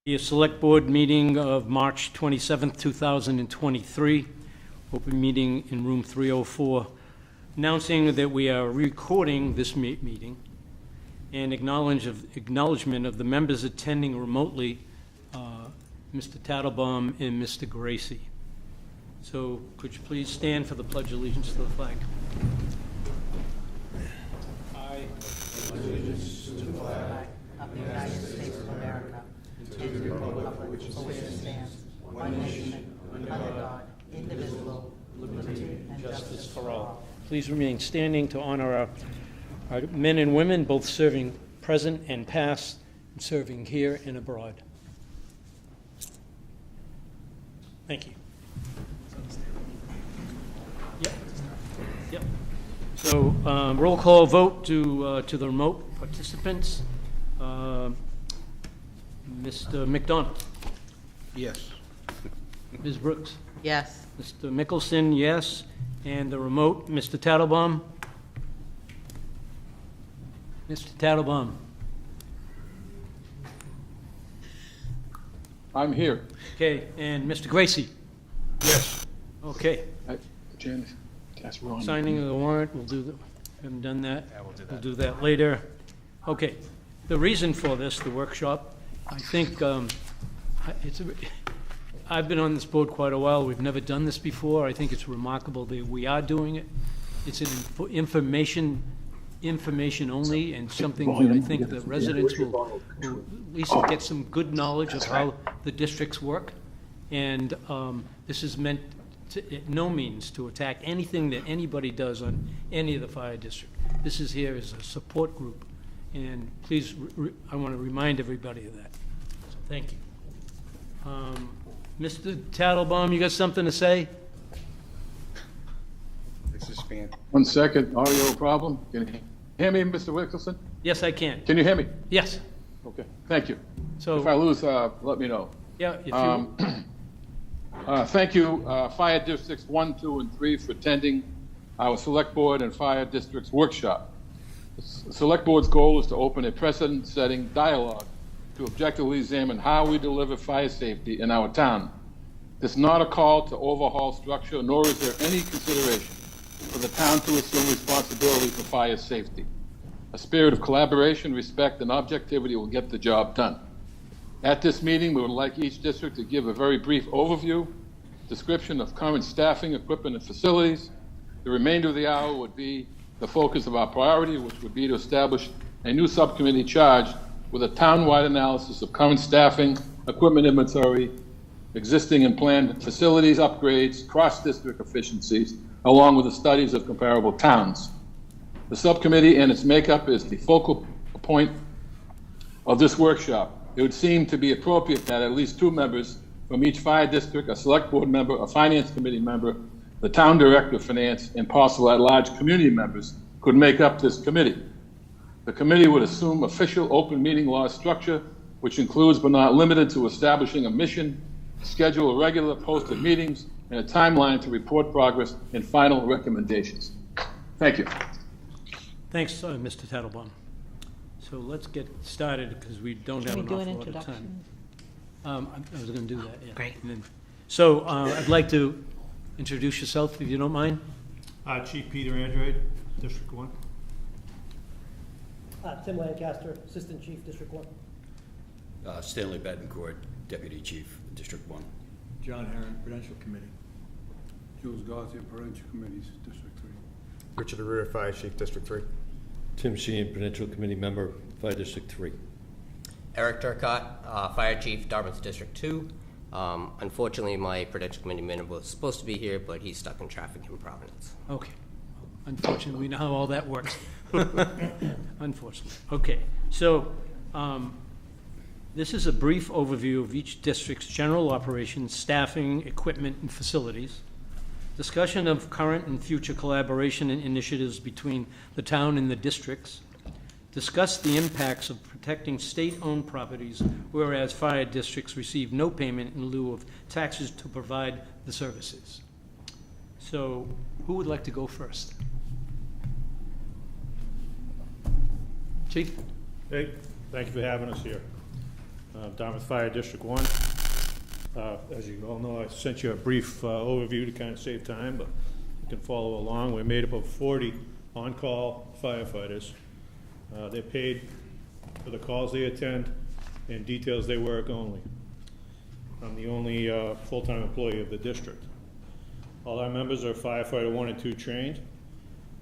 The Select Board meeting of March 27th, 2023, open meeting in room 304, announcing that we are recording this meeting and acknowledgement of the members attending remotely, Mr. Tattlebaum and Mr. Gracie. So could you please stand for the Pledge of Allegiance to the flag? I pledge allegiance to the flag of the United States of America, and to the republic for which it stands, one nation, under God, indivisible, with liberty and justice for all. Please remain standing to honor our men and women, both serving present and past, and serving here and abroad. Thank you. Yep. So roll call vote to the remote participants. Mr. McDonald? Yes. Ms. Brooks? Yes. Mr. Mickelson, yes. And the remote, Mr. Tattlebaum? Mr. Tattlebaum? I'm here. Okay, and Mr. Gracie? Yes. Okay. Janice, that's wrong. Signing of the warrant, we'll do that. Haven't done that. Yeah, we'll do that. We'll do that later. Okay. The reason for this, the workshop, I think I've been on this board quite a while. We've never done this before. I think it's remarkable that we are doing it. It's an information only, and something that I think the residents will at least get some good knowledge of how the districts work. And this is meant to, at no means to attack anything that anybody does on any of the fire district. This is here as a support group. And please, I want to remind everybody of that. So thank you. Mr. Tattlebaum, you got something to say? This is fan. 1 second, audio problem. Can you hear me, Mr. Wilkerson? Yes, I can. Can you hear me? Yes. Okay, thank you. So, If I lose, let me know. yeah, if you, Thank you, Fire Districts 1, 2, and 3 for attending our Select Board and Fire Districts Workshop. The Select Board's goal is to open a precedent-setting dialogue to objectively examine how we deliver fire safety in our town. This is not a call to overhaul structure, nor is there any consideration for the town to assume responsibility for fire safety. A spirit of collaboration, respect, and objectivity will get the job done. At this meeting, we would like each district to give a very brief overview, description of current staffing, equipment, and facilities. The remainder of the hour would be the focus of our priority, which would be to establish a new subcommittee charged with a town-wide analysis of current staffing, equipment inventory, existing and planned facilities upgrades, cross-district efficiencies, along with the studies of comparable towns. The subcommittee and its makeup is the focal point of this workshop. It would seem to be appropriate that at least 2 members from each fire district, a select board member, a finance committee member, the town director of finance, and possible at-large community members could make up this committee. The committee would assume official open meeting law structure, which includes but not limited to establishing a mission, schedule regular posted meetings, and a timeline to report progress and final recommendations. Thank you. thanks, Mr. Tattlebaum. So let's get started because we don't have an awful lot of time. I was going to do that, yeah. Great. And then, so I'd like to introduce yourself, if you don't mind. Chief Peter Andrade, District 1. Tim Lancaster, Assistant Chief, District 1. Stanley Betancourt, Deputy Chief, District 1. John Herron, Prudential Committee. Jules Garcia, Prudential Committees, District 3. Richard Arruda, Fire Chief, District 3. Tim Sheehan, Prudential Committee Member, Fire District 3. Eric Turcott, Fire Chief, Dartmouth District 2. Unfortunately, my Prudential Committee member was supposed to be here, but he's stuck in traffic in Providence. Okay. Unfortunately, we know how all that works. Unfortunately. Okay. So this is a brief overview of each district's general operations, staffing, equipment, and facilities. Discussion of current and future collaboration and initiatives between the town and the districts. Discuss the impacts of protecting state-owned properties, whereas fire districts receive no payment in lieu of taxes to provide the services. So who would like to go first? Chief? Hey, thank you for having us here. Dartmouth Fire District 1. As you all know, I sent you a brief overview to kind of save time, but you can follow along. We're made up of 40 on-call firefighters. They're paid for the calls they attend and details they work only. I'm the only full-time employee of the district. All our members are firefighter 1 and 2 trained.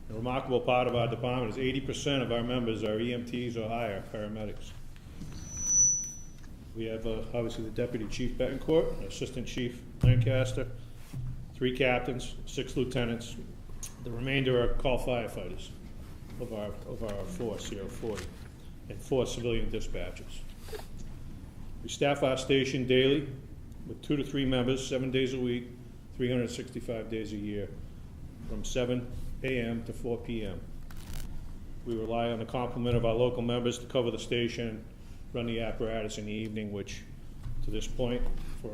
The remarkable part of our department is 80% of our members are EMTs or higher paramedics. We have obviously the Deputy Chief Betancourt, Assistant Chief Lancaster, 3 captains, 6 lieutenants. The remainder are call firefighters of our force here of 40, and 4 civilian dispatchers. We staff our station daily with 2 to 3 members, 7 days a week, 365 days a year, from 7 a.m. to 4 p.m. We rely on the complement of our local members to cover the station, run the apparatus in the evening, which to this point, for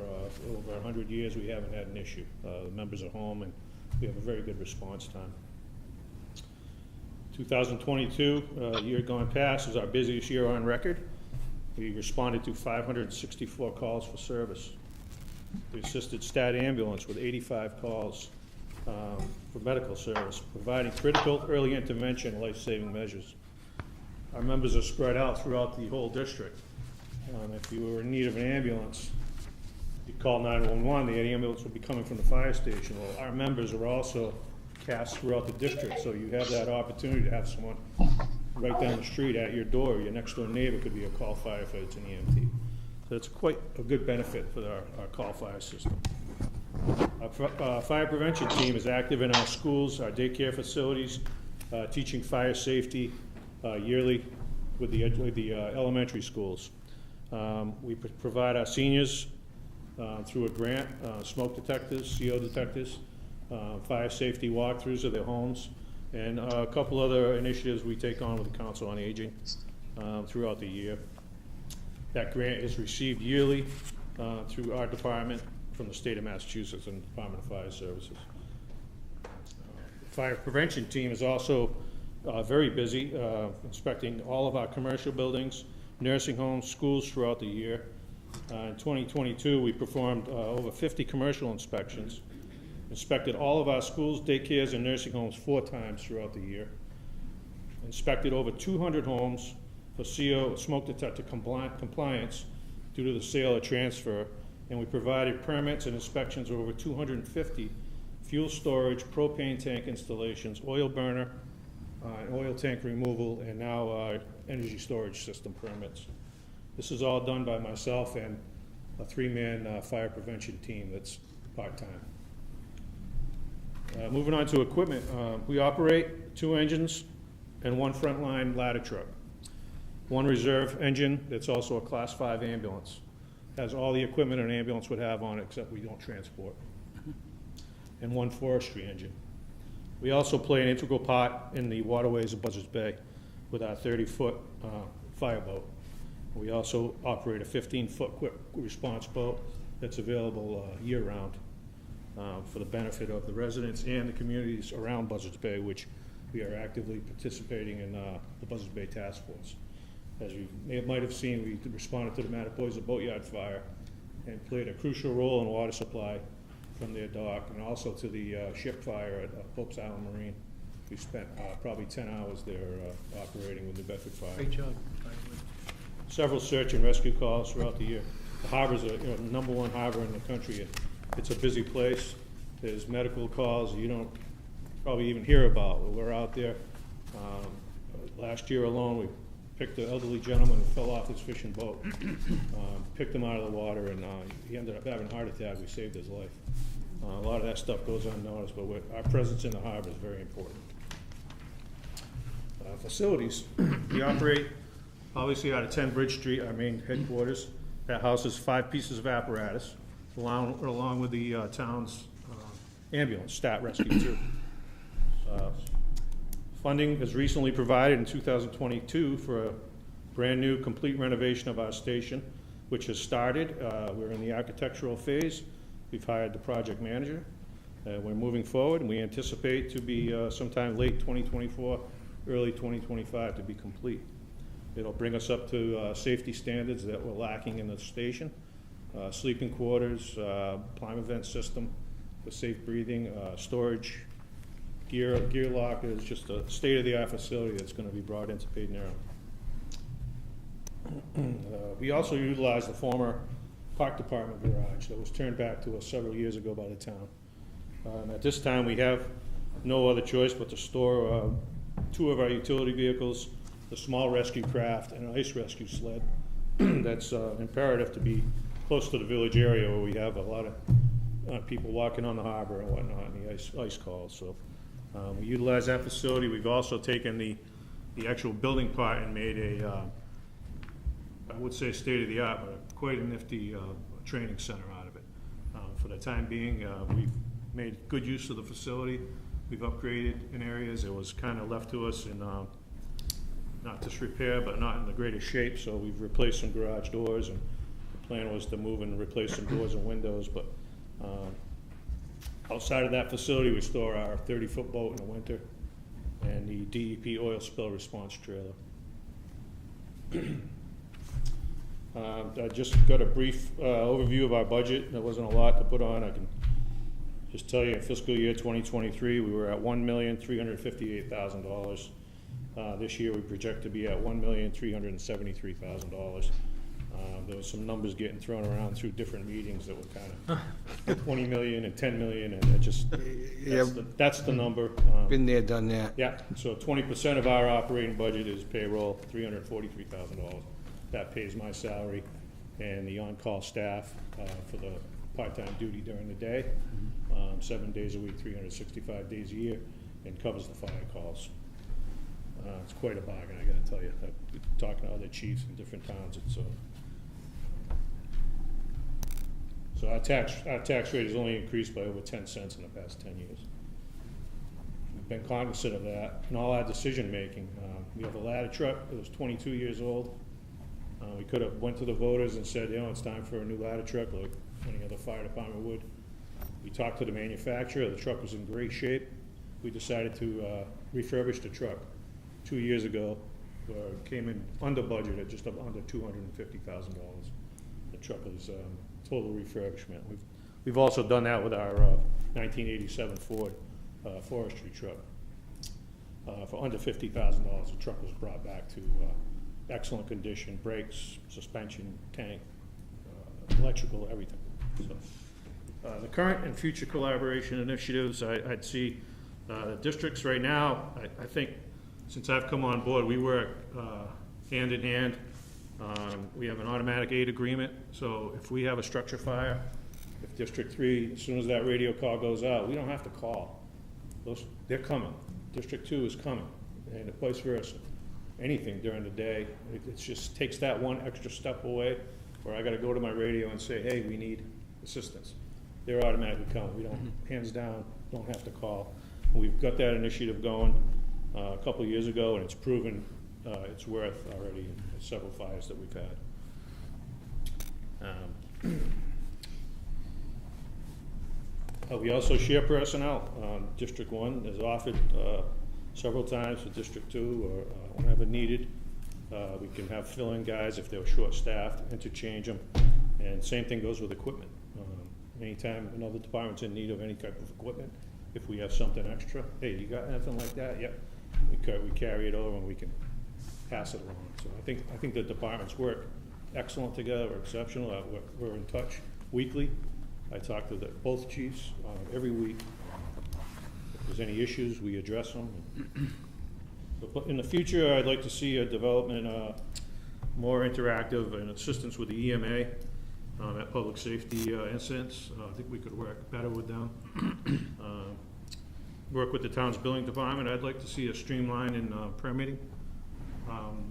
over 100 years, we haven't had an issue. The members are home and we have a very good response time. 2022, year gone past, is our busiest year on record. We responded to 564 calls for service. We assisted Stat Ambulance with 85 calls for medical service, providing critical early intervention life-saving measures. Our members are spread out throughout the whole district. If you were in need of an ambulance, you call 911, the ambulance will be coming from the fire station. Well, our members are also cast throughout the district, so you have that opportunity to have someone right down the street at your door. Your next door neighbor could be a call firefighter, it's an EMT. So it's quite a good benefit for our call fire system. Our fire prevention team is active in our schools, our daycare facilities, teaching fire safety yearly with the elementary schools. We provide our seniors through a grant, smoke detectors, CO detectors, fire safety walkthroughs of their homes, and a couple other initiatives we take on with the Council on Aging throughout the year. That grant is received yearly through our department from the state of Massachusetts and Department of Fire Services. The fire prevention team is also very busy inspecting all of our commercial buildings, nursing homes, schools throughout the year. In 2022, we performed over 50 commercial inspections, inspected all of our schools, daycares, and nursing homes 4 times throughout the year, inspected over 200 homes for CO smoke detector compliance due to the sale or transfer, and we provided permits and inspections of over 250 fuel storage, propane tank installations, oil burner, oil tank removal, and now energy storage system permits. This is all done by myself and a 3-man fire prevention team that's part-time. Moving on to equipment, we operate 2 engines and 1 frontline ladder truck. 1 reserve engine that's also a Class 5 ambulance. Has all the equipment an ambulance would have on it, except we don't transport. And 1 forestry engine. We also play an integral part in the waterways of Buzzards Bay with our 30-foot fireboat. We also operate a 15-foot quick response boat that's available year-round for the benefit of the residents and the communities around Buzzards Bay, which we are actively participating in the Buzzards Bay Task Force. As you might have seen, we responded to the Mattapoisa Boatyard fire and played a crucial role in water supply from their dock, and also to the ship fire at Pope's Island Marine. We spent probably 10 hours there operating with New Bedford Fire. Great job. Several search and rescue calls throughout the year. The harbor's a #1 harbor in the country. It's a busy place. There's medical calls you don't probably even hear about. We're out there. Last year alone, we picked an elderly gentleman who fell off his fishing boat, picked him out of the water, and he ended up having a heart attack. We saved his life. A lot of that stuff goes unnoticed, but our presence in the harbor is very important. Facilities. We operate obviously out of 10 Bridge Street, our main headquarters. That houses 5 pieces of apparatus, along with the town's ambulance, Stat Rescue 2. Funding has recently provided in 2022 for a brand new complete renovation of our station, which has started. We're in the architectural phase. We've hired the project manager. We're moving forward, and we anticipate to be sometime late 2024, early 2025 to be complete. It'll bring us up to safety standards that were lacking in the station. Sleeping quarters, climate vent system for safe breathing, storage, gear lockers, just a state-of-the-art facility that's going to be brought into Paid Narrow. We also utilize the former park department garage that was turned back to us several years ago by the town. At this time, we have no other choice but to store 2 of our utility vehicles, the small rescue craft, and an ice rescue sled. That's imperative to be close to the village area where we have a lot of people walking on the harbor and whatnot, and the ice calls. So we utilize that facility. We've also taken the actual building part and made a, I would say state-of-the-art, but quite a nifty training center out of it. For the time being, we've made good use of the facility. We've upgraded in areas. It was kind of left to us in not disrepair, but not in the greatest shape, so we've replaced some garage doors, and the plan was to move and replace some doors and windows, but outside of that facility, we store our 30-foot boat in the winter and the DEP oil spill response trailer. I just got a brief overview of our budget. There wasn't a lot to put on. I can just tell you, in fiscal year 2023, we were at $1,358,000. This year, we project to be at $1,373,000. There was some numbers getting thrown around through different meetings that were kind of 20 million and 10 million, and it just, that's the number. Been there, done that. Yeah, so 20% of our operating budget is payroll, $343,000. That pays my salary and the on-call staff for the part-time duty during the day, 7 days a week, 365 days a year, and covers the fire calls. It's quite a bargain, I gotta tell you. Talking to other chiefs in different towns, it's so our tax rate has only increased by over 10 cents in the past 10 years. We've been cognizant of that in all our decision-making. We have a ladder truck that was 22 years old. We could have went to the voters and said, it's time for a new ladder truck, like any other fire department would. We talked to the manufacturer. The truck was in great shape. We decided to refurbish the truck 2 years ago. Came in under budget at just under $250,000. The truck is total refurbishment. We've also done that with our 1987 Ford forestry truck. For under $50,000, the truck was brought back to excellent condition: brakes, suspension, tank, electrical, everything. So, the current and future collaboration initiatives, I'd see the districts right now. I think since I've come on board, we work hand in hand. We have an automatic aid agreement, so if we have a structure fire, if District 3, as soon as that radio call goes out, we don't have to call. They're coming. District 2 is coming, and vice versa. Anything during the day, it just takes that one extra step away where I got to go to my radio and say, hey, we need assistance. They're automatically coming. We don't, hands down, don't have to call. We've got that initiative going a couple of years ago, and it's proven its worth already in several fires that we've had. We also share personnel. District 1 has offered several times for District 2 or whenever needed. We can have fill-in guys if they're short-staffed, interchange them, and same thing goes with equipment. Anytime another department's in need of any type of equipment, if we have something extra, hey, you got anything like that? Yep. We carry it over and we can pass it along. So I think the departments work excellent together. We're exceptional. We're in touch weekly. I talk to both chiefs every week. If there's any issues, we address them. But in the future, I'd like to see a development more interactive and assistance with the EMA at public safety incidents. I think we could work better with them. Work with the town's billing department. I'd like to see a streamline in permitting.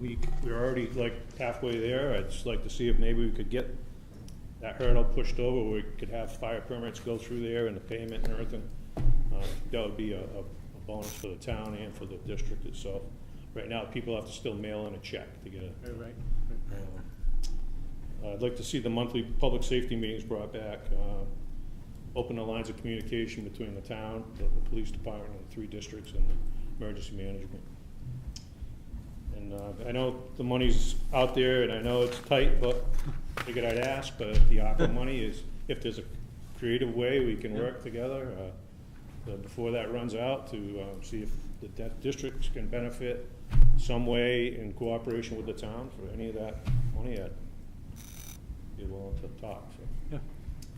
We're already like halfway there. I'd just like to see if maybe we could get that hurdle pushed over where we could have fire permits go through there and the payment and everything. That would be a bonus for the town and for the district itself. Right now, people have to still mail in a check to get a. Right. I'd like to see the monthly public safety meetings brought back. Open the lines of communication between the town, the police department, and the 3 districts, and the emergency management. And I know the money's out there, and I know it's tight, but I figured I'd ask, but the ARPA money is, if there's a creative way we can work together before that runs out to see if the districts can benefit some way in cooperation with the town for any of that money, I'd be willing to talk. So Yeah.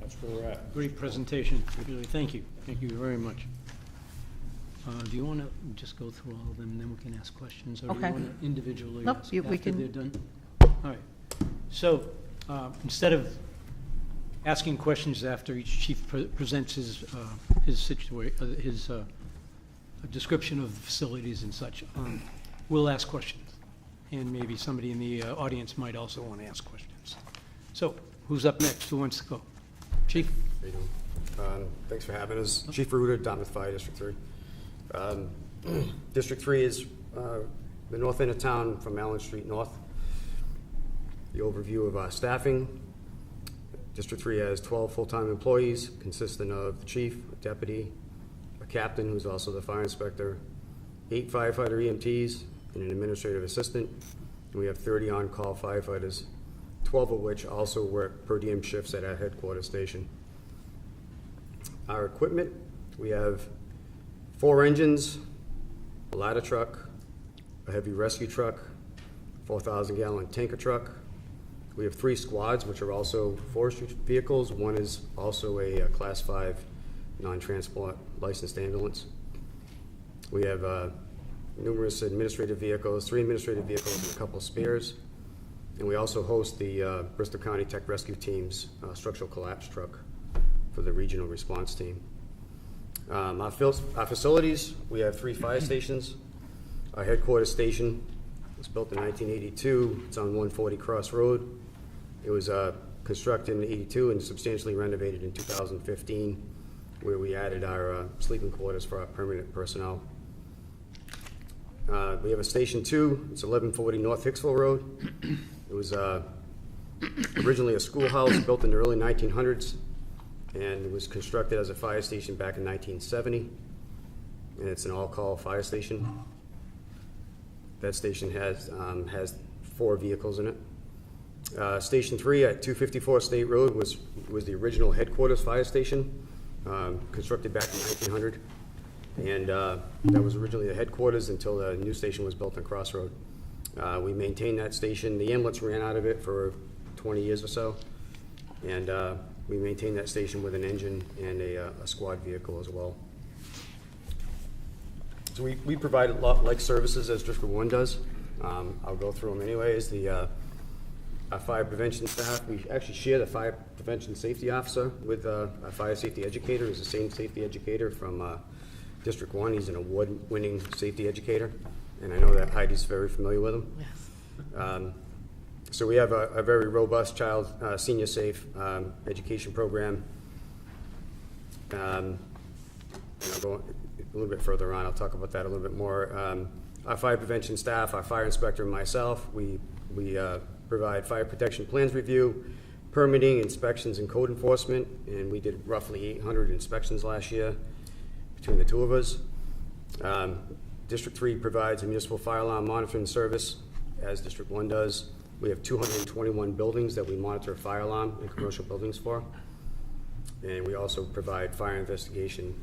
that's where we're at. Great presentation, really, thank you. Thank you very much. Do you want to just go through all of them, and then we can ask questions? Or do Okay. you want to individually Nope, ask we after can- they're done? All right. So, instead of asking questions after each chief presents his description of the facilities and such, we'll ask questions. And maybe somebody in the audience might also want to ask questions. So, who's up next? Who wants to go? Chief? How you doing? Thanks for having us. Chief Ruder, Dartmouth Fire District 3. District 3 is the north end of town from Allen Street North. The overview of our staffing. District 3 has 12 full-time employees, consisting of the chief, a deputy, a captain who's also the fire inspector, 8 firefighter EMTs, and an administrative assistant. And we have 30 on-call firefighters, 12 of which also work per diem shifts at our headquarters station. Our equipment, we have 4 engines, a ladder truck, a heavy rescue truck, 4,000-gallon tanker truck. We have 3 squads, which are also forestry vehicles. One is also a Class 5 non-transport licensed ambulance. We have numerous administrative vehicles, 3 administrative vehicles and a couple of spares. And we also host the Bristol County Tech Rescue Team's structural collapse truck for the regional response team. Our facilities, we have 3 fire stations. Our headquarters station was built in 1982. It's on 140 Cross Road. It was constructed in 82 and substantially renovated in 2015, where we added our sleeping quarters for our permanent personnel. We have a Station 2. It's 1140 North Hicksville Road. It was originally a schoolhouse built in the early 1900s, and it was constructed as a fire station back in 1970, and it's an all-call fire station. That station has 4 vehicles in it. Station 3 at 254 State Road was the original headquarters fire station, constructed back in 1900, and that was originally the headquarters until the new station was built on Crossroad. We maintained that station. The ambulance ran out of it for 20 years or so, and we maintained that station with an engine and a squad vehicle as well. So we provide a lot like services as District 1 does. I'll go through them anyways. Our fire prevention staff, we actually share the fire prevention safety officer with our fire safety educator. He's the same safety educator from District 1. He's an award-winning safety educator, and I know that Heidi's very familiar with him. Yes. So we have a very robust child senior safe education program. And I'll go a little bit further on. I'll talk about that a little bit more. Our fire prevention staff, our fire inspector and myself, we provide fire protection plans review, permitting, inspections, and code enforcement, and we did roughly 800 inspections last year between the 2 of us. District 3 provides a municipal fire alarm monitoring service, as District 1 does. We have 221 buildings that we monitor fire alarm and commercial buildings for. And we also provide fire investigation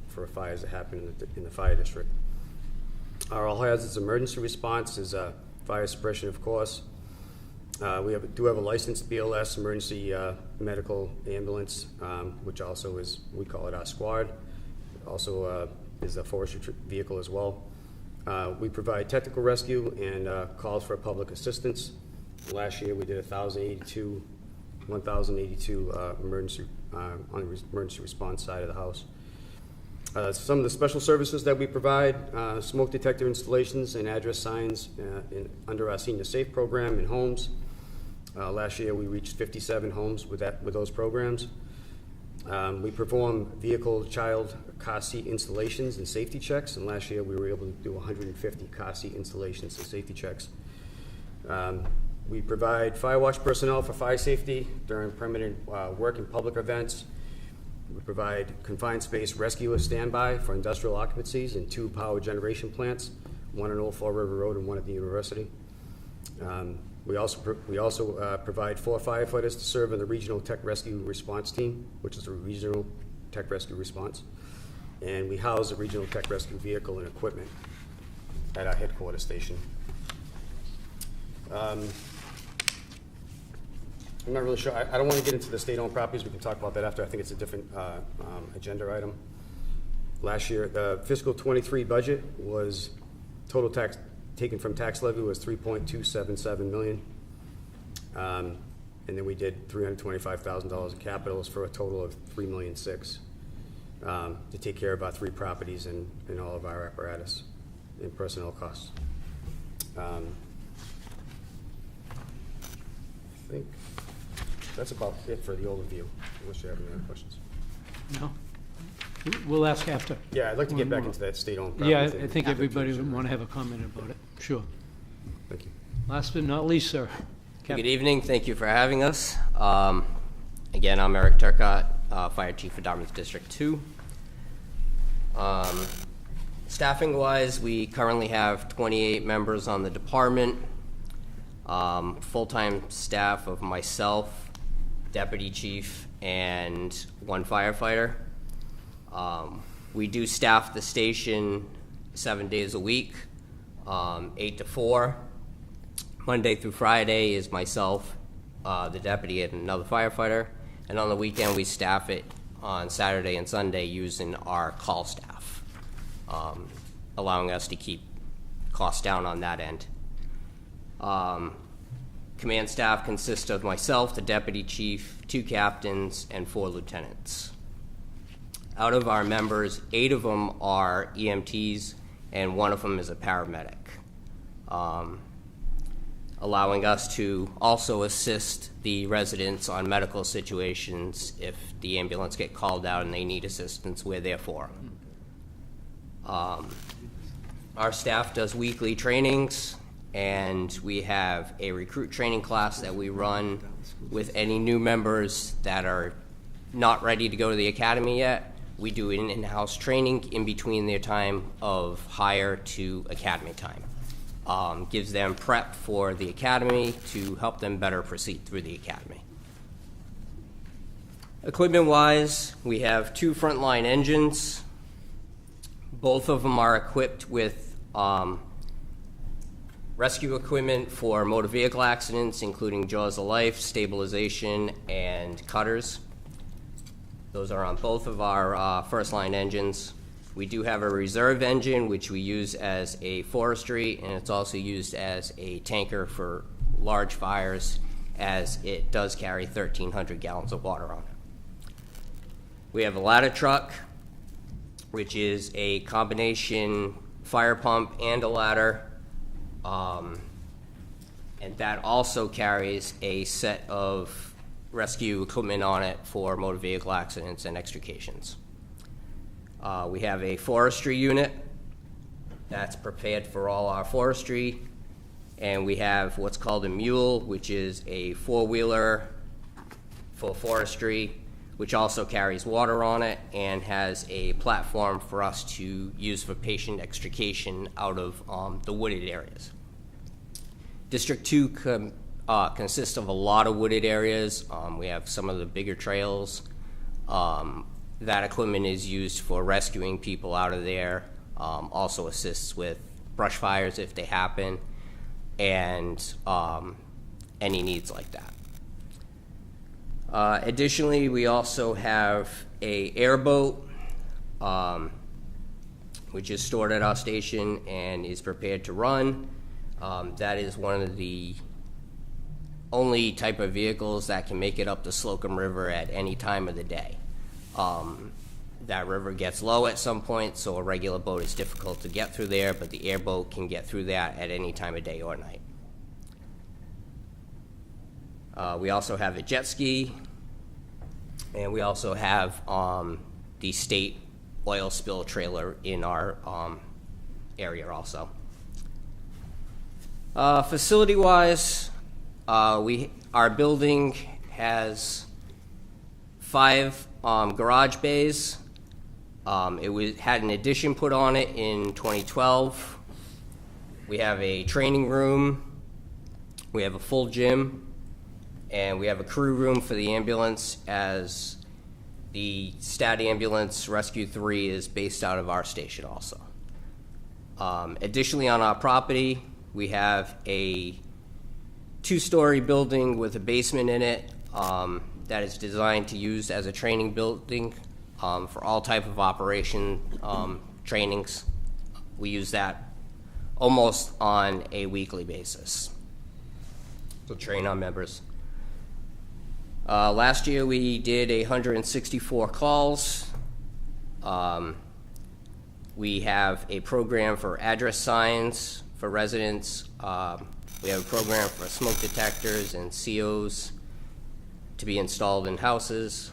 for fires that happen in the fire district. Our all hazards emergency response is fire suppression, of course. We do have a licensed BLS emergency medical ambulance, which also is, we call it our squad. Also is a forestry vehicle as well. We provide technical rescue and calls for public assistance. Last year we did 1,082 emergency on the emergency response side of the house. Some of the special services that we provide, smoke detector installations and address signs under our Senior Safe program in homes. Last year we reached 57 homes with those programs. We perform vehicle, child, car seat installations and safety checks, and last year we were able to do 150 car seat installations and safety checks. We provide fire watch personnel for fire safety during permanent work and public events. We provide confined space rescue standby for industrial occupancies and 2 power generation plants. one on Old Fall River Road and one at the university. We also provide 4 firefighters to serve in the Regional Tech Rescue Response Team, which is a regional tech rescue response. And we house a regional tech rescue vehicle and equipment at our headquarters station. I'm not really sure. I don't want to get into the state-owned properties. We can talk about that after. I think it's a different agenda item. Last year, the fiscal 23 budget was total tax taken from tax levy was $3.277 million. And then we did $325,000 in capitals for a total of $3.6 million to take care of our 3 properties and all of our apparatus and personnel costs. I think that's about it for the overview, unless you have any other questions. No? We'll ask after. Yeah, I'd like to get back into that state-owned property Yeah, thing I think after everybody Tuesday. would want to have a comment about it. Sure. Thank you. Last but not least, sir. Good evening. Thank you for having us. Again, I'm Eric Turcott, Fire Chief for Dartmouth District 2. Staffing-wise, we currently have 28 members on the department. Full-time staff of myself, Deputy Chief, and 1 firefighter. We do staff the station 7 days a week, 8 to 4. Monday through Friday is myself, the deputy, and another firefighter. And on the weekend, we staff it on Saturday and Sunday using our call staff, allowing us to keep costs down on that end. Command staff consists of myself, the deputy chief, 2 captains, and 4 lieutenants. Out of our members, 8 of them are EMTs, and 1 of them is a paramedic, allowing us to also assist the residents on medical situations if the ambulance get called out and they need assistance. We're there for them. Our staff does weekly trainings, and we have a recruit training class that we run with any new members that are not ready to go to the academy yet. We do an in-house training in between their time of hire to academy time. Gives them prep for the academy to help them better proceed through the academy. Equipment-wise, we have 2 frontline engines. Both of them are equipped with rescue equipment for motor vehicle accidents, including Jaws of Life, stabilization, and cutters. Those are on both of our first-line engines. We do have a reserve engine, which we use as a forestry, and it's also used as a tanker for large fires, as it does carry 1,300 gallons of water on it. We have a ladder truck, which is a combination fire pump and a ladder, and that also carries a set of rescue equipment on it for motor vehicle accidents and extrications. We have a forestry unit that's prepared for all our forestry, and we have what's called a mule, which is a 4-wheeler for forestry, which also carries water on it and has a platform for us to use for patient extrication out of the wooded areas. District 2 consists of a lot of wooded areas. We have some of the bigger trails. That equipment is used for rescuing people out of there, also assists with brush fires if they happen, and any needs like that. Additionally, we also have a airboat, which is stored at our station and is prepared to run. That is one of the only type of vehicles that can make it up the Slocum River at any time of the day. That river gets low at some point, so a regular boat is difficult to get through there, but the airboat can get through that at any time of day or night. We also have a jet ski, and we also have the state oil spill trailer in our area also. Facility-wise, our building has 5 garage bays. It had an addition put on it in 2012. We have a training room, we have a full gym, and we have a crew room for the ambulance, as the Stat Ambulance Rescue 3 is based out of our station also. Additionally, on our property, we have a 2-story building with a basement in it that is designed to use as a training building for all type of operation trainings. We use that almost on a weekly basis to train our members. Last year we did 164 calls. We have a program for address signs for residents. We have a program for smoke detectors and COs to be installed in houses.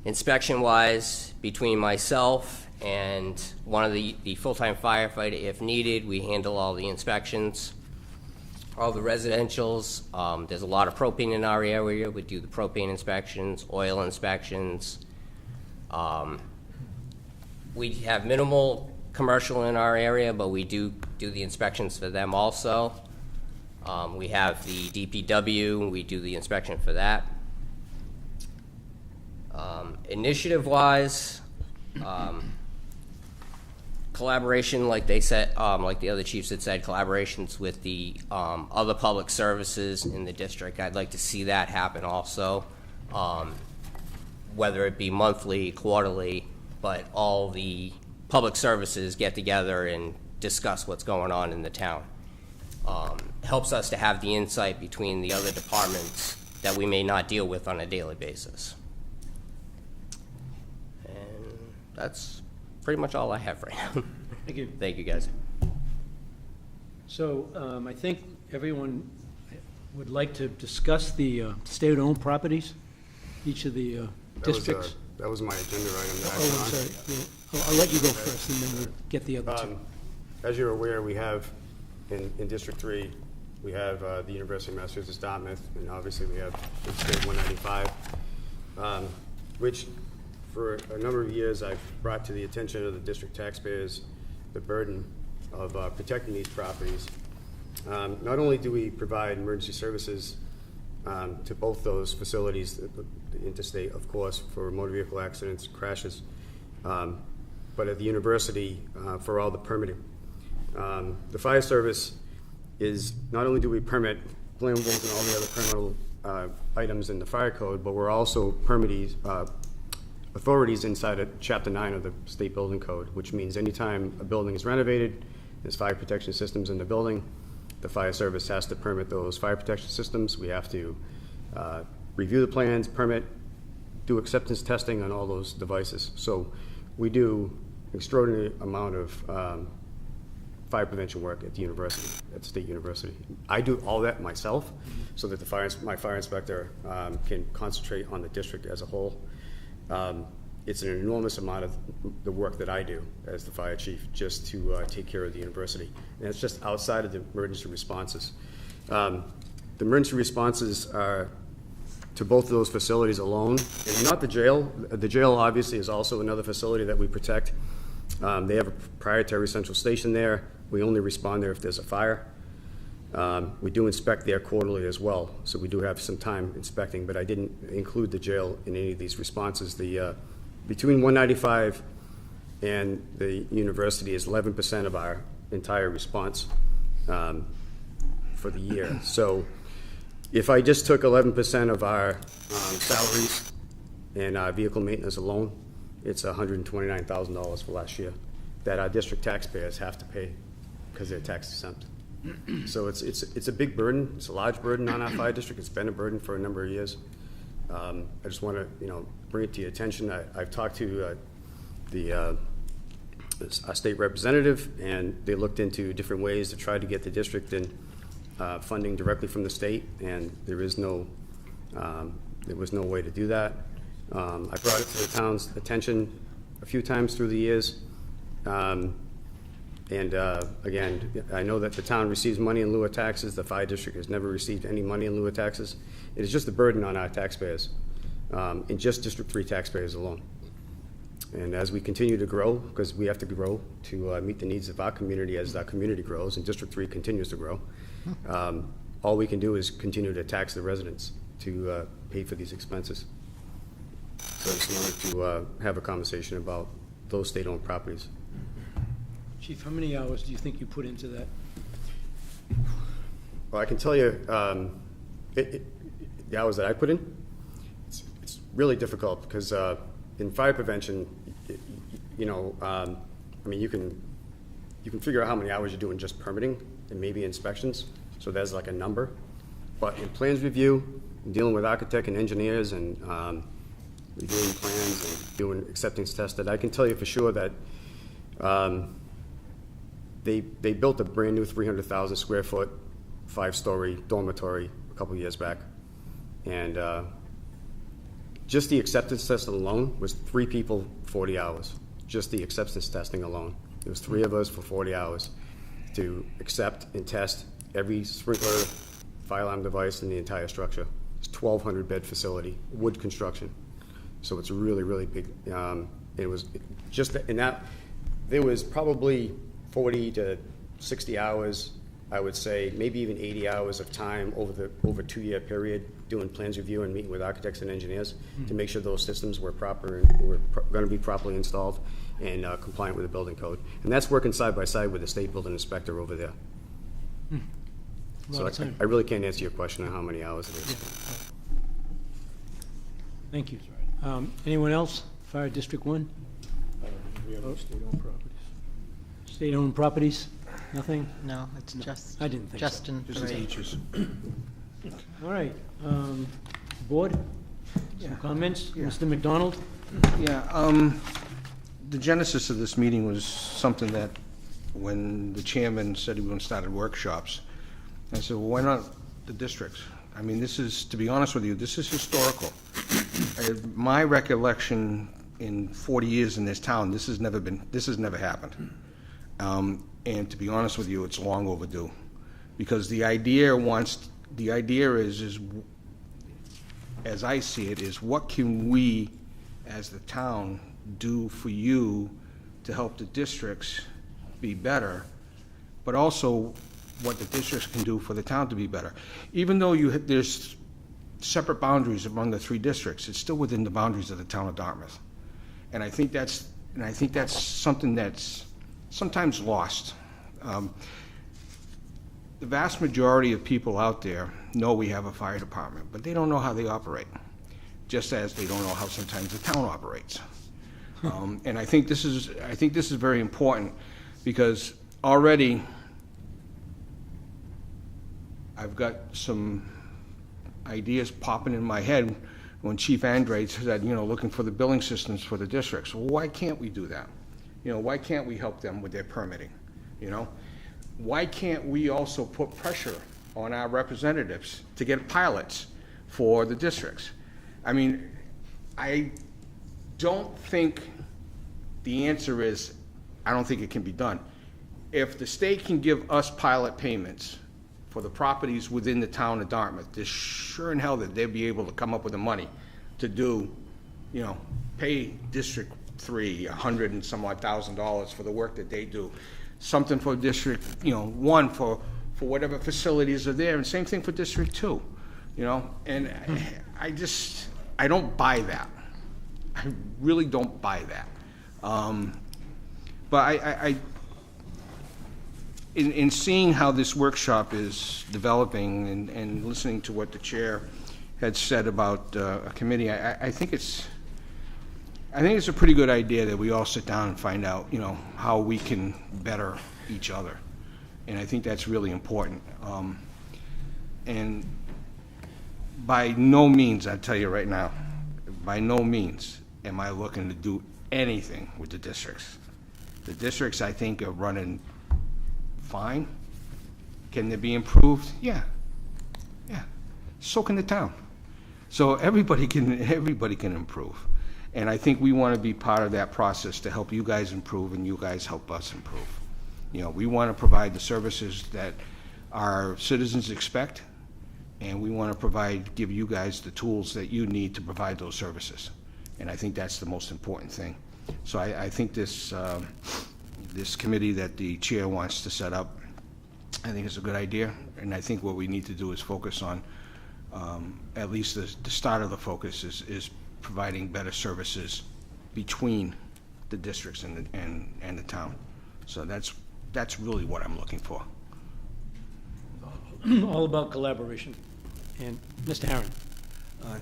Inspection-wise, between myself and one of the full-time firefighter, if needed, we handle all the inspections. All the residentials, there's a lot of propane in our area. We do the propane inspections, oil inspections. We have minimal commercial in our area, but we do the inspections for them also. We have the DPW, we do the inspection for that. Initiative-wise, collaboration, like they said, like the other chiefs had said, collaborations with the other public services in the district. I'd like to see that happen also, whether it be monthly, quarterly, but all the public services get together and discuss what's going on in the town. Helps us to have the insight between the other departments that we may not deal with on a daily basis. And that's pretty much all I have right now. Thank you. Thank you, guys. So I think everyone would like to discuss the state-owned properties, each of the districts. That was my agenda item. That I Oh, put I'm on. sorry. Yeah. I'll let you go first, and then we'll get the other two. As you're aware, we have in District 3, we have the University of Massachusetts Dartmouth, and obviously we have State 195, which for a number of years I've brought to the attention of the district taxpayers the burden of protecting these properties. Not only do we provide emergency services to both those facilities, the interstate, of course, for motor vehicle accidents, crashes, but at the university for all the permitting. The fire service is, not only do we permit flammables and all the other permittal items in the fire code, but we're also authorities inside of Chapter 9 of the State Building Code, which means anytime a building is renovated, there's fire protection systems in the building, the fire service has to permit those fire protection systems. We have to review the plans, permit, do acceptance testing on all those devices. So we do extraordinary amount of fire prevention work at the university, at the State University. I do all that myself so that my fire inspector can concentrate on the district as a whole. It's an enormous amount of the work that I do as the fire chief just to take care of the university. And it's just outside of the emergency responses. The emergency responses are to both of those facilities alone, and not the jail. The jail obviously is also another facility that we protect. They have a proprietary central station there. We only respond there if there's a fire. We do inspect there quarterly as well, so we do have some time inspecting, but I didn't include the jail in any of these responses. Between 195 and the university is 11% of our entire response for the year. So if I just took 11% of our salaries and our vehicle maintenance alone, it's $129,000 for last year that our district taxpayers have to pay because they're tax exempt. So it's a big burden. It's a large burden on our fire district. It's been a burden for a number of years. I just want to bring it to your attention. I've talked to our state representative, and they looked into different ways to try to get the district in funding directly from the state, and there was no way to do that. I brought it to the town's attention a few times through the years. Again, I know that the town receives money in lieu of taxes. The fire district has never received any money in lieu of taxes. It is just a burden on our taxpayers, and just District 3 taxpayers alone. And as we continue to grow, because we have to grow to meet the needs of our community as our community grows and District 3 continues to grow, all we can do is continue to tax the residents to pay for these expenses. So I just wanted to have a conversation about those state-owned properties. Chief, how many hours do you think you put into that? Well, I can tell you the hours that I put in, it's really difficult because in fire prevention, I mean, you can figure out how many hours you're doing just permitting and maybe inspections, so there's like a number. But in plans review, dealing with architect and engineers and reviewing plans and doing acceptance tested, I can tell you for sure that they built a brand new 300,000 square foot, 5-story dormitory a couple years back. And just the acceptance test alone was 3 people, 40 hours. Just the acceptance testing alone. It was 3 of us for 40 hours to accept and test every sprinkler, fire alarm device in the entire structure. It's a 1,200 bed facility, wood construction. So it's really, really big. It was just in that, there was probably 40 to 60 hours, I would say, maybe even 80 hours of time over a 2-year period doing plans review and meeting with architects and engineers to make sure those systems were proper and were going to be properly installed and compliant with the building code. And that's working side by side with the state building inspector over there. So I really can't answer your question on how many hours it is. Thank you. Anyone else? Fire District 1? We have any state-owned properties. State-owned properties? Nothing? No, it's just I didn't think so. Justin three. All right. Board? Some comments? Mr. McDonald? Yeah, the genesis of this meeting was something that when the chairman said he was going to start workshops, I said, well, why not the districts? I mean, this is, to be honest with you, this is historical. My recollection in 40 years in this town, this has never happened. And to be honest with you, it's long overdue. Because the idea is, as I see it, is what can we, as the town, do for you to help the districts be better, but also what the districts can do for the town to be better. Even though there's separate boundaries among the 3 districts, it's still within the boundaries of the town of Dartmouth. And I think that's something that's sometimes lost. The vast majority of people out there know we have a fire department, but they don't know how they operate, just as they don't know how sometimes the town operates. And I think this is very important because already I've got some ideas popping in my head when Chief Andre said, looking for the billing systems for the districts. Well, why can't we do that? Why can't we help them with their permitting? Why can't we also put pressure on our representatives to get pilots for the districts? I mean, I don't think the answer is, I don't think it can be done. If the state can give us pilot payments for the properties within the town of Dartmouth, there's sure in hell that they'd be able to come up with the money to do, pay District 3 $100 and some odd thousand for the work that they do. Something for District, 1 for whatever facilities are there, and same thing for District 2, And I don't buy that. I really don't buy that. But in seeing how this workshop is developing and listening to what the chair had said about a committee, I think it's a pretty good idea that we all sit down and find out, how we can better each other. And I think that's really important. And by no means, I tell you right now, by no means am I looking to do anything with the districts. The districts, I think, are running fine. Can they be improved? Yeah. So can the town. So everybody can improve. And I think we want to be part of that process to help you guys improve and you guys help us improve. We want to provide the services that our citizens expect, and we want to give you guys the tools that you need to provide those services. And I think that's the most important thing. So I think this committee that the chair wants to set up, I think it's a good idea, and I think what we need to do is focus on, at least the start of the focus is providing better services between the districts and the town. So that's really what I'm looking for. All about collaboration. And Mr. Herron.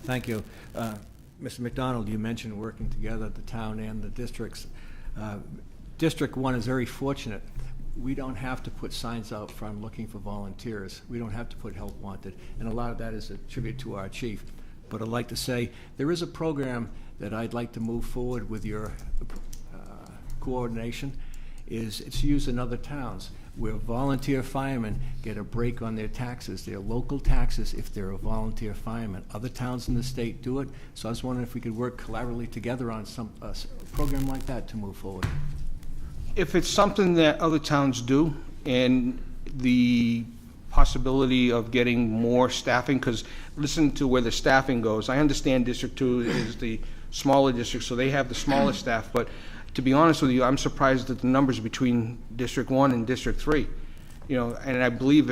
Thank you. Mr. McDonald, you mentioned working together, the town and the districts. District 1 is very fortunate. We don't have to put signs out front looking for volunteers. We don't have to put help wanted. And a lot of that is a tribute to our chief. But I'd like to say there is a program that I'd like to move forward with your coordination. It's used in other towns where volunteer firemen get a break on their taxes, their local taxes, if they're a volunteer fireman. Other towns in the state do it, so I was wondering if we could work collaboratively together on a program like that to move forward. If it's something that other towns do, and the possibility of getting more staffing, because listen to where the staffing goes. I understand District 2 is the smaller district, so they have the smallest staff, but to be honest with you, I'm surprised at the numbers between District 1 and District 3. You know, and I believe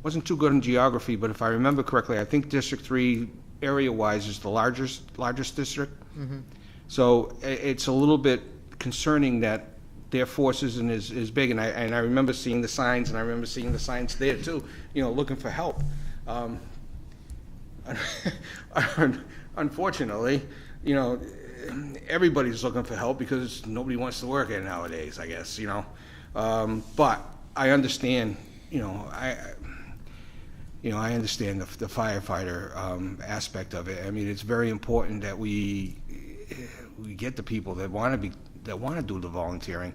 wasn't too good in geography, but if I remember correctly, I think District 3 area-wise is the largest district. Mm-hmm. So it's a little bit concerning that their force isn't as big, and I remember seeing the signs, and I remember seeing the signs there too, you know, looking for help. Unfortunately, you know, everybody's looking for help because nobody wants to work it nowadays, I guess, you know. But I understand, I understand the firefighter aspect of it. I mean, it's very important that we get the people that want to do the volunteering.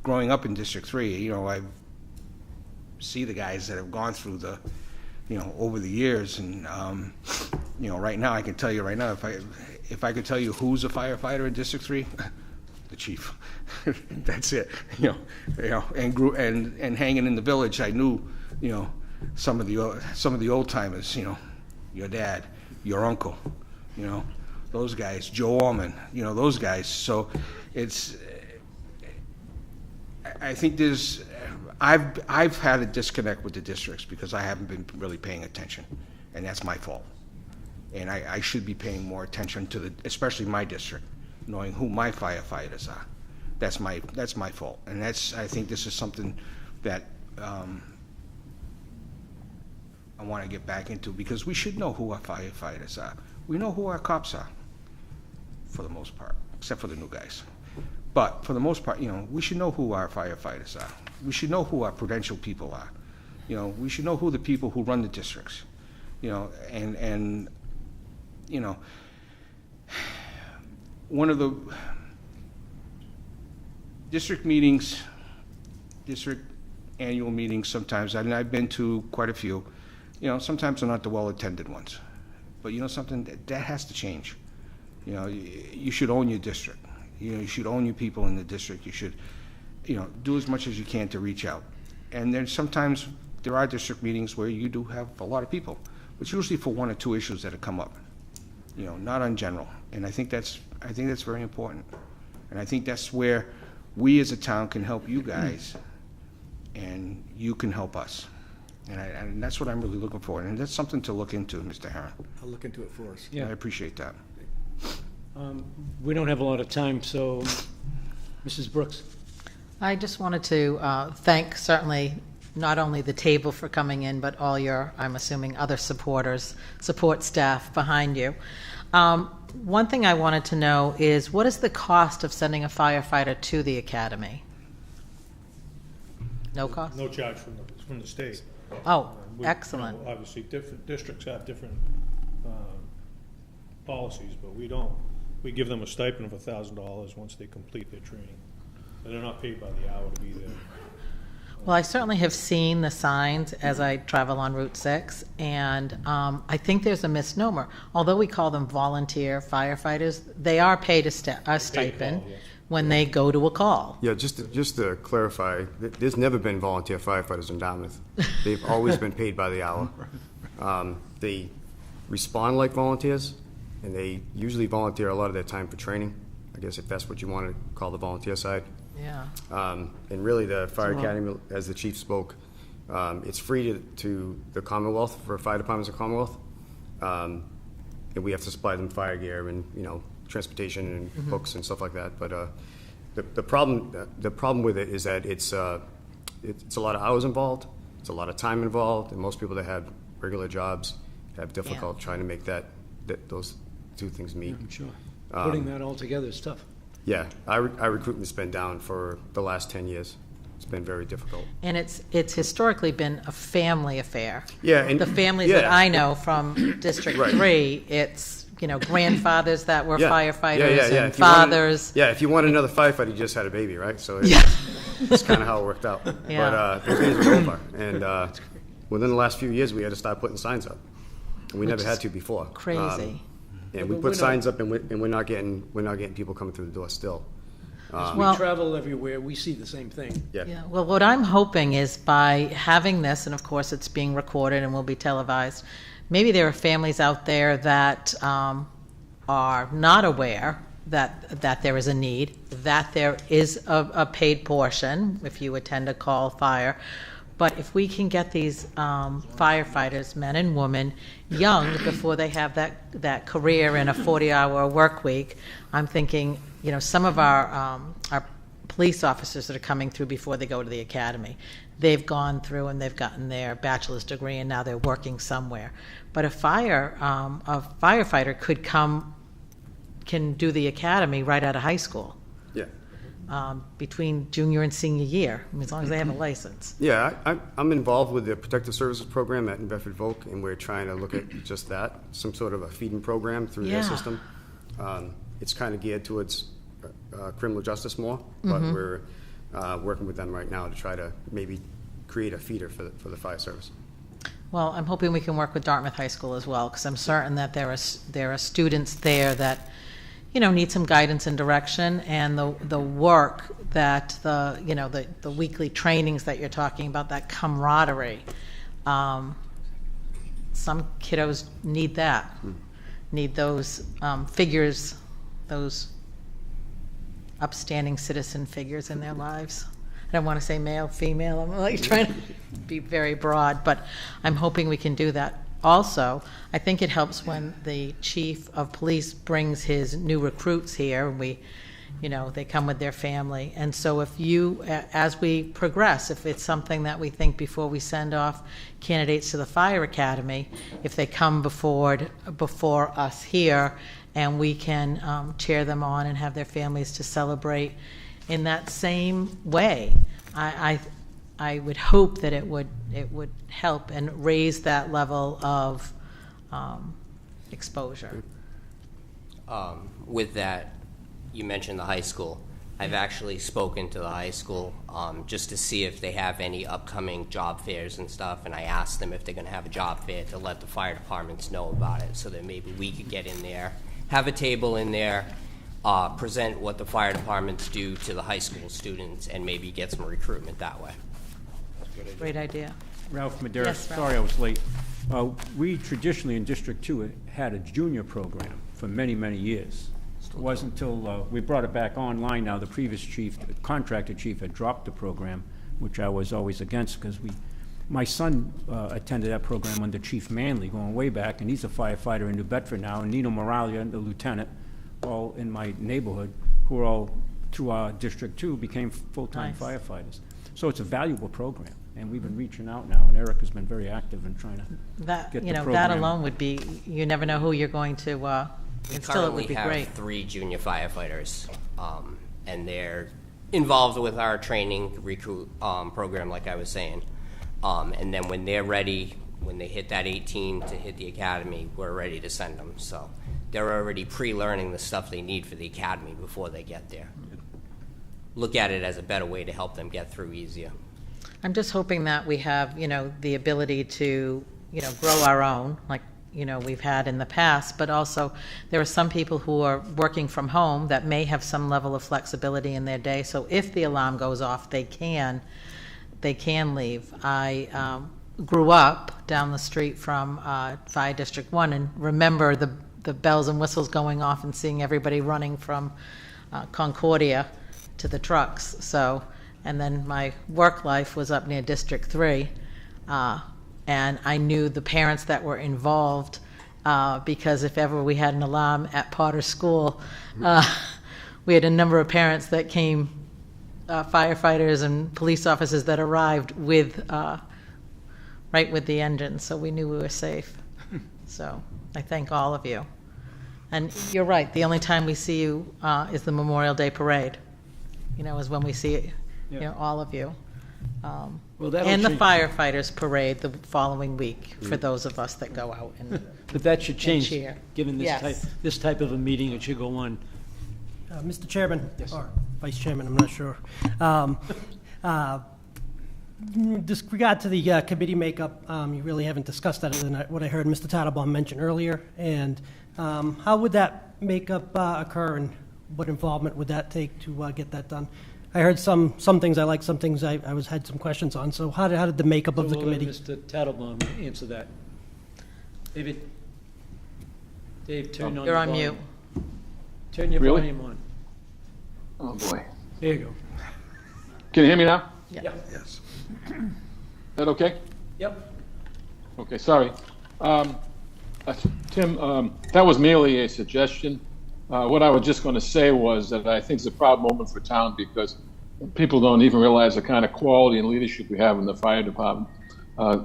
Growing up in District 3, I see the guys that have gone through over the years, and right now I can tell you right now, if I could tell you who's a firefighter in District 3, the chief. That's it. And hanging in the village, I knew some of the old timers. Your dad, your uncle, those guys, Joe Allman, those guys. So I think I've had a disconnect with the districts because I haven't been really paying attention, and that's my fault. And I should be paying more attention to especially my district, knowing who my firefighters are. That's my fault, and I think this is something that I want to get back into, because we should know who our firefighters are. We know who our cops are, for the most part, except for the new guys. But for the most part, we should know who our firefighters are. We should know who our prudential people are. We should know who the people who run the districts. And one of the district meetings, district annual meetings sometimes, and I've been to quite a few, sometimes they're not the well-attended ones. But something, that has to change. You should own your district. You should own your people in the district. You should, do as much as you can to reach out. And then sometimes there are district meetings where you do have a lot of people, but usually for one or two issues that have come up, not on general. And I think that's very important. And I think that's where we as a town can help you guys, and you can help us. And that's what I'm really looking for. And that's something to look into, Mr. Herron. I'll look into it for us. Yeah. I appreciate that. We don't have a lot of time, so Mrs. Brooks. I just wanted to thank certainly not only the table for coming in, but all your, I'm assuming, other support staff behind you. One thing I wanted to know is, what is the cost of sending a firefighter to the academy? No cost? No charge from the state. Oh, excellent. Obviously, different districts have different policies, but we don't. We give them a stipend of $1,000 once they complete their training. And they're not paid by the hour to be there. Well, I certainly have seen the signs as I travel on Route 6, and I think there's a misnomer. Although we call them volunteer firefighters, they are paid a stipend when they go to a call. Yeah, just to clarify, there's never been volunteer firefighters in Dartmouth. They've always been paid by the hour. respond like volunteers, and they usually volunteer a lot of their time for training, I guess if that's what you want to call the volunteer side. Yeah. And really, the fire academy, as the chief spoke, it's free to the Commonwealth, for fire departments of Commonwealth. And we have to supply them fire gear and, transportation and books and stuff like that. But the problem with it is that it's a lot of hours involved, it's a lot of time involved, and most people that have regular jobs have difficult trying to make those two things meet. I'm sure. Putting that all together is tough. Yeah, our recruitment's been down for the last 10 years. It's been very difficult. And it's historically been a family affair. Yeah, and the families that I know from District 3, it's grandfathers that were firefighters and fathers. If you want another firefighter, you just had a baby, right? So it's kind of how it worked out. Yeah. But those days are over. And within the last few years, we had to start putting signs up. And we never had to before. Crazy. And we put signs up, and we're not getting people coming through the door still. We travel everywhere, we see the same thing. Yeah. Well, what I'm hoping is by having this, and of course it's being recorded and will be televised, maybe there are families out there that are not aware that there is a need, that there is a paid portion if you attend a call fire. But if we can get these firefighters, men and women, young before they have that career in a 40-hour work week, I'm thinking, some of our police officers that are coming through before they go to the academy, they've gone through and they've gotten their bachelor's degree and now they're working somewhere. But a firefighter can do the academy right out of high school. Yeah. Between junior and senior year, as long as they have a license. Yeah, I'm involved with the Protective Services Program at New Bedford Volk, and we're trying to look at just that, some sort of a feeding program through their system. It's kind of geared towards criminal justice more, but we're working with them right now to try to maybe create a feeder for the fire service. Well, I'm hoping we can work with Dartmouth High School as well, because I'm certain that there are students there that need some guidance and direction, and the work that the weekly trainings that you're talking about, that camaraderie. Some kiddos need that, need those figures, those upstanding citizen figures in their lives. I don't want to say male, female. I'm like trying to be very broad, but I'm hoping we can do that. Also, I think it helps when the chief of police brings his new recruits here, and they come with their family. And so if as we progress, if it's something that we think before we send off candidates to the fire academy, if they come before us here, and we can cheer them on and have their families to celebrate in that same way, I would hope that it would help and raise that level of exposure. With that, you mentioned the high school. I've actually spoken to the high school just to see if they have any upcoming job fairs and stuff, and I asked them if they're going to have a job fair to let the fire departments know about it, so that maybe we could get in there, have a table in there, present what the fire departments do to the high school students, and maybe get some recruitment that way. Great idea. Ralph Madera. Yes, Ralph. Sorry I was late. We traditionally in District 2 had a junior program for many, many years. It wasn't until we brought it back online now. The previous chief, the contractor chief, had dropped the program, which I was always against, because my son attended that program under Chief Manley going way back, and he's a firefighter in New Bedford now, and Nino Moralia, the lieutenant, all in my neighborhood, who are all through our District 2 became full-time firefighters. So it's a valuable program, and we've been reaching out now, and Eric has been very active in trying to get the program. That alone would be, you never know who you're going to, and still it would be great. We currently have 3 junior firefighters, and they're involved with our training recruit program, like I was saying. And then when they're ready, when they hit that 18 to hit the academy, we're ready to send them. So they're already pre-learning the stuff they need for the academy before they get there. Look at it as a better way to help them get through easier. I'm just hoping that we have, the ability to, grow our own, like, we've had in the past, but also there are some people who are working from home that may have some level of flexibility in their day. So if the alarm goes off, they can leave. grew up down the street from Fire District 1 and remember the bells and whistles going off and seeing everybody running from Concordia to the trucks. So, and then my work life was up near District 3, and I knew the parents that were involved because if ever we had an alarm at Potter School, we had a number of parents that came, firefighters and police officers that arrived with right with the engine, so we knew we were safe. So I thank all of you. And you're right, the only time we see you is the Memorial Day Parade, is when we see all of you. Well, that'll And the change. Firefighters Parade the following week for those of us that go out and But that should change, cheer. given Yes. this type of a meeting, it should go on. Mr. Chairman, Yes. or Vice Chairman, I'm not sure. With regard to the committee makeup, you really haven't discussed that other than what I heard Mr. Tattlebaum mention earlier. And how would that makeup occur, and what involvement would that take to get that done? I heard some things I like, some things I had some questions on. So how did the makeup of the So we'll let committee? Mr. Tattlebaum answer that. David? Dave, turn on You're your on volume. mute. Turn your Really? volume on. Oh, boy. There you go. Can you hear me now? Yeah. Yes. Is that okay? Yep. Okay, sorry. Tim, that was merely a suggestion. What I was just going to say was that I think it's a proud moment for town because people don't even realize the kind of quality and leadership we have in the fire department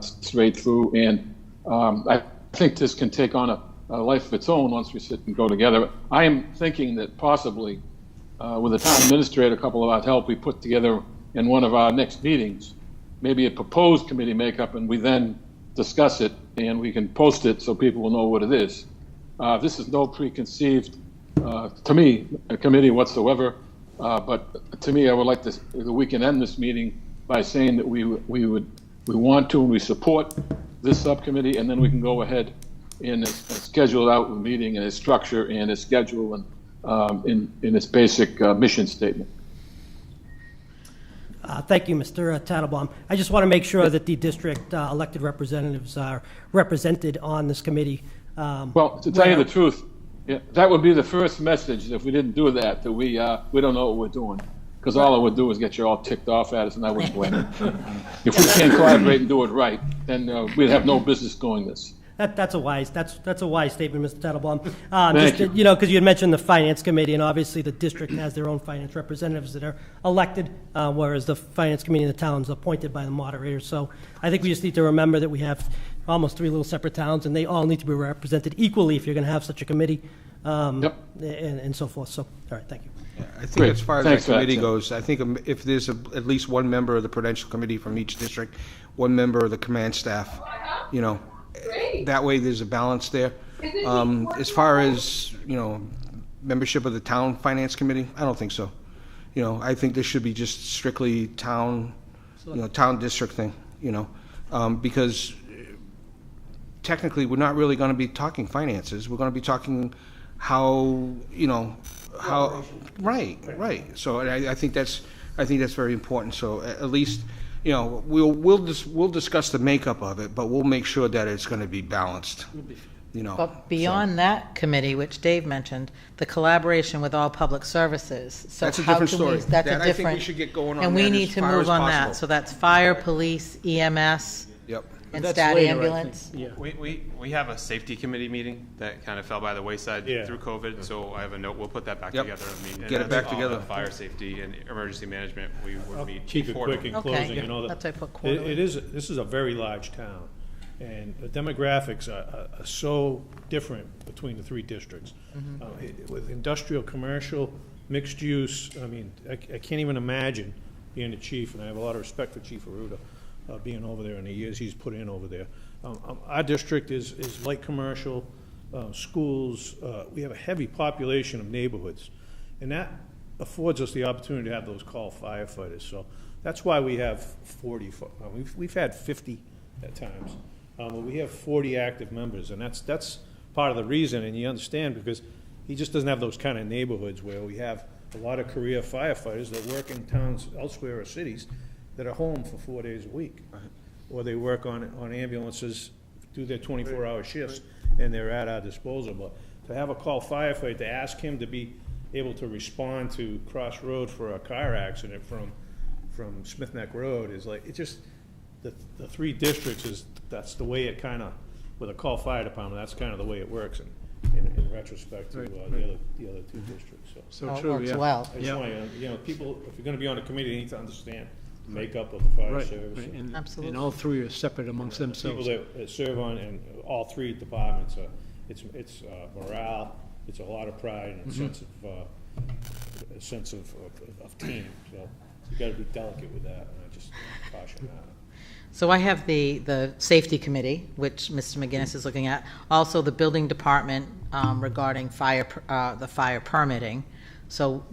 straight through. And I think this can take on a life of its own once we sit and go together. I am thinking that possibly with the town administrator, a couple of our help, we put together in one of our next meetings, maybe a proposed committee makeup, and we then discuss it and we can post it so people will know what it is. This is no preconceived, to me, a committee whatsoever. But to me, I would like to, we can end this meeting by saying that we want to and we support this subcommittee, and then we can go ahead and schedule out the meeting and its structure and its schedule and in its basic mission statement. Thank you, Mr. Tattlebaum. I just want to make sure that the district elected representatives are represented on this committee. Well, to tell you the truth, that would be the first message if we didn't do that we don't know what we're doing. Because all it would do is get you all ticked off at us, and I wouldn't blame it. If we can't collaborate and do it right, then we'd have no business doing this. That's a wise statement, Mr. Tattlebaum. Thank you. Because you had mentioned the finance committee, and obviously the district has their own finance representatives that are elected, whereas the finance committee in the town is appointed by the moderator. So I think we just need to remember that we have almost 3 little separate towns, and they all need to be represented equally if you're going to have such a committee, and so forth. So, all right, thank you. Yeah, I think Great. as far as Thanks that for that, committee Tim. goes, I think at least at least one member of the Prudential Committee from each district, one member of the command staff, that way there's a balance there. As far as, membership of the town finance committee, I don't think so. I think this should be just strictly town, town district thing, because technically we're not really going to be talking finances. We're going to be talking how, right. So I think that's very important. So at least, we'll discuss the makeup of it, but we'll make sure that it's going to be balanced. But beyond that committee, which Dave mentioned, the collaboration with all public services. So That's a how different can we- story. That's That a I think we different. should get going on And we that need as to far move as on possible. that. So that's fire, police, EMS, Yep. and That's stat later, I ambulance. think. Yeah. We have a safety committee meeting that kind of fell by the wayside through COVID, so I have a note, we'll put that back Yep. together. And Get it that's back all together. the Fire safety and emergency management, we would meet Keep it quick in Okay. closing. Yeah. That's why I put quarterly. This is a very large town, and the demographics are so different between the 3 districts. With industrial, commercial, mixed use, I can't even imagine being the chief, and I have a lot of respect for Chief Aruda, being over there in the years he's put in over there. Our district is light commercial, schools. We have a heavy population of neighborhoods, and that affords us the opportunity to have those call firefighters. So that's why we have 40. We've had 50 at times, but we have 40 active members, and that's part of the reason. And you understand, because he just doesn't have those kind of neighborhoods where we have a lot of career firefighters that work in towns elsewhere or cities that are home for 4 days a week. or they work on ambulances, do their 24-hour shifts, and they're at our disposal. But to have a call firefighter, to ask him to be able to respond to Cross Road for a car accident from Smith Neck Road is like, it just, the three districts that's the way it kind of, with a call fire department, that's kind of the way it works in retrospect to the other two districts, so. So it works well. I just want people, if you're gonna be on a committee, they need to understand the makeup of the fire Right, service. right, and Absolutely. all three are separate amongst themselves. People that serve on, and all three departments, it's morale, it's a lot of pride, and a sense of team, so you gotta be delicate with that, and I just caution that. So I have the safety committee, which Mr. McGinnis is looking at. Also, the building department regarding the fire permitting. So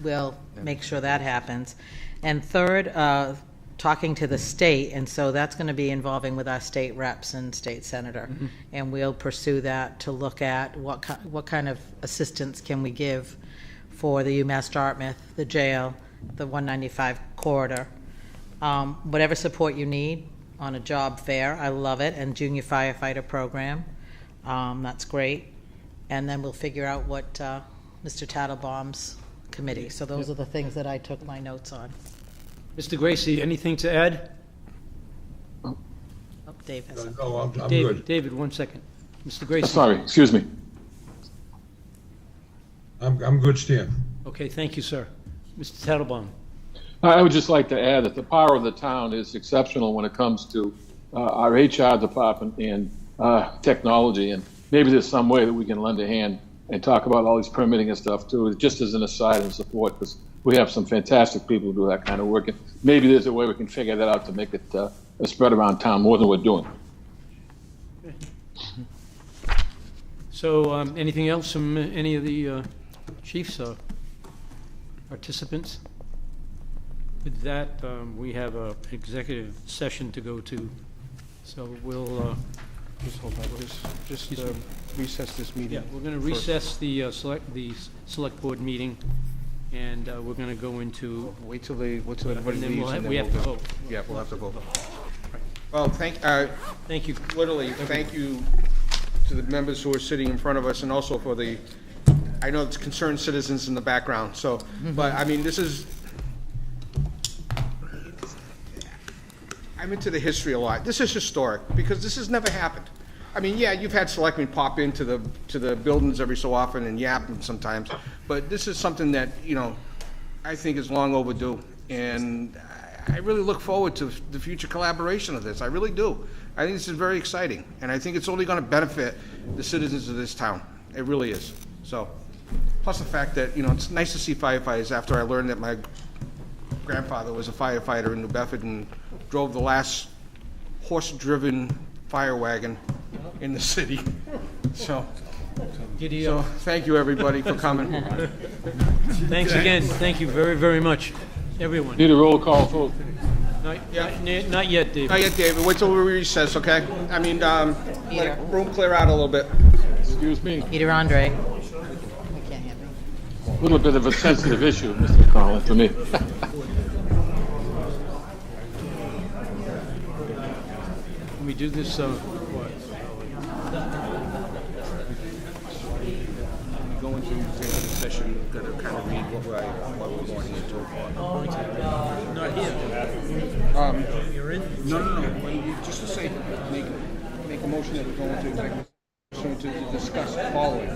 we'll make sure that happens. And third, talking to the state, and so that's going to be involving with our state reps and state senator. And we'll pursue that to look at what kind of assistance can we give for the UMass Dartmouth, the jail, the 195 corridor. Whatever support you need on a job fair, I love it, and junior firefighter program, that's great. And then we'll figure out what Mr. Tattlebaum's committee. So those are the things that I took my notes on. Mr. Gracie, anything to add? Oh, Dave has something. No, I'm good. David, 1 second. Mr. Gracie. Sorry, excuse me. I'm good, Stan. Okay, thank you, sir. Mr. Tattlebaum. I would just like to add that the power of the town is exceptional when it comes to our HR department and technology, and maybe there's some way that we can lend a hand and talk about all these permitting and stuff too, just as an aside and support, because we have some fantastic people who do that kind of work, and maybe there's a way we can figure that out to make it spread around town more than we're doing. So anything else from any of the chiefs or participants? With that, we have an executive session to go to, so we'll Just hold on, just recess this meeting. yeah, we're going to recess the select board meeting, and we're going to go into. Wait till everybody And then leaves. and then we have to we'll- vote. Yeah, we'll have to vote. Well, Thank you. literally, thank you to the members who are sitting in front of us, and also for I know it's concerned citizens in the background, so, but, I mean, I'm into the history a lot. This is historic, because this has never happened. I mean, yeah, you've had selectmen pop into the buildings every so often and yap sometimes, but this is something that, I think is long overdue, and I really look forward to the future collaboration of this. I really do. I think this is very exciting, and I think it's only going to benefit the citizens of this town. It really is. So, plus the fact that, it's nice to see firefighters after I learned that my grandfather was a firefighter in New Bedford and drove the last horse-driven fire wagon in the city. So thank you, everybody, for coming. Thanks again. Thank you very, very much, everyone. Need a roll call vote. Not yet, David. Not yet, David. Wait till we recess, okay? I mean, let room clear out a little bit. Excuse me. Peter Andre. I can't hear me. A little bit of a sensitive issue, Mr. Collins, for me. Can we do this, what? Go into executive session, gonna kind of read what we're going into. Not here. You're in? No. Just to say, make a motion that we go into executive session to discuss the following.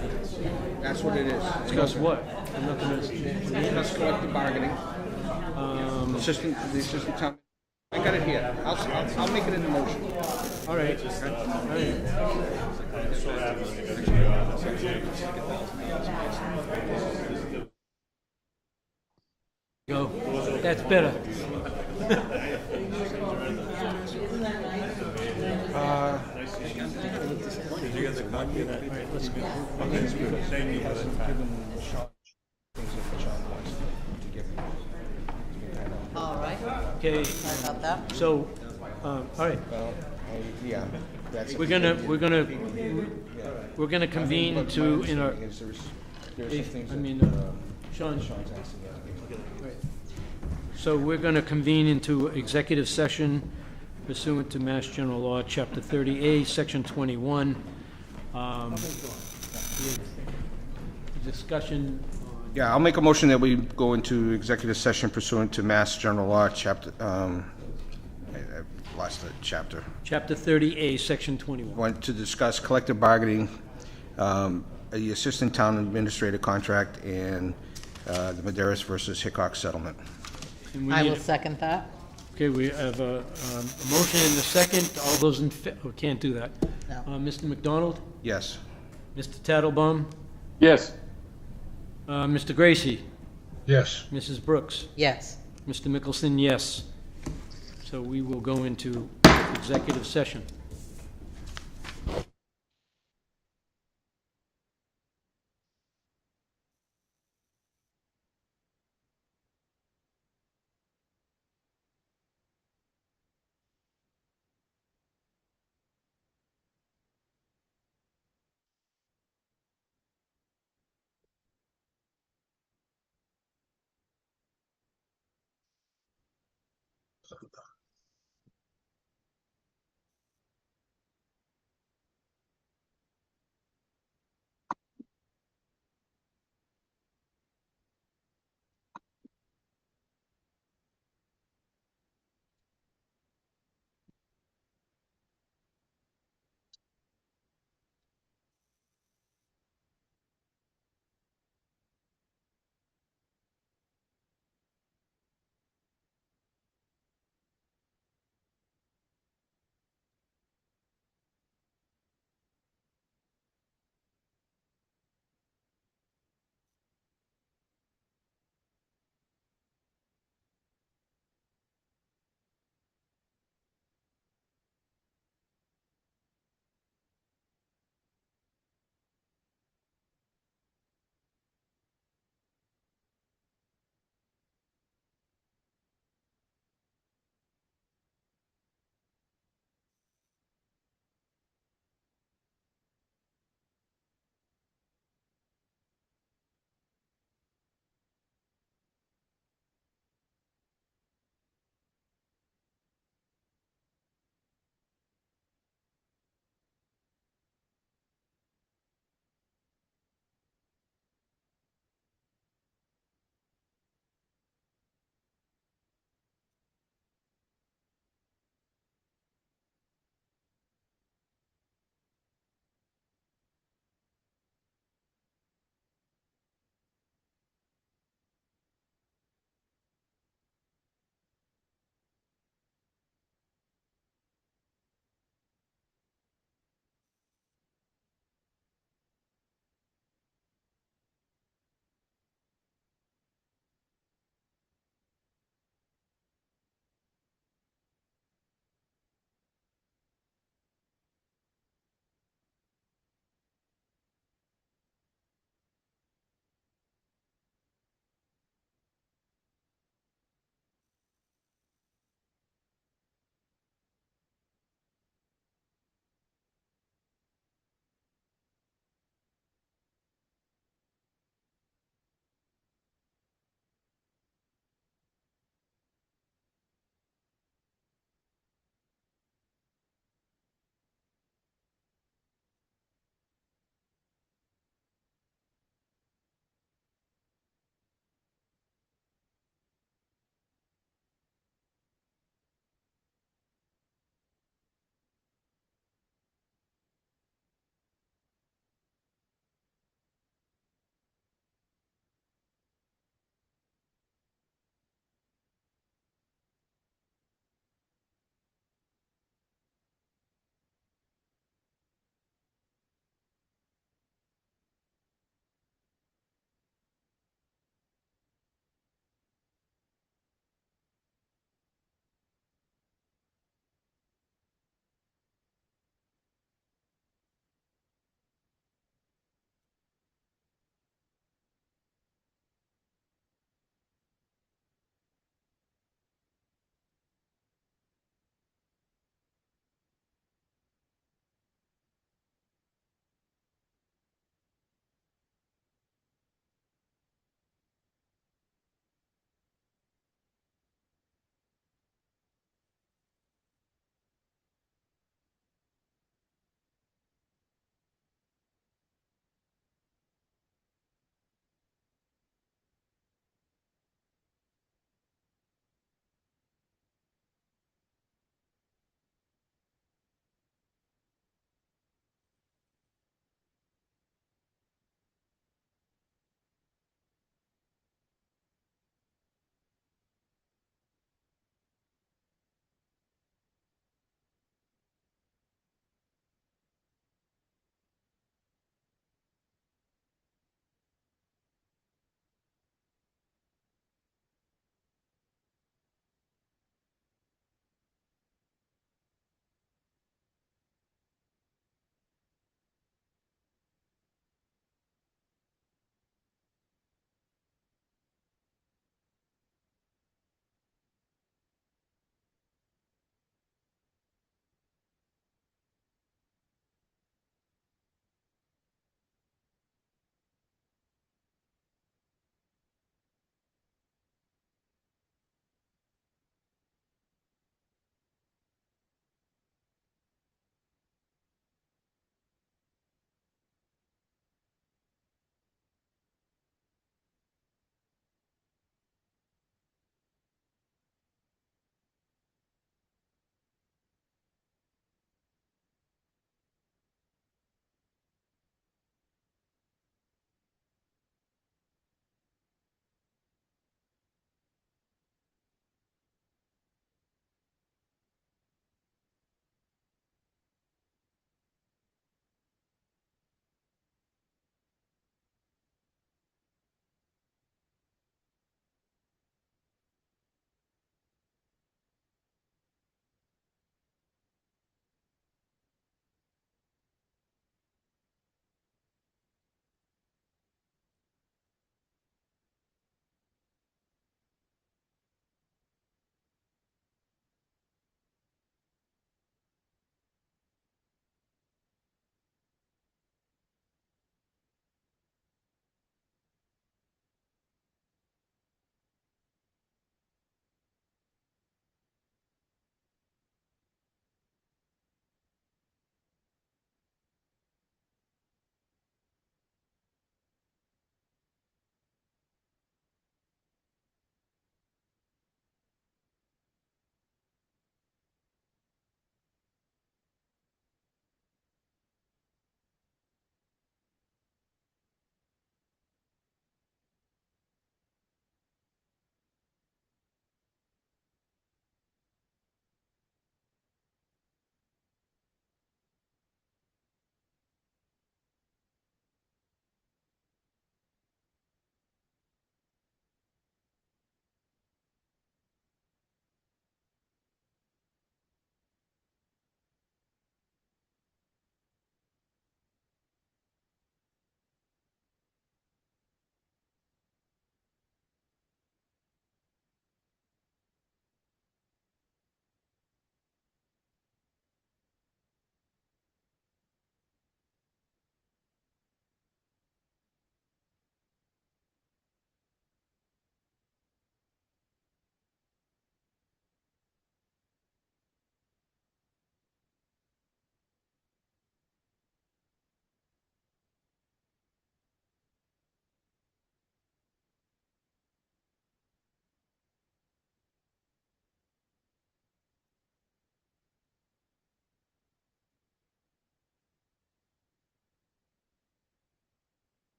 That's what it is. Discuss what? I'm not gonna. Discuss collective bargaining. The assistant town. I got it here. I'll make it in the motion. All right. Go. That's better. All right. Okay. Sorry about that. So, all right. Yeah. That's We're gonna convene to in our. Sean. So we're going to convene into executive session pursuant to Mass General Law, Chapter 30A, Section 21. Discussion on... Yeah, I'll make a motion that we go into executive session pursuant to Mass General Law, chapter, I lost the chapter. Chapter 30A, Section 21. Want to discuss collective bargaining, the assistant town administrator contract, and the Maderas versus Hickok settlement. And we I need- will second that. Okay, we have a motion and a second. All those in, we can't do that. No. Mr. McDonald? Yes. Mr. Tattlebaum? Yes. Mr. Gracie? Yes. Mrs. Brooks? Yes. Mr. Mickelson, yes. So we will go into executive session.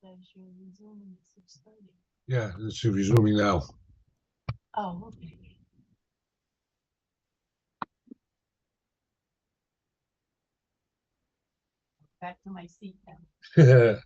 Yeah, it's resuming now. Oh, okay. Back to my seat now.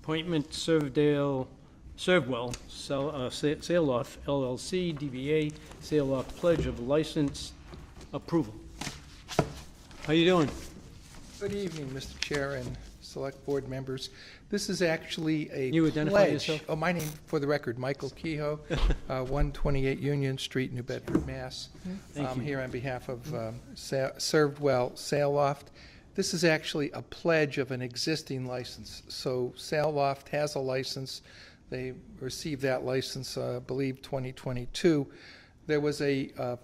Appointment Servdale, Servwell, Sale Off LLC, DBA, Sale Off Pledge of License Approval. How you doing? Good evening, Mr. Chair and Select Board members. This is actually a You identify pledge. yourself? Oh, my name, for the record, Michael Kehoe, 128 Union Street, New Bedford, Mass. Thank I'm you. here on behalf of Servdwell Sale Loft. This is actually a pledge of an existing license. So Sale Loft has a license. They received that license, I believe, 2022. There was a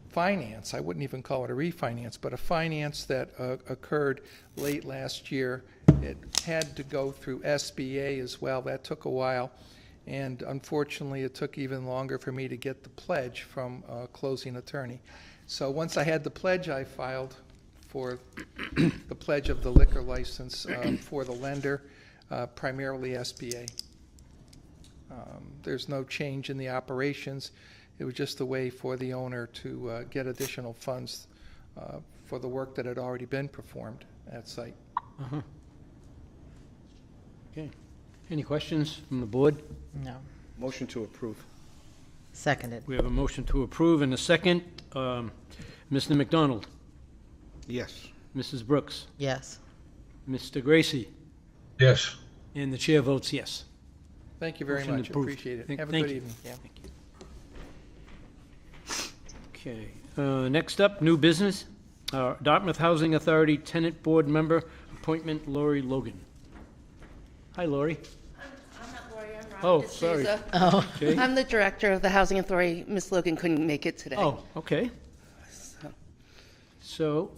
finance, I wouldn't even call it a refinance, but a finance that occurred late last year. It had to go through SBA as well. That took a while. And unfortunately, it took even longer for me to get the pledge from a closing attorney. So once I had the pledge, I filed for the pledge of the liquor license for the lender, primarily SBA. There's no change in the operations. It was just a way for the owner to get additional funds for the work that had already been performed at site. Uh-huh. Okay. Any questions from the board? No. Motion to approve. Seconded. We have a motion to approve and a second. Mr. McDonald? Yes. Mrs. Brooks? Yes. Mr. Gracie? Yes. And the chair votes yes. Thank you very Motion much. approved. Appreciate it. Thank- Have a thank good you. evening. Yeah. Okay. Next up, new business. Dartmouth Housing Authority Tenant Board Member Appointment, Lori Logan. Hi, Lori. I'm not Lori, I'm Robin Oh, D'Souza. sorry. Oh. Okay. I'm the director of the Housing Authority. Ms. Logan couldn't make it today. Oh, okay. So,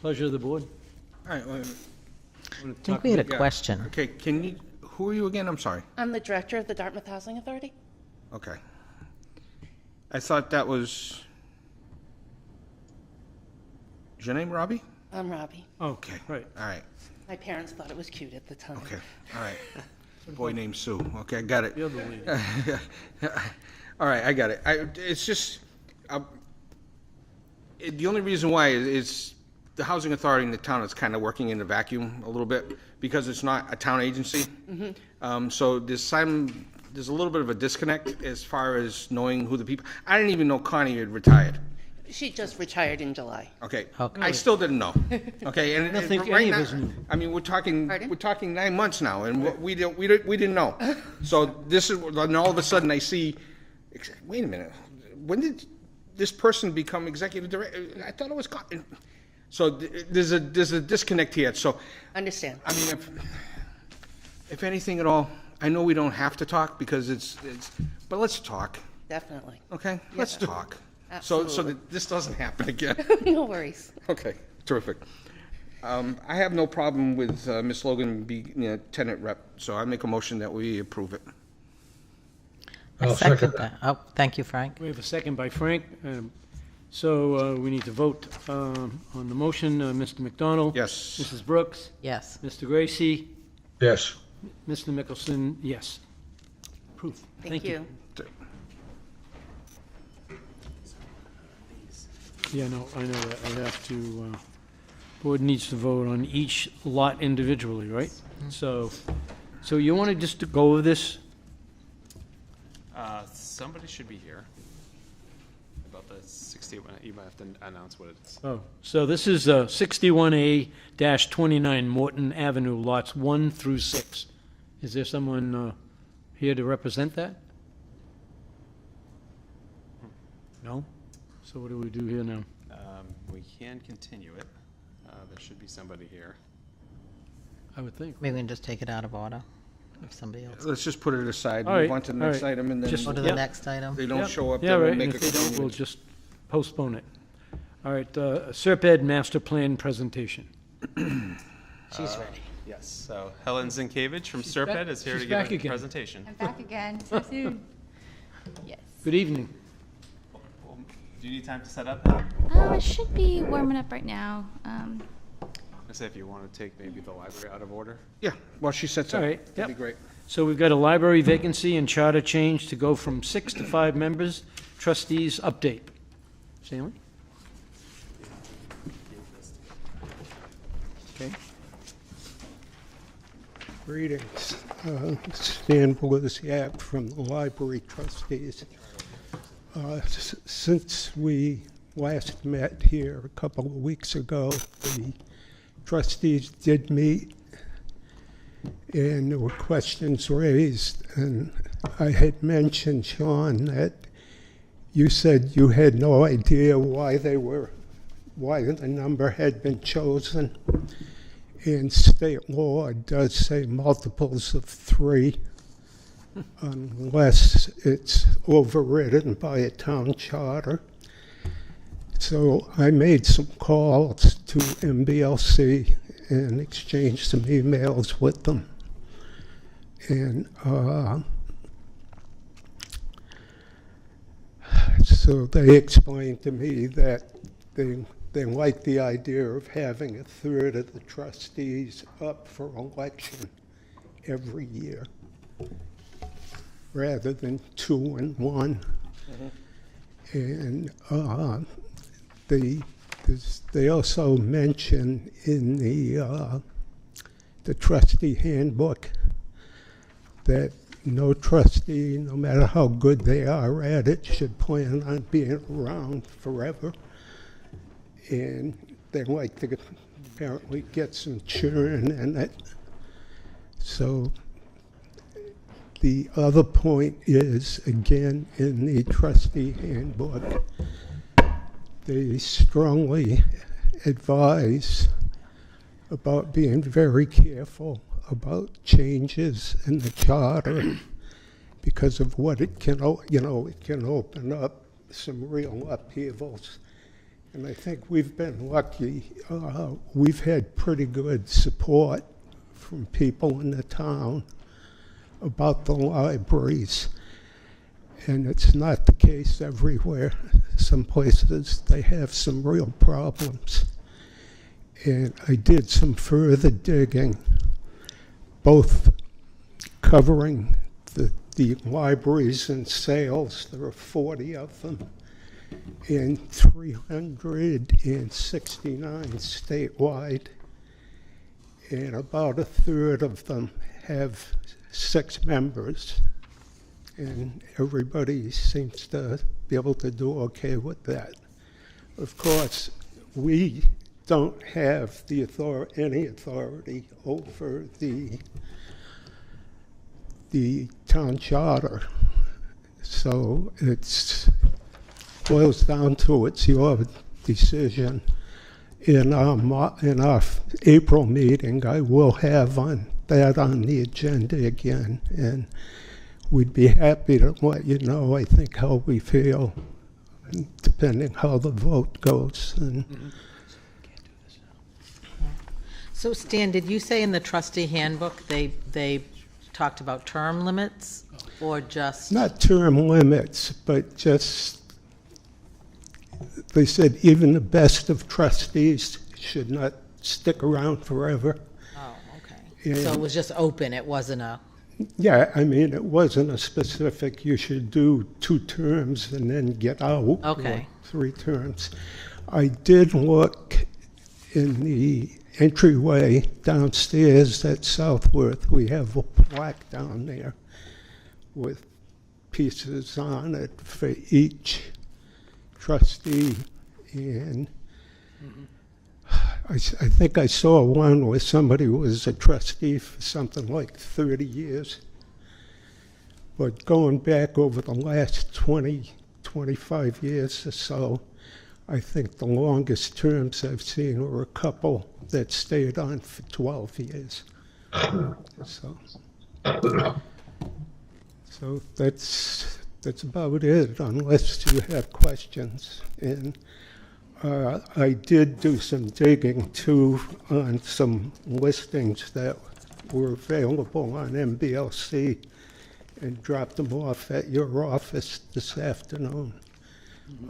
pleasure of the board. All right. I think we had a question. Okay, who are you again? I'm sorry. I'm the director of the Dartmouth Housing Authority. Okay. I thought that was, is your name Robbie? I'm Robbie. Okay. Right. All right. My parents thought it was cute at the time. Okay. All right. Boy named Sue. Okay, I got it. The other lady. All right, I got it. It's just, the only reason why is the housing authority in the town is kind of working in a vacuum a little bit because it's not a town agency. So there's some there's a little bit of a disconnect as far as knowing who the people. I didn't even know Connie had retired. She just retired in July. Okay, I still didn't know. Okay, and I don't think right any of now, us knew. I mean, we're talking Pardon? 9 months now, and we didn't know. So this is, and all of a sudden I see, wait a minute, when did this person become executive director? I thought it was. So there's a disconnect here. So Understand. I mean, if anything at all, I know we don't have to talk because it's but let's talk. Definitely. Okay, let's talk. Absolutely. So that this doesn't happen again. No worries. Okay, terrific. I have no problem with Ms. Logan being tenant rep, so I make a motion that we approve it. I'll second that. Oh, thank you, Frank. We have a second by Frank. So we need to vote on the motion. Mr. McDonald? Yes. Mrs. Brooks? Yes. Mr. Gracie? Yes. Mr. Mickelson, yes. Approved. Thank you. Yeah, no, I know that. I have to, board needs to vote on each lot individually, right? So you wanted just to go over this? Somebody should be here. About the 60, you might have to announce what it is. Oh, so this is 61A-29 Morton Avenue, lots 1 through 6. Is there someone here to represent that? No? So what do we do here now? We can continue it. There should be somebody here. I would think. Maybe we can just take it out of order if somebody else. Let's just put it aside, All move right, on to the all next right. item, and then Just- Go to the next item. if they don't Yep. show up, Yeah, then right, we'll and make if a they don't, we'll continuance. just postpone it. All right, Serped Master Plan presentation. She's ready. Yes, so Helen Zinkevich from She's Serped back- is here she's to give back a again. presentation. I'm back again, so soon. Yes. Good evening. Do you need time to set up? It should be warming up right now. I say if you want to take maybe the library out of order. Yeah, well, she sets All up, right, that'd be yep. great. So we've got a library vacancy and charter change to go from 6 to 5 members. Trustees update. Stanley? Okay. Greetings. Stan Belusiak from the Library Trustees. Since we last met here a couple of weeks ago, the trustees did meet and there were questions raised. And I had mentioned, Sean, that you said you had no idea why the number had been chosen. And state law does say multiples of 3, unless it's overridden by a town charter. So I made some calls to MBLC and exchanged some emails with them. And so they explained to me that they like the idea of having a third of the trustees up for election every year, rather than 2 and 1. And they also mention in the trustee handbook that no trustee, no matter how good they are at it, should plan on being around forever. And they like to apparently get some churn in it. So the other point is, again, in the trustee handbook, they strongly advise about being very careful about changes in the charter because of what it can, it can open up some real upheavals. And I think we've been lucky. We've had pretty good support from people in the town about the libraries. And it's not the case everywhere. Some places they have some real problems. And I did some further digging, both covering the libraries and sales. There are 40 of them, and 369 statewide. And about a third of them have 6 members. and everybody seems to be able to do okay with that. Of course, we don't have any authority over the town charter. So it boils down to it's your decision. In our April meeting, I will have that on the agenda again, and we'd be happy to let you know, I think, how we feel, depending how the vote goes. And So Stan, did you say in the trustee handbook they talked about term limits, or just? not term limits, but just, they said even the best of trustees should not stick around forever. Oh, okay. So it was just open, it wasn't a? Yeah, I mean, it wasn't a specific, you should do 2 terms and then get out. Okay. Or 3 terms. I did look in the entryway downstairs at Southworth. We have a plaque down there with pieces on it for each trustee. And I think I saw one where somebody was a trustee for something like 30 years. But going back over the last 20, 25 years or so, I think the longest terms I've seen were a couple that stayed on for 12 years. So that's about it, unless you have questions. And I did do some digging too on some listings that were available on MBLC and dropped them off at your office this afternoon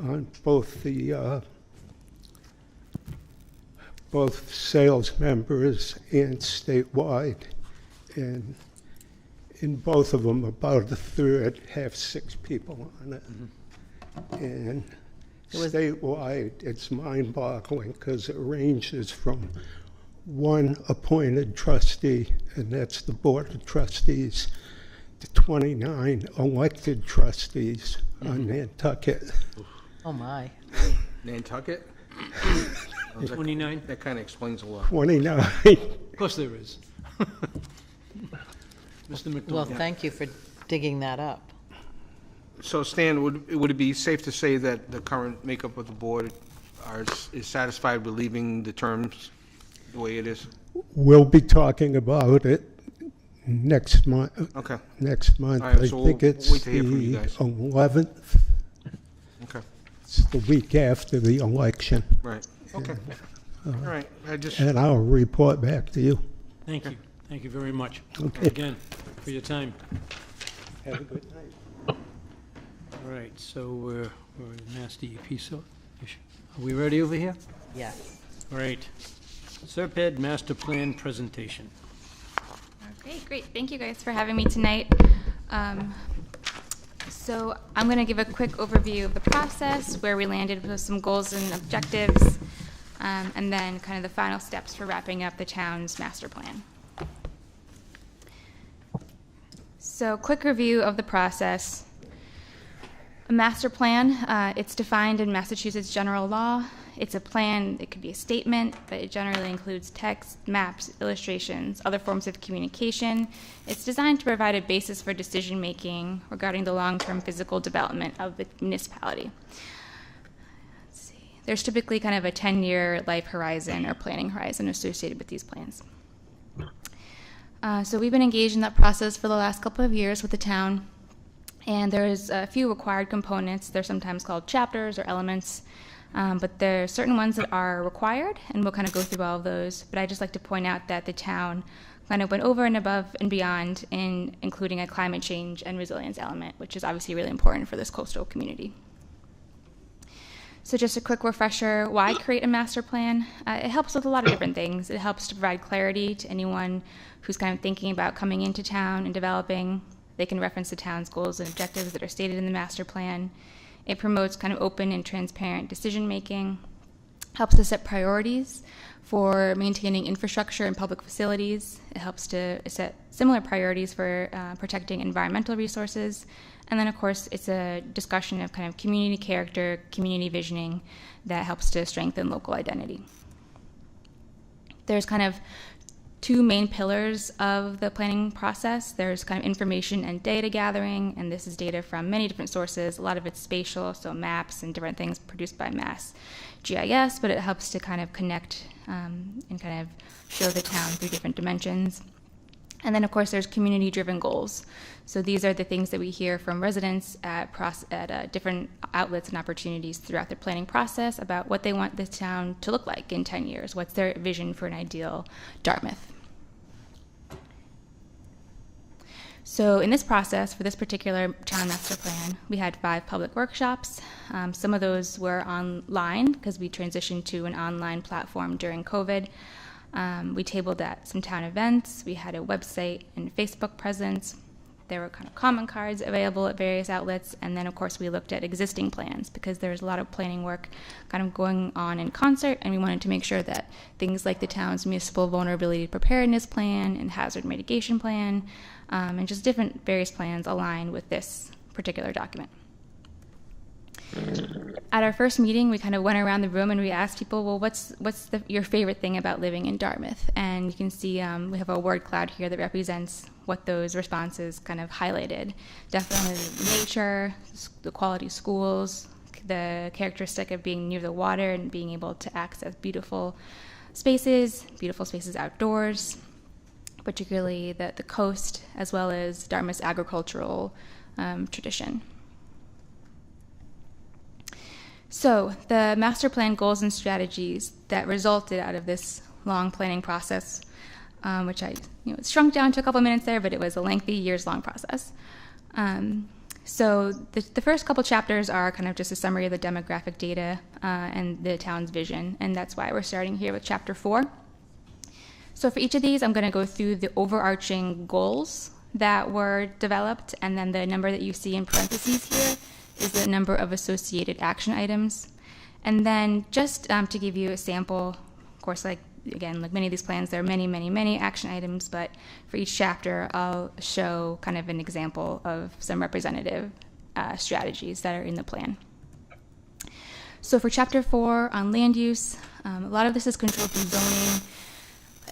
on both sales members and statewide. And in both of them, about a third have 6 people on it. And statewide, it's mind-boggling because it ranges from 1 appointed trustee, and that's the Board of Trustees, to 29 elected trustees on Nantucket. Oh, my. Nantucket? 29? That kind of explains a lot. 29. Of course there is. Mr. McDonald. Well, thank you for digging that up. So Stan, would it be safe to say that the current makeup of the board is satisfied with leaving the terms the way it is? We'll be talking about it next month. Okay. Next month. All right, I so think we'll it's wait to hear from you the guys. 11th. Okay. It's the week after the election. Right. Okay. All right. And I'll report back to you. Thank you. Thank you very much. Okay. Again, for your time. Have a good night. All right, so we're in Mass DEP, so are we ready over here? Yes. All right. Serped Master Plan presentation. Okay, great. Thank you guys for having me tonight. So I'm going to give a quick overview of the process, where we landed with some goals and objectives, and then kind of the final steps for wrapping up the town's master plan. So quick review of the process. A master plan, it's defined in Massachusetts general law. It's a plan, it could be a statement, but it generally includes text, maps, illustrations, other forms of communication. It's designed to provide a basis for decision-making regarding the long-term physical development of the municipality. Let's see. There's typically kind of a 10-year life horizon or planning horizon associated with these plans. So we've been engaged in that process for the last couple of years with the town, and there's a few required components. They're sometimes called chapters or elements, but there are certain ones that are required, and we'll kind of go through all of those. But I'd just like to point out that the town kind of went over and above and beyond in including a climate change and resilience element, which is obviously really important for this coastal community. So just a quick refresher, why create a master plan? It helps with a lot of different things. It helps to provide clarity to anyone who's kind of thinking about coming into town and developing. They can reference the town's goals and objectives that are stated in the master plan. It promotes kind of open and transparent decision-making. helps to set priorities for maintaining infrastructure and public facilities. It helps to set similar priorities for protecting environmental resources. And then, of course, it's a discussion of kind of community character, community visioning that helps to strengthen local identity. There's kind of two main pillars of the planning process. There's kind of information and data gathering, and this is data from many different sources. A lot of it's spatial, so maps and different things produced by Mass GIS, but it helps to kind of connect and kind of show the town through different dimensions. And then, of course, there's community-driven goals. So these are the things that we hear from residents at different outlets and opportunities throughout the planning process about what they want this town to look like in 10 years. What's their vision for an ideal Dartmouth? So in this process, for this particular town master plan, we had 5 public workshops. Some of those were online because we transitioned to an online platform during COVID. We tabled at some town events. We had a website and Facebook presence. There were kind of comment cards available at various outlets. And then, of course, we looked at existing plans because there's a lot of planning work kind of going on in concert. And we wanted to make sure that things like the town's municipal vulnerability preparedness plan and hazard mitigation plan and just different various plans align with this particular document. At our first meeting, we kind of went around the room and we asked people, well, what's your favorite thing about living in Dartmouth? And you can see we have a word cloud here that represents what those responses kind of highlighted. Definitely nature, the quality schools, the characteristic of being near the water and being able to access beautiful spaces outdoors, particularly the coast, as well as Dartmouth's agricultural tradition. So the master plan goals and strategies that resulted out of this long planning process, which it shrunk down to a couple minutes there, but it was a lengthy, years-long process. So the first couple chapters are kind of just a summary of the demographic data and the town's vision, and that's why we're starting here with chapter 4. So for each of these, I'm going to go through the overarching goals that were developed, and then the number that you see in parentheses here is the number of associated action items. And then just to give you a sample, of course, like many of these plans, there are many, many, many action items, but for each chapter, I'll show kind of an example of some representative strategies that are in the plan. So for chapter 4 on land use, a lot of this is controlled through zoning,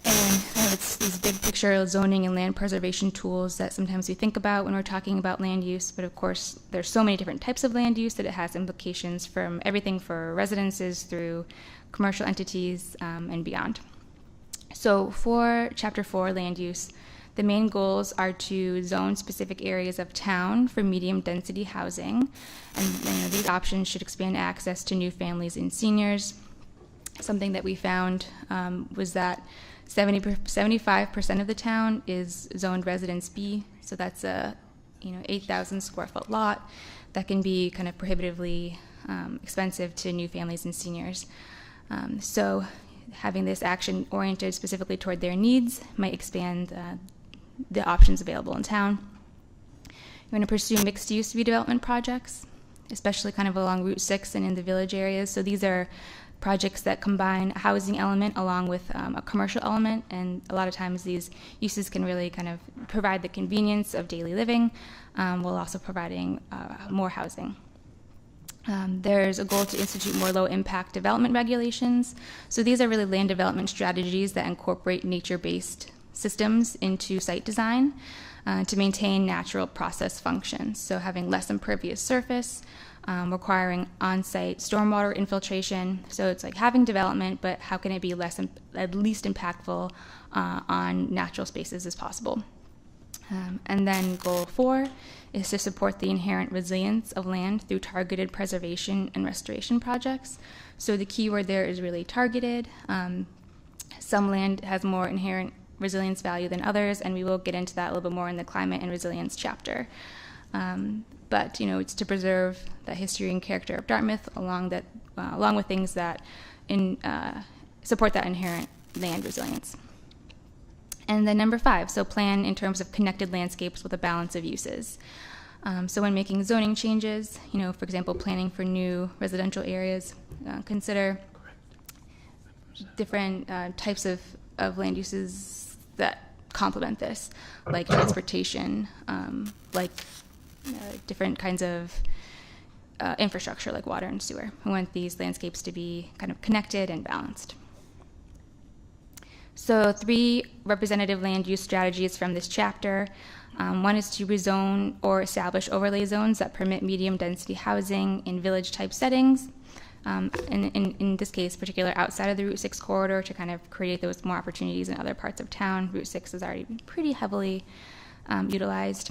and kind of it's these big picture zoning and land preservation tools that sometimes we think about when we're talking about land use, but of course there's so many different types of land use that it has implications from everything for residences through commercial entities and beyond. So for chapter 4 land use, the main goals are to zone specific areas of town for medium density housing, and these options should expand access to new families and seniors. Something that we found was that 75% of the town is zoned Residence B, so that's a 8,000 square foot lot that can be kind of prohibitively expensive to new families and seniors. So having this action oriented specifically toward their needs might expand the options available in town. You want to pursue mixed-use redevelopment projects, especially kind of along Route 6 and in the village areas. So these are projects that combine a housing element along with a commercial element, and a lot of times these uses can really kind of provide the convenience of daily living while also providing more housing. There's a goal to institute more low-impact development regulations. So these are really land development strategies that incorporate nature-based systems into site design to maintain natural process functions. So having less impervious surface, requiring on-site stormwater infiltration. So it's like having development, but how can it be at least impactful on natural spaces as possible? And then goal 4 is to support the inherent resilience of land through targeted preservation and restoration projects. So the key word there is really targeted. Some land has more inherent resilience value than others, and we will get into that a little bit more in the climate and resilience chapter. But it's to preserve the history and character of Dartmouth along with things that support that inherent land resilience. And then number 5, so plan in terms of connected landscapes with a balance of uses. So when making zoning changes, for example, planning for new residential areas, consider different types of land uses that complement this, like transportation, like different kinds of infrastructure like water and sewer. We want these landscapes to be kind of connected and balanced. So 3 representative land use strategies from this chapter. One is to rezone or establish overlay zones that permit medium density housing in village type settings. In this case, particular outside of the Route 6 corridor to kind of create those more opportunities in other parts of town. Route 6 has already been pretty heavily utilized.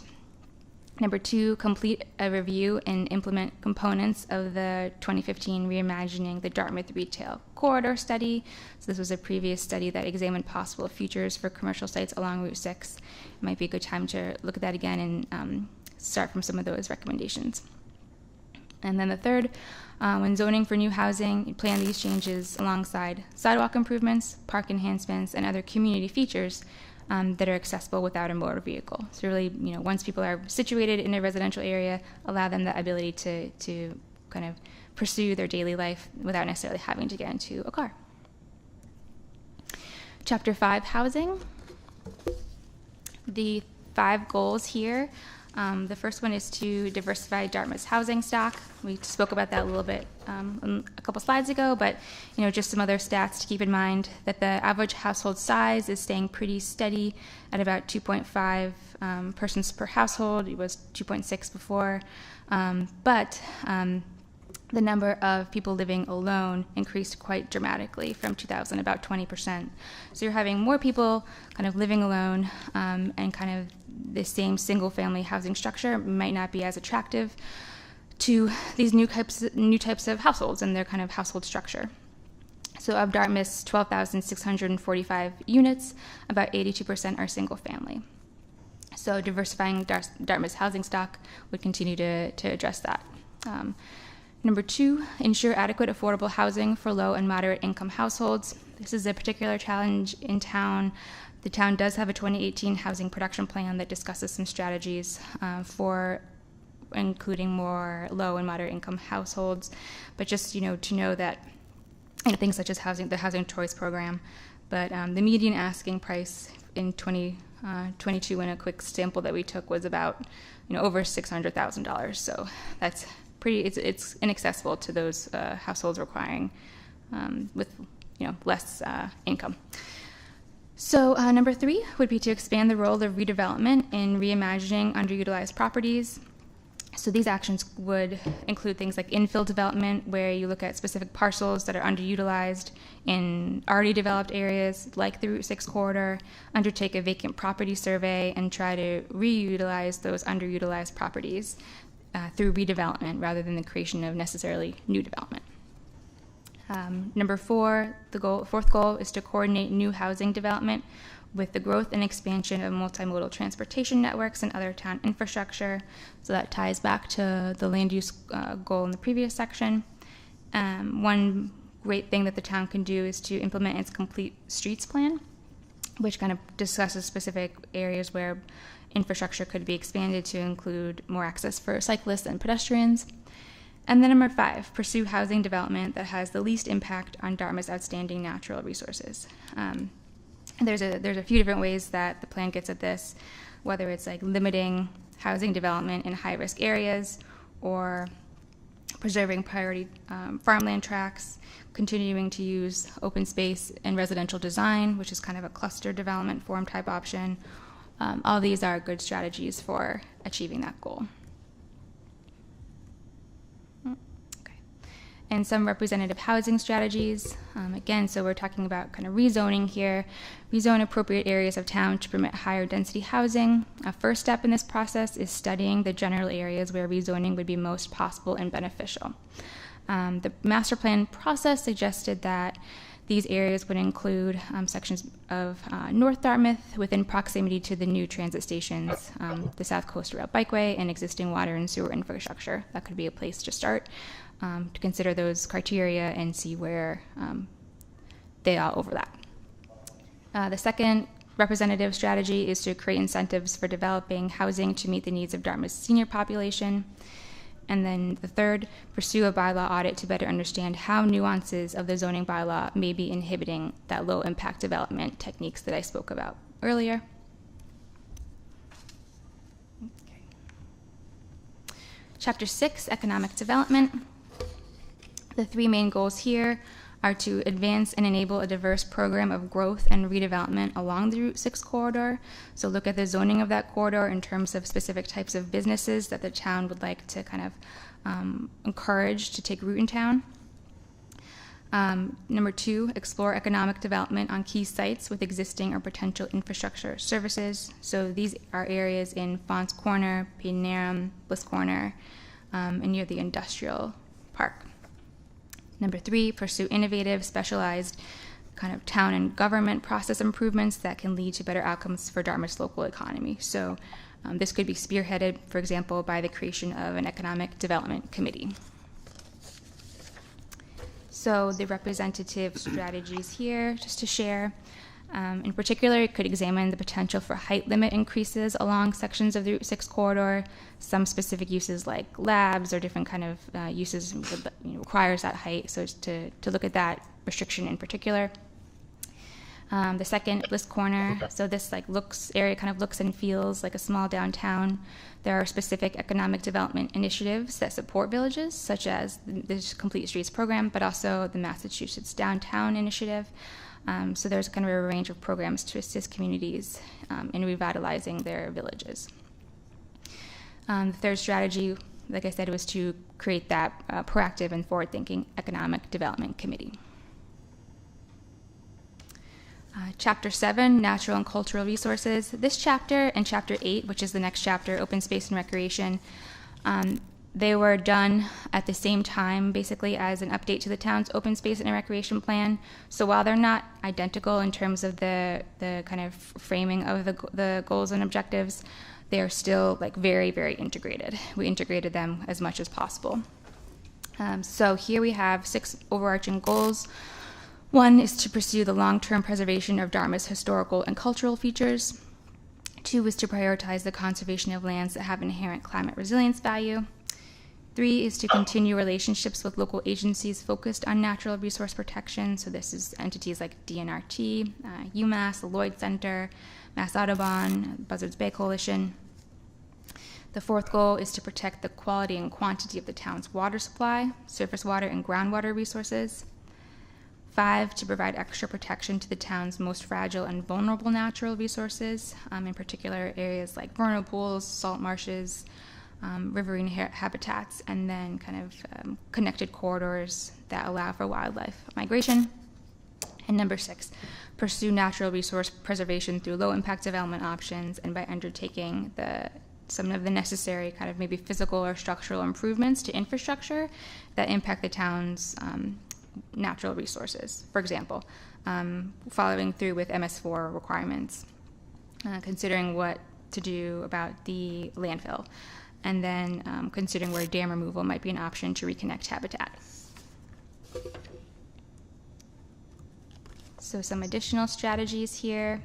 Number 2, complete a review and implement components of the 2015 Reimagining the Dartmouth Retail Corridor study. So this was a previous study that examined possible futures for commercial sites along Route 6. It might be a good time to look at that again and start from some of those recommendations. And then the 3rd, when zoning for new housing, plan these changes alongside sidewalk improvements, park enhancements, and other community features that are accessible without a motor vehicle. So really, once people are situated in a residential area, allow them the ability to kind of pursue their daily life without necessarily having to get into a car. Chapter 5, housing. The 5 goals here. The first one is to diversify Dartmouth's housing stock. We spoke about that a little bit a couple slides ago, but just some other stats to keep in mind, that the average household size is staying pretty steady at about 2.5 persons per household. It was 2.6 before, but the number of people living alone increased quite dramatically from 2000, about 20%. So you're having more people kind of living alone, and kind of the same single-family housing structure might not be as attractive to these new types of households and their kind of household structure. So of Dartmouth's 12,645 units, about 82% are single-family. So diversifying Dartmouth's housing stock would continue to address that. Number 2, ensure adequate affordable housing for low and moderate income households. This is a particular challenge in town. The town does have a 2018 housing production plan that discusses some strategies for including more low and moderate income households. But just, to know that things such as the Housing Choice Program, but the median asking price in 2022 in a quick sample that we took was about, over $600,000. So that's it's inaccessible to those households requiring with less income. So number 3 would be to expand the role of redevelopment in reimagining underutilized properties. So these actions would include things like infill development, where you look at specific parcels that are underutilized in already developed areas like the Route 6 corridor, undertake a vacant property survey, and try to reutilize those underutilized properties through redevelopment rather than the creation of necessarily new development. Number 4, the 4th goal is to coordinate new housing development with the growth and expansion of multimodal transportation networks and other town infrastructure. So that ties back to the land use goal in the previous section. One great thing that the town can do is to implement its complete streets plan, which kind of discusses specific areas where infrastructure could be expanded to include more access for cyclists and pedestrians. And then number 5, pursue housing development that has the least impact on Dartmouth's outstanding natural resources. There's a few different ways that the plan gets at this, whether it's like limiting housing development in high-risk areas or preserving priority farmland tracts, continuing to use open space and residential design, which is kind of a cluster development form type option. All these are good strategies for achieving that goal. And some representative housing strategies. Again, so we're talking about kind of rezoning here. Rezone appropriate areas of town to permit higher density housing. A first step in this process is studying the general areas where rezoning would be most possible and beneficial. The master plan process suggested that these areas would include sections of North Dartmouth within proximity to the new transit stations, the South Coast Rail Bikeway, and existing water and sewer infrastructure. That could be a place to start. To consider those criteria and see where they all overlap. The second representative strategy is to create incentives for developing housing to meet the needs of Dartmouth's senior population. And then the third, pursue a bylaw audit to better understand how nuances of the zoning bylaw may be inhibiting that low impact development techniques that I spoke about earlier. Okay. Chapter 6, economic development. The three main goals here are to advance and enable a diverse program of growth and redevelopment along the Route 6 corridor. So look at the zoning of that corridor in terms of specific types of businesses that the town would like to kind of encourage to take root in town. Number 2, explore economic development on key sites with existing or potential infrastructure services. So these are areas in Fons Corner, Pienarum, Bliss Corner, and near the industrial park. Number 3, pursue innovative, specialized kind of town and government process improvements that can lead to better outcomes for Dartmouth's local economy. So this could be spearheaded, for example, by the creation of an economic development committee. So the representative strategies here, just to share. In particular, it could examine the potential for height limit increases along sections of the Route 6 corridor. Some specific uses like labs or different kind of uses requires that height, so to look at that restriction in particular. The second, Bliss Corner. So this area kind of looks and feels like a small downtown. There are specific economic development initiatives that support villages, such as the Complete Streets program, but also the Massachusetts Downtown Initiative. So there's kind of a range of programs to assist communities in revitalizing their villages. The third strategy, like I said, was to create that proactive and forward-thinking economic development committee. Chapter 7, natural and cultural resources. This chapter and Chapter 8, which is the next chapter, open space and recreation, they were done at the same time, basically as an update to the town's open space and recreation plan. So while they're not identical in terms of the kind of framing of the goals and objectives, they are still very, very integrated. We integrated them as much as possible. So here we have 6 overarching goals. 1 is to pursue the long-term preservation of Dartmouth's historical and cultural features. 2 is to prioritize the conservation of lands that have inherent climate resilience value. 3 is to continue relationships with local agencies focused on natural resource protection. So this is entities like DNRT, UMass, the Lloyd Center, Mass Audubon, Buzzards Bay Coalition. The 4th goal is to protect the quality and quantity of the town's water supply, surface water and groundwater resources. 5, to provide extra protection to the town's most fragile and vulnerable natural resources, in particular areas like vernal pools, salt marshes, riverine habitats, and then kind of connected corridors that allow for wildlife migration. And number 6, pursue natural resource preservation through low-impact development options and by undertaking some of the necessary kind of maybe physical or structural improvements to infrastructure that impact the town's natural resources. For example, following through with MS4 requirements, considering what to do about the landfill, and then considering where dam removal might be an option to reconnect habitat. So some additional strategies here.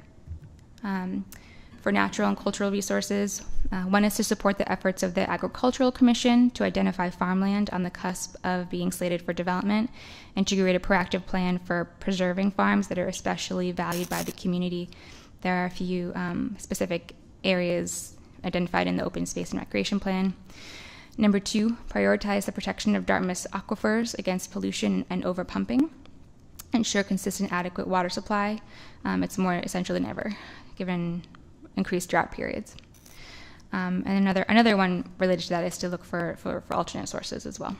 For natural and cultural resources, 1 is to support the efforts of the Agricultural Commission to identify farmland on the cusp of being slated for development and to create a proactive plan for preserving farms that are especially valued by the community. There are a few specific areas identified in the open space and recreation plan. Number 2, prioritize the protection of Dartmouth's aquifers against pollution and overpumping. Ensure consistent, adequate water supply. It's more essential than ever, given increased drought periods. And another one related to that is to look for alternate sources as well.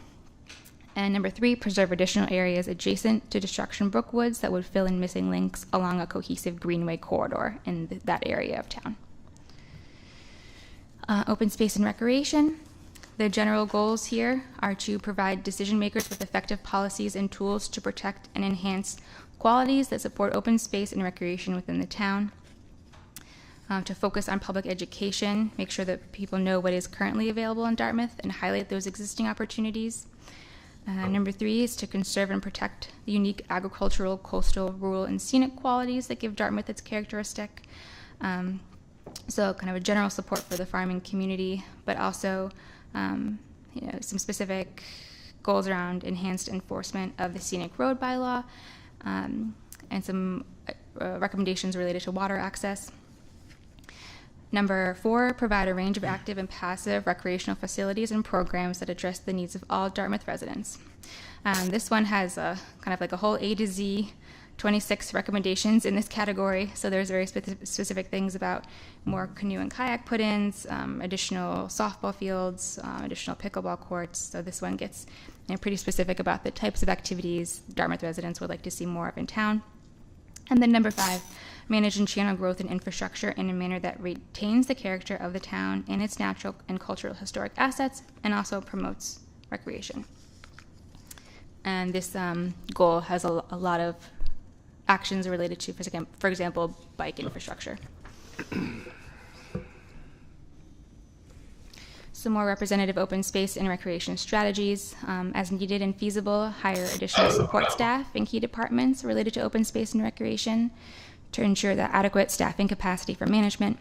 And number 3, preserve additional areas adjacent to Destruction Brook Woods that would fill in missing links along a cohesive greenway corridor in that area of town. Open space and recreation. The general goals here are to provide decision makers with effective policies and tools to protect and enhance qualities that support open space and recreation within the town. To focus on public education, make sure that people know what is currently available in Dartmouth and highlight those existing opportunities. Number 3 is to conserve and protect the unique agricultural, coastal, rural, and scenic qualities that give Dartmouth its characteristic. So kind of a general support for the farming community, but also some specific goals around enhanced enforcement of the scenic road bylaw, and some recommendations related to water access. Number 4, provide a range of active and passive recreational facilities and programs that address the needs of all Dartmouth residents. This one has kind of like a whole A to Z, 26 recommendations in this category. So there's very specific things about more canoe and kayak put-ins, additional softball fields, additional pickleball courts. So this one gets pretty specific about the types of activities Dartmouth residents would like to see more of in town. And then number 5, manage and channel growth and infrastructure in a manner that retains the character of the town and its natural and cultural historic assets, and also promotes recreation. And this goal has a lot of actions related to, for example, bike infrastructure. Some more representative open space and recreation strategies. As needed and feasible, hire additional support staff in key departments related to open space and recreation to ensure that adequate staffing capacity for management.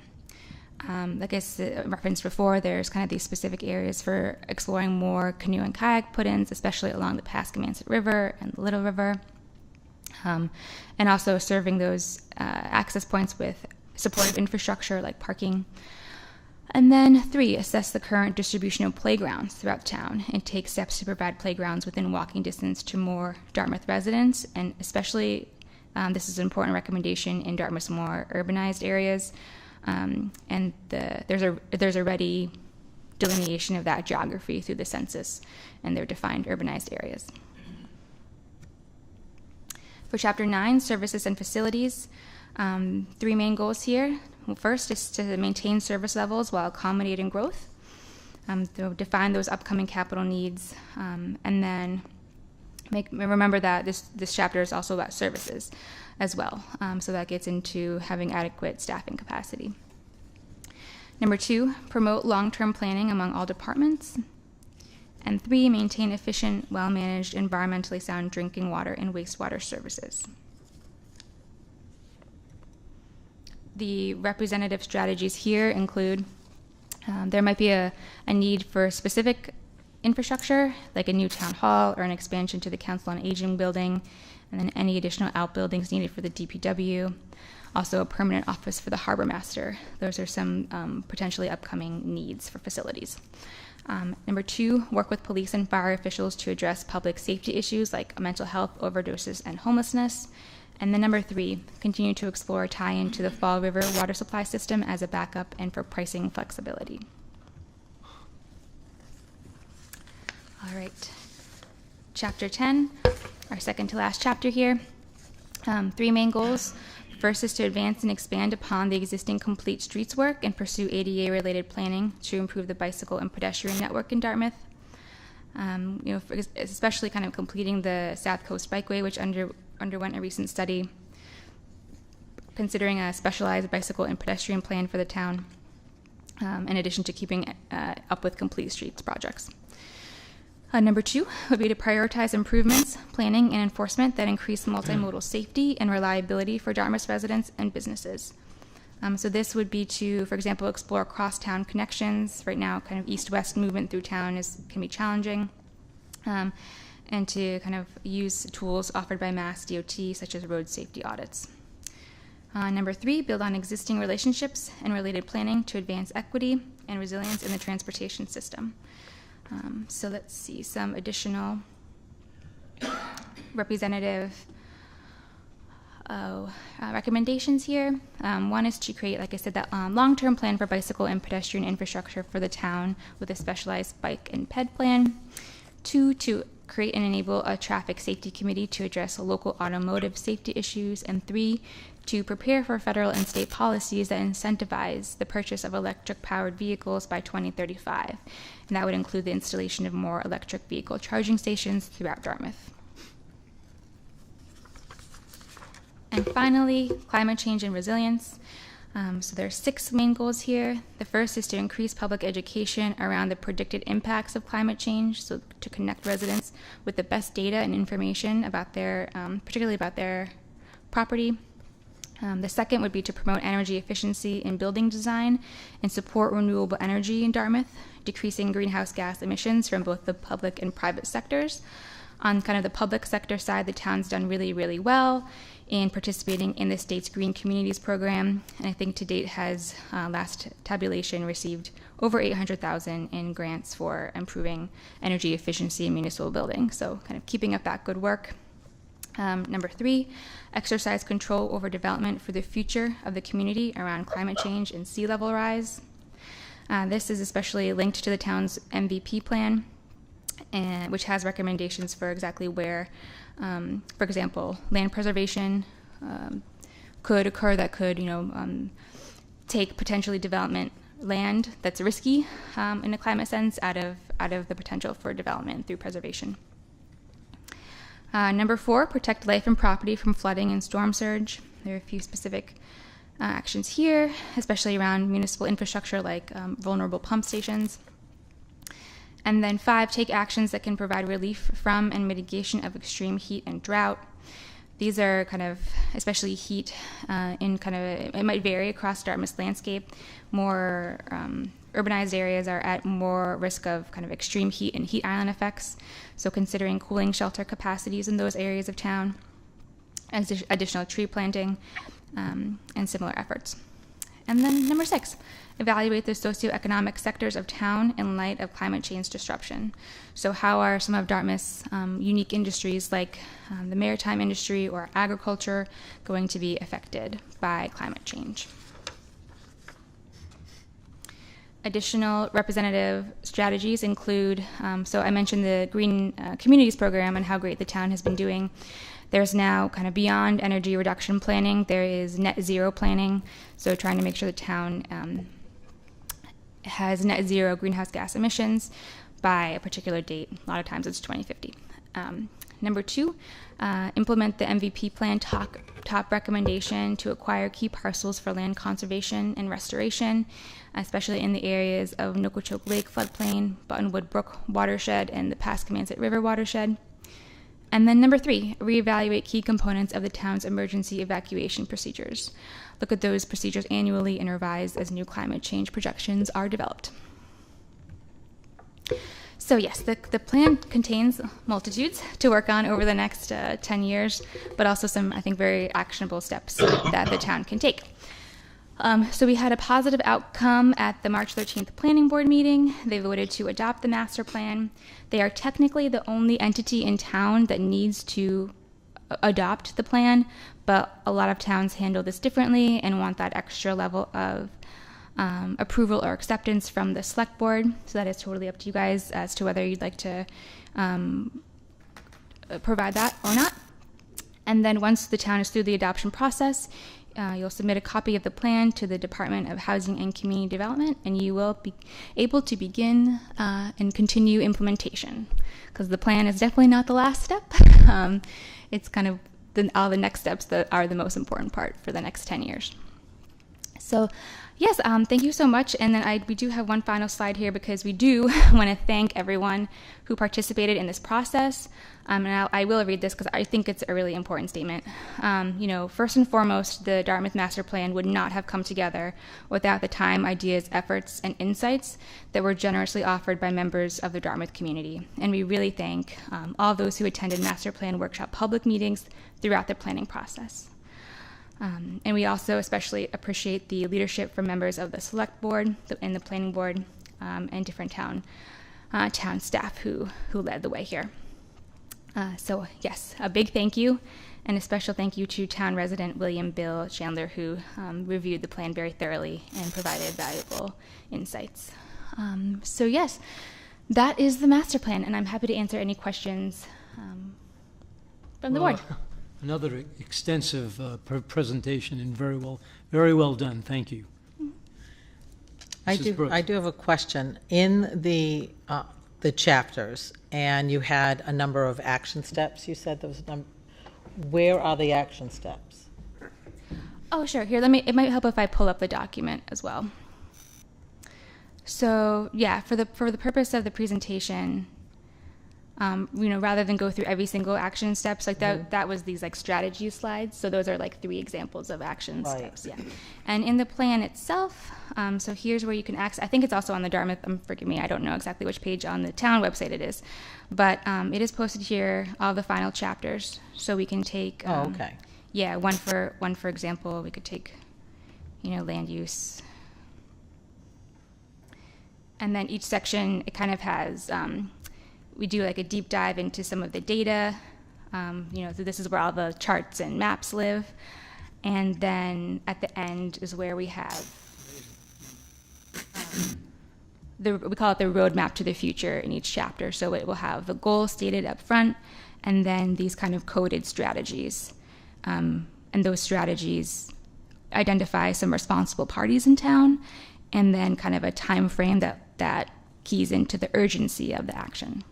Like I referenced before, there's kind of these specific areas for exploring more canoe and kayak put-ins, especially along the Pascomanset River and the Little River. And also serving those access points with supportive infrastructure like parking. And then 3, assess the current distribution of playgrounds throughout town and take steps to provide playgrounds within walking distance to more Dartmouth residents, and especially this is an important recommendation in Dartmouth's more urbanized areas. And there's already delineation of that geography through the census and their defined urbanized areas. For Chapter 9, services and facilities, 3 main goals here. First is to maintain service levels while accommodating growth, to define those upcoming capital needs, and then remember that this chapter is also about services as well. So that gets into having adequate staffing capacity. Number 2, promote long-term planning among all departments. And 3, maintain efficient, well-managed, environmentally sound drinking water and wastewater services. The representative strategies here include there might be a need for specific infrastructure, like a new town hall or an expansion to the Council on Aging building, and then any additional outbuildings needed for the DPW. Also, a permanent office for the harbor master. Those are some potentially upcoming needs for facilities. Number 2, work with police and fire officials to address public safety issues like mental health, overdoses, and homelessness. And then number 3, continue to explore tie-in to the Fall River water supply system as a backup and for pricing flexibility. All right, Chapter 10, our second to last chapter here. 3 main goals. First is to advance and expand upon the existing complete streets work and pursue ADA-related planning to improve the bicycle and pedestrian network in Dartmouth. Especially kind of completing the South Coast Bikeway, which underwent a recent study, considering a specialized bicycle and pedestrian plan for the town, in addition to keeping up with complete streets projects. Number 2 would be to prioritize improvements, planning, and enforcement that increase multimodal safety and reliability for Dartmouth residents and businesses. So this would be to, for example, explore cross-town connections. Right now, kind of east-west movement through town can be challenging. And to kind of use tools offered by Mass DOT, such as road safety audits. Number 3, build on existing relationships and related planning to advance equity and resilience in the transportation system. So let's see some additional representative recommendations here. One is to create, like I said, that long-term plan for bicycle and pedestrian infrastructure for the town with a specialized bike and ped plan. 2, to create and enable a traffic safety committee to address local automotive safety issues. And 3, to prepare for federal and state policies that incentivize the purchase of electric-powered vehicles by 2035. And that would include the installation of more electric vehicle charging stations throughout Dartmouth. And finally, climate change and resilience. So there are 6 main goals here. The first is to increase public education around the predicted impacts of climate change, so to connect residents with the best data and information about particularly about their property. The second would be to promote energy efficiency in building design and support renewable energy in Dartmouth, decreasing greenhouse gas emissions from both the public and private sectors. On kind of the public sector side, the town's done really, really well in participating in the state's Green Communities program, and I think to date has, last tabulation, received over $800,000 in grants for improving energy efficiency in municipal buildings. So kind of keeping up that good work. Number 3, exercise control over development for the future of the community around climate change and sea level rise. This is especially linked to the town's MVP plan, which has recommendations for exactly where, for example, land preservation could occur that could, take potentially development land that's risky in a climate sense out of the potential for development through preservation. Number 4, protect life and property from flooding and storm surge. There are a few specific actions here, especially around municipal infrastructure like vulnerable pump stations. And then 5, take actions that can provide relief from and mitigation of extreme heat and drought. These are kind of, especially heat in kind of, it might vary across Dartmouth's landscape. More urbanized areas are at more risk of kind of extreme heat and heat island effects. So considering cooling shelter capacities in those areas of town, additional tree planting, and similar efforts. And then number 6, evaluate the socioeconomic sectors of town in light of climate change disruption. So how are some of Dartmouth's unique industries like the maritime industry or agriculture going to be affected by climate change? Additional representative strategies include, so I mentioned the Green Communities program and how great the town has been doing. There's now kind of beyond energy reduction planning, there is net zero planning, so trying to make sure the town has net zero greenhouse gas emissions by a particular date. A lot of times it's 2050. Number 2, implement the MVP plan top recommendation to acquire key parcels for land conservation and restoration, especially in the areas of Nookwachoke Lake floodplain, Buttonwood Brook watershed, and the Pascomanzit River watershed. And then number 3, reevaluate key components of the town's emergency evacuation procedures. Look at those procedures annually and revise as new climate change projections are developed. So yes, the plan contains multitudes to work on over the next 10 years, but also some, I think, very actionable steps that the town can take. So we had a positive outcome at the March 13th Planning Board meeting. They voted to adopt the master plan. They are technically the only entity in town that needs to adopt the plan, but a lot of towns handle this differently and want that extra level of approval or acceptance from the select board. So that is totally up to you guys as to whether you'd like to provide that or not. And then once the town is through the adoption process, you'll submit a copy of the plan to the Department of Housing and Community Development, and you will be able to begin and continue implementation, because the plan is definitely not the last step. It's kind of all the next steps that are the most important part for the next 10 years. So yes, thank you so much. And then we do have one final slide here because we do want to thank everyone who participated in this process. And I will read this because I think it's a really important statement. First and foremost, the Dartmouth Master Plan would not have come together without the time, ideas, efforts, and insights that were generously offered by members of the Dartmouth community. And we really thank all those who attended Master Plan Workshop public meetings throughout the planning process. And we also especially appreciate the leadership from members of the Select Board and the Planning Board and different town staff who led the way here. So yes, a big thank you, and a special thank you to town resident William Bill Chandler, who reviewed the plan very thoroughly and provided valuable insights. So yes, that is the master plan, and I'm happy to answer any questions from the board. Another extensive presentation and very well done. Thank you. I do have a question. In the chapters, and you had a number of action steps. You said there was where are the action steps? Oh, sure. Here, it might help if I pull up the document as well. So yeah, for the purpose of the presentation, Rather than go through every single action steps, like that was these like strategy slides. So those are like 3 examples of action steps. Yeah. And in the plan itself, so here's where you can access, I think it's also on the Dartmouth, forgive me, I don't know exactly which page on the town website it is, but it is posted here, all the final chapters. So we can take, okay. Yeah, one for example, we could take, land use. And then each section, it kind of has, we do like a deep dive into some of the data. So this is where all the charts and maps live. And then at the end is where we have, we call it the roadmap to the future in each chapter. So it will have the goal stated up front, and then these kind of coded strategies. And those strategies identify some responsible parties in town, and then kind of a time frame that keys into the urgency of the action.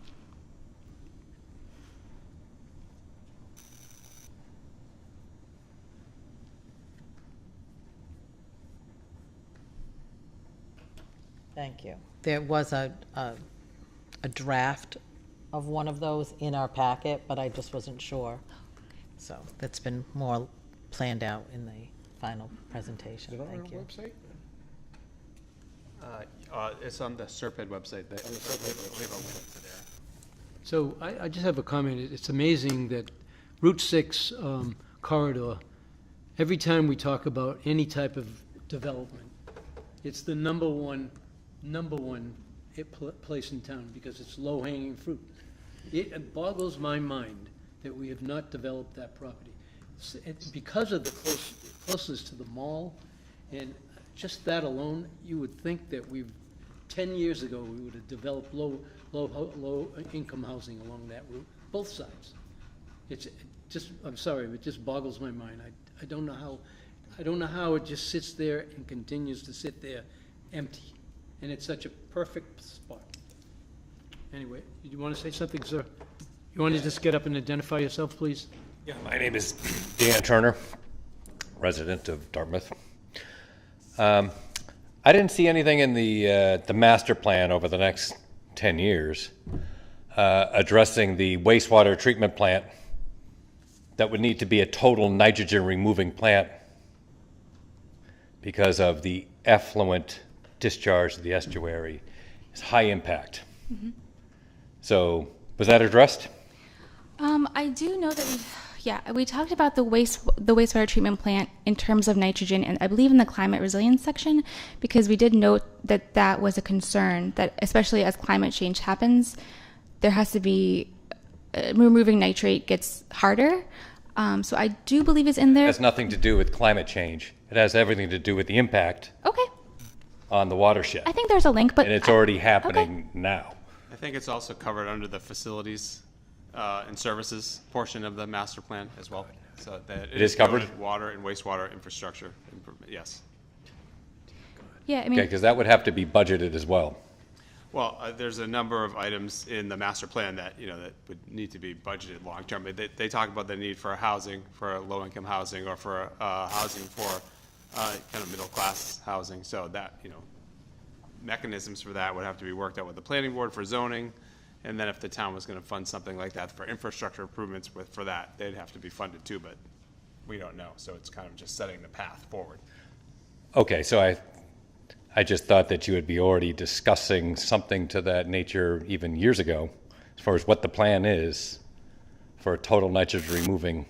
Thank you. There was a draft of one of those in our packet, but I just wasn't sure. So that's been more planned out in the final presentation. Thank you. Website? It's on the Serped website. So I just have a comment. It's amazing that Route 6 corridor, every time we talk about any type of development, it's the number one place in town because it's low-hanging fruit. It boggles my mind that we have not developed that property. It's because of the closeness to the mall, and just that alone, you would think that 10 years ago, we would have developed low-income housing along that route, both sides. I'm sorry, it just boggles my mind. I don't know how it just sits there and continues to sit there empty. And it's such a perfect spot. Anyway, did you want to say something, sir? You want to just get up and identify yourself, please? Yeah, my name is Dan Turner, resident of Dartmouth. I didn't see anything in the master plan over the next 10 years addressing the wastewater treatment plant that would need to be a total nitrogen removing plant because of the effluent discharge of the estuary is high impact. Mm-hmm. So was that addressed? I do know that we talked about the wastewater treatment plant in terms of nitrogen, and I believe in the climate resilience section, because we did note that was a concern, that especially as climate change happens, there has to be removing nitrate gets harder. So I do believe it's in there. It has nothing to do with climate change. It has everything to do with the impact on the watershed. I think there's a link, but and it's already happening now. I think it's also covered under the facilities and services portion of the master plan as well. So that it is covered? Water and wastewater infrastructure improvement, yes. Yeah, I mean, Okay, because that would have to be budgeted as well. Well, there's a number of items in the master plan that that would need to be budgeted long term. They talk about the need for housing, for low-income housing, or for housing for kind of middle-class housing. So that mechanisms for that would have to be worked out with the planning board for zoning, and then if the town was going to fund something like that for infrastructure improvements for that, they'd have to be funded too. But we don't know, so it's kind of just setting the path forward. Okay, so I just thought that you would be already discussing something to that nature even years ago, as far as what the plan is for a total nitrogen removing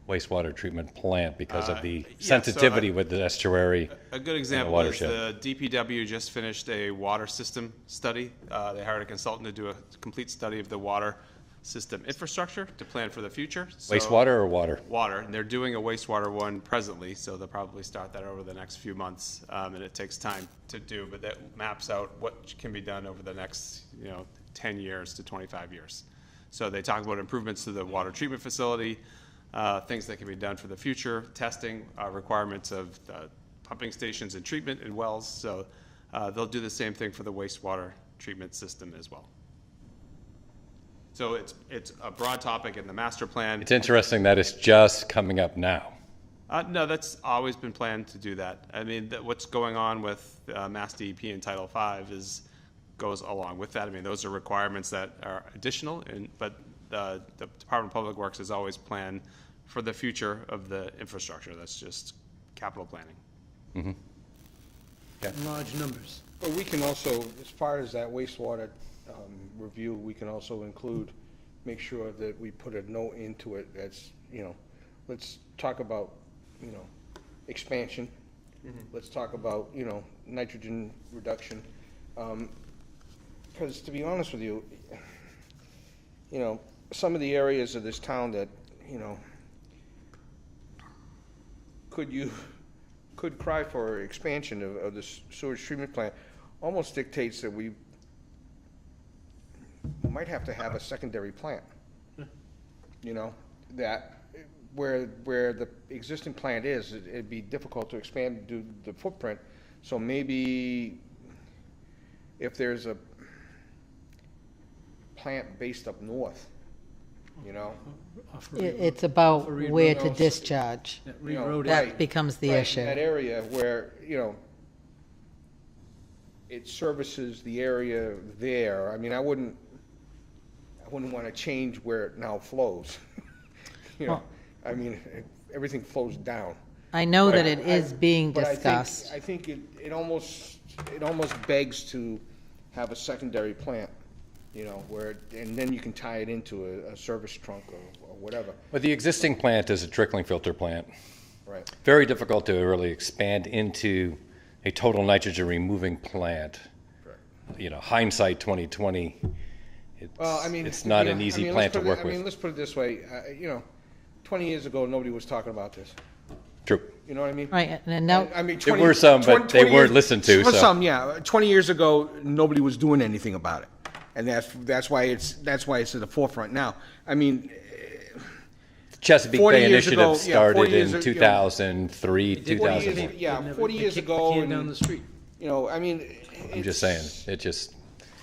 wastewater treatment plant because of the sensitivity with the estuary. A good example is the DPW just finished a water system study. They hired a consultant to do a complete study of the water system infrastructure to plan for the future. So, wastewater or water? Water, and they're doing a wastewater one presently, so they'll probably start that over the next few months, and it takes time to do, but that maps out what can be done over the next 10 years to 25 years. So they talk about improvements to the water treatment facility, things that can be done for the future, testing, requirements of pumping stations and treatment and wells, so they'll do the same thing for the wastewater treatment system as well. So it's a broad topic in the master plan. It's interesting that it's just coming up now. No, that's always been planned to do that. I mean, what's going on with Mass DEP and Title V is goes along with that. I mean, those are requirements that are additional, but the Department of Public Works has always planned for the future of the infrastructure. That's just capital planning. Large numbers. But we can also, as far as that wastewater review, we can also include, make sure that we put a note into it that's, let's talk about, expansion. Let's talk about, nitrogen reduction. Because to be honest with you, some of the areas of this town that, could cry for expansion of the sewage treatment plant almost dictates that we might have to have a secondary plant. That where the existing plant is, it'd be difficult to expand due to the footprint. So maybe if there's a plant based up north, It's about where to discharge. That becomes the issue. That area where, it services the area there. I mean, I wouldn't want to change where it now flows. I mean, everything flows down. I know that it is being discussed. I think it almost begs to have a secondary plant, and then you can tie it into a service trunk or whatever. But the existing plant is a trickling filter plant. Right. Very difficult to really expand into a total nitrogen removing plant. Right. Hindsight 2020. It's not an easy plant to work with. Let's put it this way. 20 years ago, nobody was talking about this. True. You know what I mean? Right, and now... there were some, but they weren't listened to. For some, yeah. 20 years ago, nobody was doing anything about it. And that's why it's at the forefront now. I mean... Chesapeake Bay Initiative started in 2003, 2004. Yeah, 40 years ago. Down the street. I'm just saying, it just...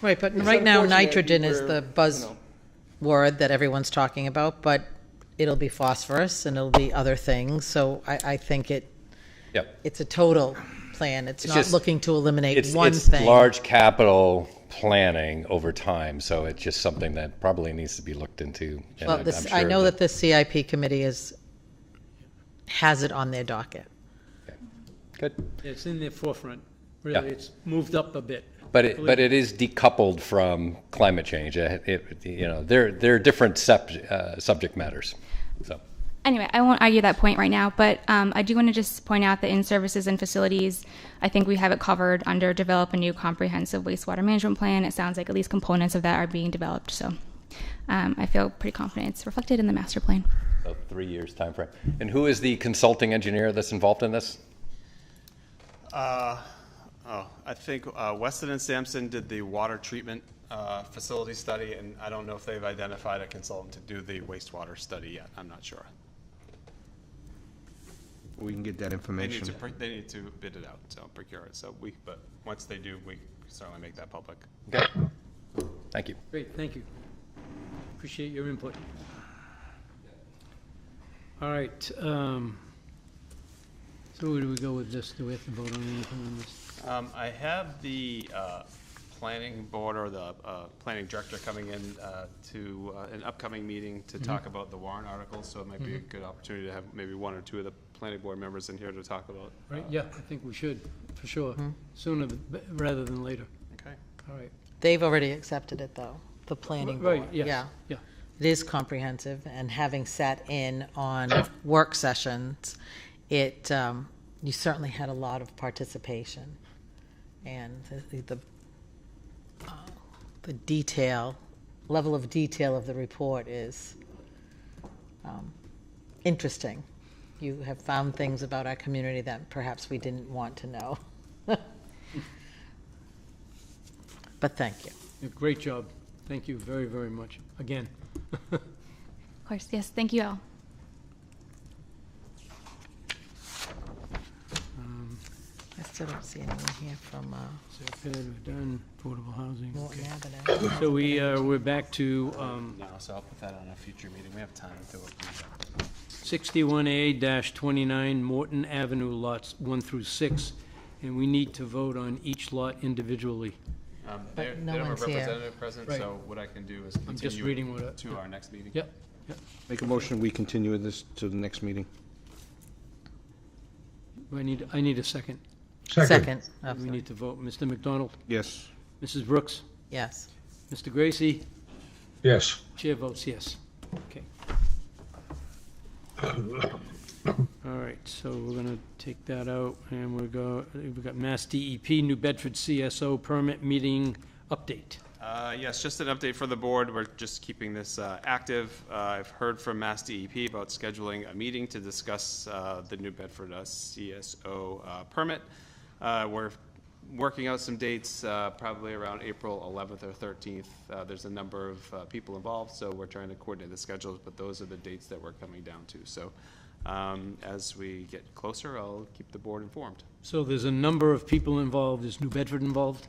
Right, but right now nitrogen is the buzzword that everyone's talking about, but it'll be phosphorus and it'll be other things. So I think it's a total plan. It's not looking to eliminate one thing. It's large capital planning over time, so it's just something that probably needs to be looked into. And well, I know that the CIP committee has it on their docket. Okay. Good. It's in their forefront. Really, it's moved up a bit. But it is decoupled from climate change. They're different subject matters. So. Anyway, I won't argue that point right now, but I do want to just point out that in services and facilities, I think we have it covered under develop a new comprehensive wastewater management plan. It sounds like at least components of that are being developed. So I feel pretty confident it's reflected in the master plan. So 3 years time frame. And who is the consulting engineer that's involved in this? I think Weston and Sampson did the water treatment facility study, and I don't know if they've identified a consultant to do the wastewater study yet. I'm not sure. We can get that information. They need to bid it out, so procure it. But once they do, we certainly make that public. Okay. Thank you. Great, thank you. Appreciate your input. All right. So where do we go with this? Do we have to vote on anything on this? I have the planning board or the planning director coming in to an upcoming meeting to talk about the warrant articles, so it might be a good opportunity to have maybe one or two of the planning board members in here to talk about. Right, yeah, I think we should, for sure, sooner rather than later. Okay. All right. They've already accepted it, though, the planning board. Right, yes, yeah. It is comprehensive, and having sat in on work sessions, you certainly had a lot of participation. And the level of detail of the report is interesting. You have found things about our community that perhaps we didn't want to know. But thank you. Great job. Thank you very, very much. Again. Of course, yes. Thank you all. I still don't see anyone here from We've done affordable housing. Morton Okay. Avenue. So we're back to No, so I'll put that on a future meeting. We have time to approve that. 61A-29 Morton Avenue, lots 1 through 6, and we need to vote on each lot individually. They no don't have a one's here. representative present, Right. so what I can do is I'm just continue reading it what to our next meeting. Yep, yep. Make a motion, we continue this to the next meeting. I need a second. Second. We need to vote. Mr. McDonald? Yes. Mrs. Brooks? Yes. Mr. Gracie? Yes. Chair votes yes. Okay. All right, so we're gonna take that out, and we've got Mass DEP, New Bedford CSO permit meeting update. Yes, just an update for the board. We're just keeping this active. I've heard from Mass DEP about scheduling a meeting to discuss the New Bedford CSO permit. We're working out some dates, probably around April 11th or 13th. There's a number of people involved, so we're trying to coordinate the schedules, but those are the dates that we're coming down to. So as we get closer, I'll keep the board informed. So there's a number of people involved. Is New Bedford involved?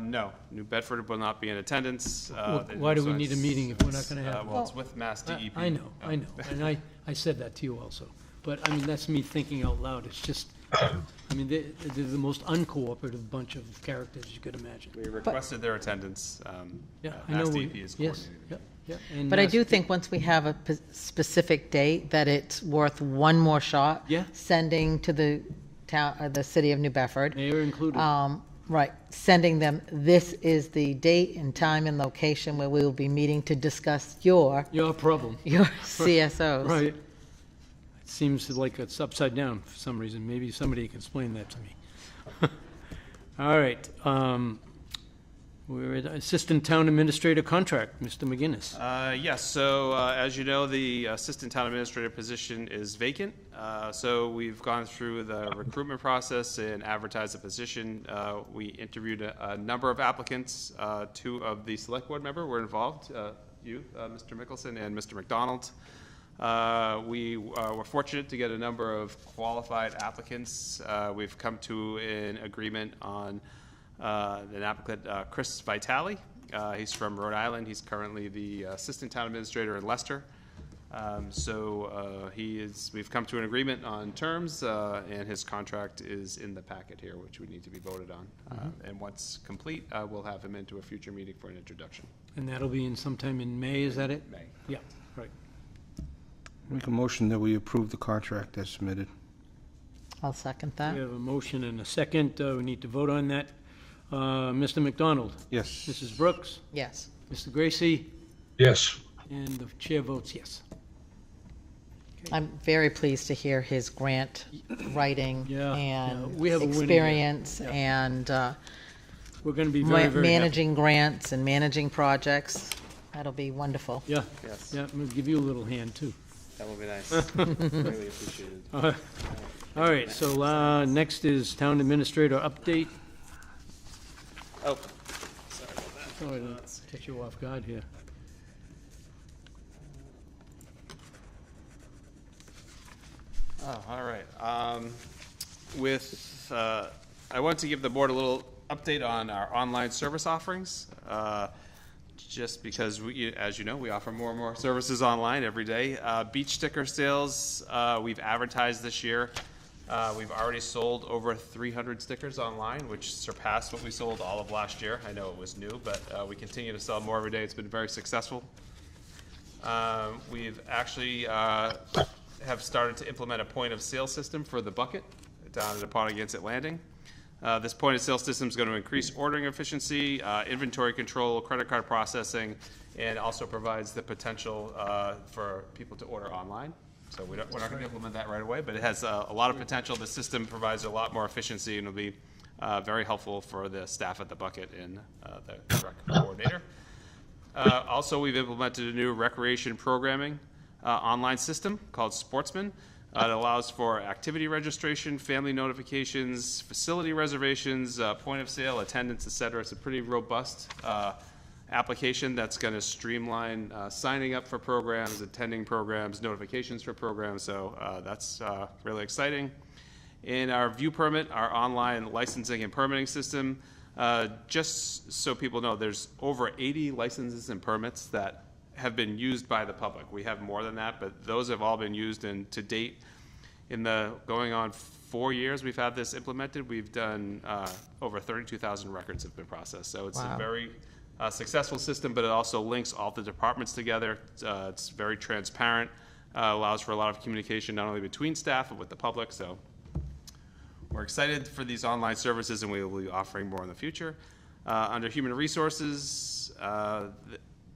No, New Bedford will not be in attendance. Why do we need a meeting if we're not gonna have? Well, it's with Mass DEP. I know, and I said that to you also. But, I mean, that's me thinking out loud. It's just, I mean, they're the most uncooperative bunch of characters you could imagine. We requested their attendance. Yeah, I know. Mass DEP is Yes, coordinating. yep. And But I Mass- do think once we have a specific date, that it's worth one more shot. Yeah. Sending to the town, the city of New Bedford. Mayor included. Right, sending them, this is the date and time and location where we will be meeting to discuss your problem. Your CSOs. Right. It seems like it's upside down for some reason. Maybe somebody can explain that to me. All right. We're at Assistant Town Administrator contract, Mr. McGinnis. Yes, so as you know, the Assistant Town Administrator position is vacant. So we've gone through the recruitment process and advertised the position. We interviewed a number of applicants. Two of the Select Board member were involved, you, Mr. Mickelson, and Mr. McDonald. We were fortunate to get a number of qualified applicants. We've come to an agreement on an applicant, Chris Vitale. He's from Rhode Island. He's currently the Assistant Town Administrator in Leicester. We've come to an agreement on terms, and his contract is in the packet here, which we need to be voted on. And once complete, we'll have him into a future meeting for an introduction. And that'll be in sometime in May, is that it? May. Yeah, right. Make a motion that we approve the contract as submitted. I'll second We that. have a motion and a second. We need to vote on that. Mr. McDonald? Yes. Mrs. Brooks? Yes. Mr. Gracie? Yes. And the chair votes yes. I'm very pleased to hear his grant writing Yeah, and we have a winning experience here. and We're going to be very, very happy. managing grants and managing projects. That'll be wonderful. Yeah. Yes. Yeah, I'm going to give you a little hand, too. That would be nice. Really appreciated. All right, so next is Town Administrator update. Oh, sorry about that. Sorry to catch you off guard here. Oh, all right. I want to give the board a little update on our online service offerings. Just because, as you know, we offer more and more services online every day. Beach sticker sales, we've advertised this year. We've already sold over 300 stickers online, which surpassed what we sold all of last year. I know it was new, but we continue to sell more every day. It's been very successful. We've actually have started to implement a point of sale system for the bucket down at Pontiac Landing. This point of sale system is going to increase ordering efficiency, inventory control, credit card processing, and also provides the potential for people to order online. So we're not going to implement that right away, but it has a lot of potential. The system provides a lot more efficiency and will be very helpful for the staff at the bucket and the rec coordinator. Also, we've implemented a new recreation programming online system called Sportsman. It allows for activity registration, family notifications, facility reservations, point of sale, attendance, et cetera. It's a pretty robust application that's going to streamline signing up for programs, attending programs, notifications for programs. So that's really exciting. In our View Permit, our online licensing and permitting system, just so people know, there's over 80 licenses and permits that have been used by the public. We have more than that, but those have all been used, and to date, In the going on 4 years we've had this implemented, we've done over 32,000 records have been processed. So it's Wow. a very successful system, but it also links all the departments together. It's very transparent, allows for a lot of communication not only between staff but with the public. So we're excited for these online services, and we will be offering more in the future. Under Human Resources,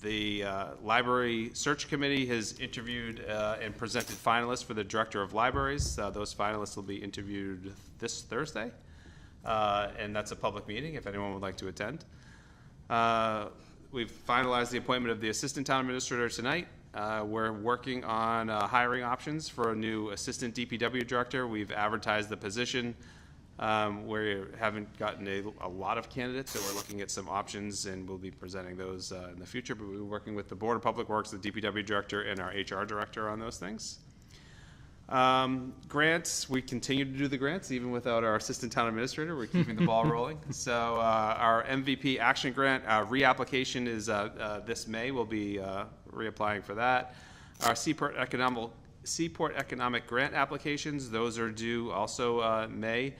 the Library Search Committee has interviewed and presented finalists for the Director of Libraries. Those finalists will be interviewed this Thursday, and that's a public meeting if anyone would like to attend. We've finalized the appointment of the Assistant Town Administrator tonight. We're working on hiring options for a new Assistant DPW Director. We've advertised the position. We haven't gotten a lot of candidates, so we're looking at some options, and we'll be presenting those in the future. But we're working with the Board of Public Works, the DPW Director, and our HR Director on those things. Grants, we continue to do the grants even without our Assistant Town Administrator. We're keeping the ball rolling. So our MVP Action Grant reapplication is this May. We'll be reapplying for that. Our Seaport Economic Grant applications, those are due also May.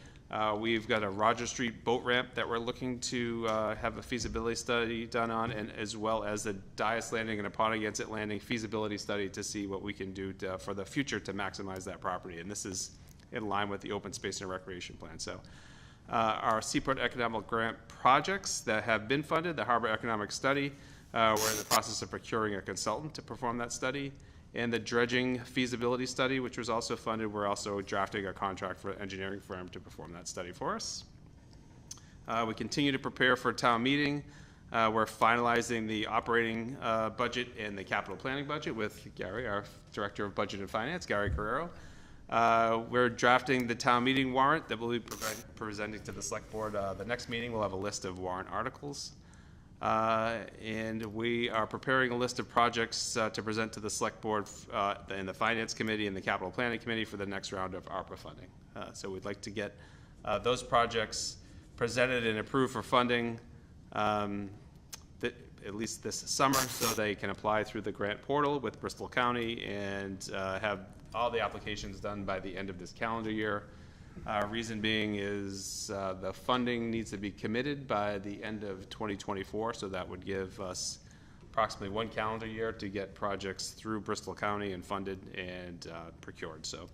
We've got a Roger Street boat ramp that we're looking to have a feasibility study done on, and as well as the Dias Landing and Apponeonset Landing feasibility study to see what we can do for the future to maximize that property. And this is in line with the open space and recreation plan. So our Seaport Economic Grant projects that have been funded, the Harbor Economic Study, we're in the process of procuring a consultant to perform that study. And the dredging feasibility study, which was also funded, we're also drafting a contract for an engineering firm to perform that study for us. We continue to prepare for town meeting. We're finalizing the operating budget and the capital planning budget with Gary, our Director of Budget and Finance, Gary Carrero. We're drafting the town meeting warrant that we'll be presenting to the select board. The next meeting, we'll have a list of warrant articles. And we are preparing a list of projects to present to the select board and the finance committee and the capital planning committee for the next round of ARPA funding. So we'd like to get those projects presented and approved for funding at least this summer, so they can apply through the grant portal with Bristol County and have all the applications done by the end of this calendar year. Reason being is the funding needs to be committed by the end of 2024, so that would give us approximately 1 calendar year to get projects through Bristol County and funded and procured. So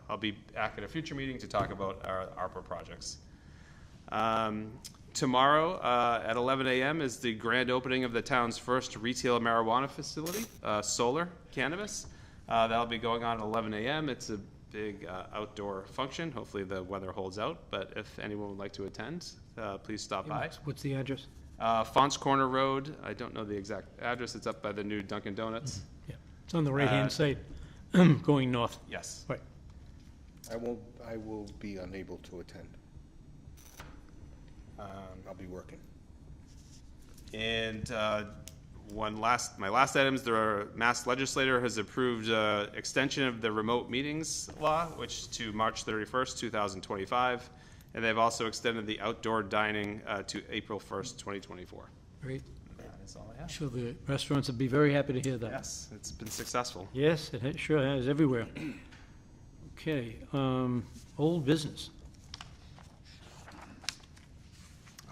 I'll be back at a future meeting to talk about our ARPA projects. Tomorrow at 11 a.m. is the grand opening of the town's first retail marijuana facility, Solar Cannabis. That'll be going on at 11 a.m. It's a big outdoor function. Hopefully the weather holds out, but if anyone would like to attend, please stop by. What's the address? Fonts Corner Road. I don't know the exact address. It's up by the new Dunkin' Donuts. Yeah, it's on the right-hand side, going north. Yes. Right. I will be unable to attend. I'll be working. And my last item is the Mass Legislature has approved extension of the remote meetings law, which to March 31st, 2025. And they've also extended the outdoor dining to April 1st, 2024. Great. That is all I have. Sure, the restaurants would be very happy to hear that. Yes, it's been successful. Yes, it sure has, everywhere. Okay, old business.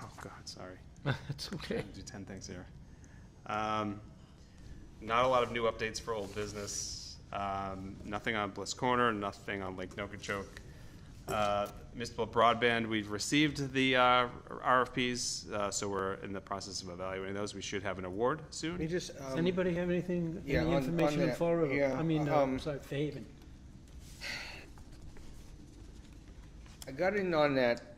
Oh, God, sorry. That's okay. Do 10 things here. Not a lot of new updates for old business. Nothing on Bliss Corner, nothing on Lake Nokichoke. Municipal broadband, we've received the RFPs, so we're in the process of evaluating those. We should have an award soon. Does anybody have anything, yeah, any on information that, for, yeah, I'm sorry, Faven? I got in on that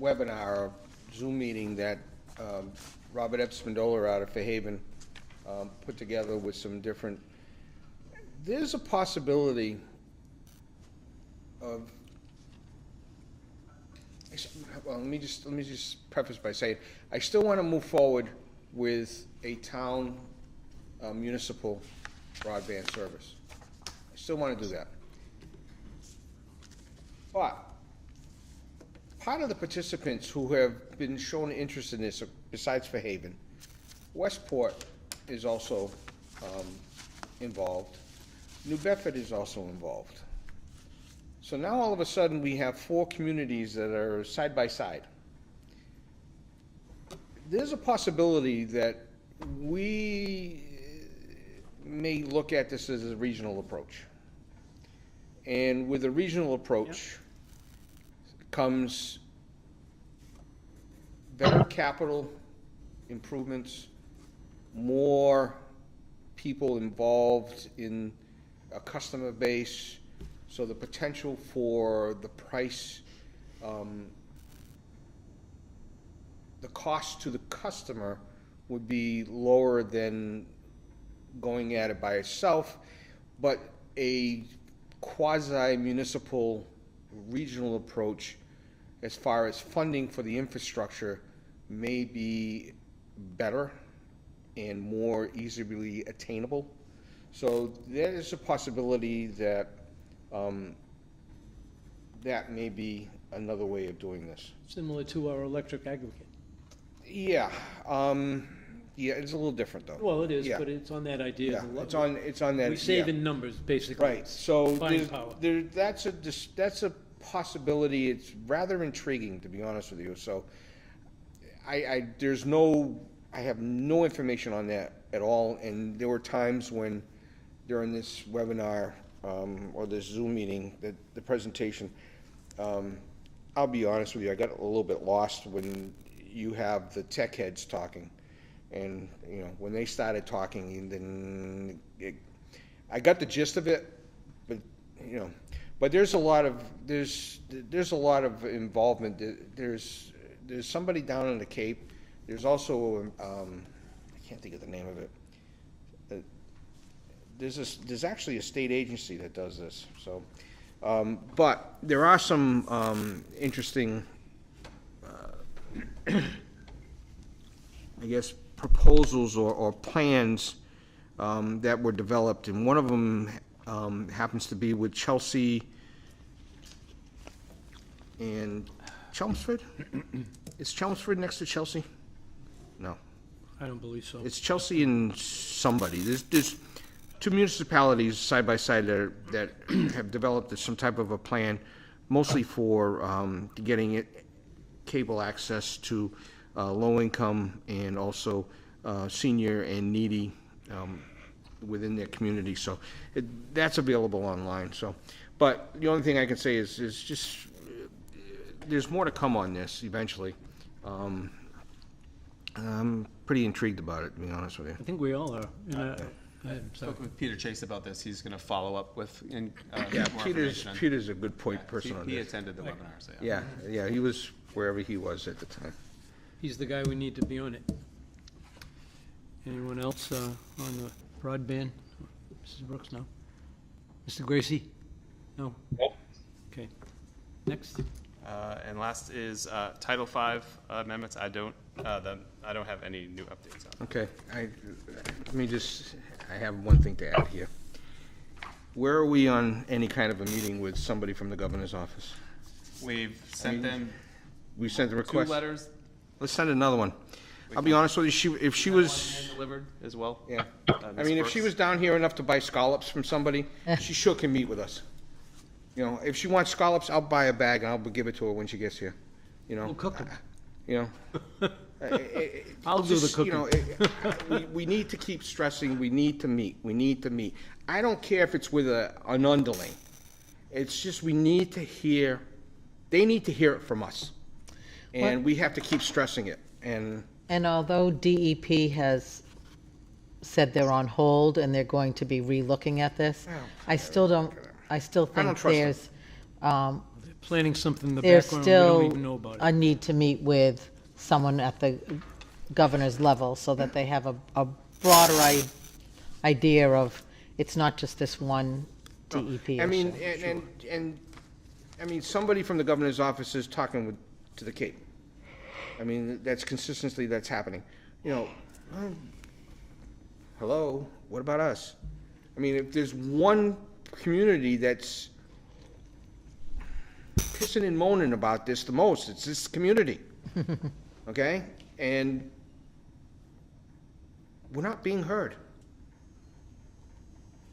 webinar or Zoom meeting that Robert Epspandola out of Fairhaven put together with some different. There's a possibility of. Well, let me just preface by saying I still want to move forward with a town municipal broadband service. I still want to do that. But part of the participants who have been shown interest in this, besides Fairhaven, Westport is also involved. New Bedford is also involved. So now all of a sudden, we have 4 communities that are side by side. There's a possibility that we may look at this as a regional approach. And with a regional approach comes better capital improvements, more people involved in a customer base, so the potential for the price, the cost to the customer would be lower than going at it by itself, but a quasi-municipal regional approach as far as funding for the infrastructure may be better and more easily attainable. So there is a possibility that that may be another way of doing this. Similar to our electric aggregate. Yeah, yeah, it's a little different though. Well, it is, Yeah. but it's on that idea. Yeah, of it's on that. We save yeah. in numbers, basically. Right, so Buying power. that's a possibility. It's rather intriguing, to be honest with you. So I have no information on that at all. And there were times when during this webinar or this Zoom meeting, the presentation, I'll be honest with you, I got a little bit lost when you have the tech heads talking. And, you know, when they started talking, then I got the gist of it, but, you know, but there's a lot of involvement. There's somebody down in the Cape. There's also, I can't think of the name of it. There's actually a state agency that does this. So, but there are some interesting, I guess, proposals or plans that were developed, and one of them happens to be with Chelsea and Chelmsford. Is Chelmsford next to Chelsea? No. I don't believe so. It's Chelsea and somebody. There's 2 municipalities side by side that have developed some type of a plan, mostly for getting cable access to low income and also senior and needy within their community. So that's available online. So, but the only thing I can say is just there's more to come on this eventually. I'm pretty intrigued about it, to be honest with you. I think we all are. I spoke with Peter Chase about this. He's going to follow up with Yeah, more information. Peter's a good point person on this. He attended the webinar, so Yeah, he was wherever he was at the time. He's the guy we need to be on it. Anyone else on the broadband? Mrs. Brooks, no? Mr. Gracie? No? Okay. Next. And last is Title V amendments. I don't have any new updates on. Okay, I have one thing to add here. Where are we on any kind of a meeting with somebody from the governor's office? We've sent them. We sent the request. 2 letters. Let's send another one. I'll be honest with you, if she was. Hand delivered as well. Yeah. I mean, if she was down here enough to buy scallops from somebody, she sure can meet with us. You know, if she wants scallops, I'll buy a bag and I'll give it to her when she gets here. You know. We'll cook them. You know. I'll do the cooking. You know, we need to keep stressing. We need to meet. We need to meet. I don't care if it's with an underling. It's just we need to hear. They need to hear it from us, and we have to keep stressing it. And although DEP has said they're on hold and they're going to be re-looking at this, I still think there's Planning something in the there's background we don't even know still about it. a need to meet with someone at the governor's level so that they have a broader idea of, it's not just this one DEP issue. I mean, and I mean, somebody from the governor's office is talking to the Cape. I mean, that's consistently that's happening. You know, hello, what about us? I mean, if there's one community that's pissing and moaning about this the most, it's this community. Okay? And we're not being heard.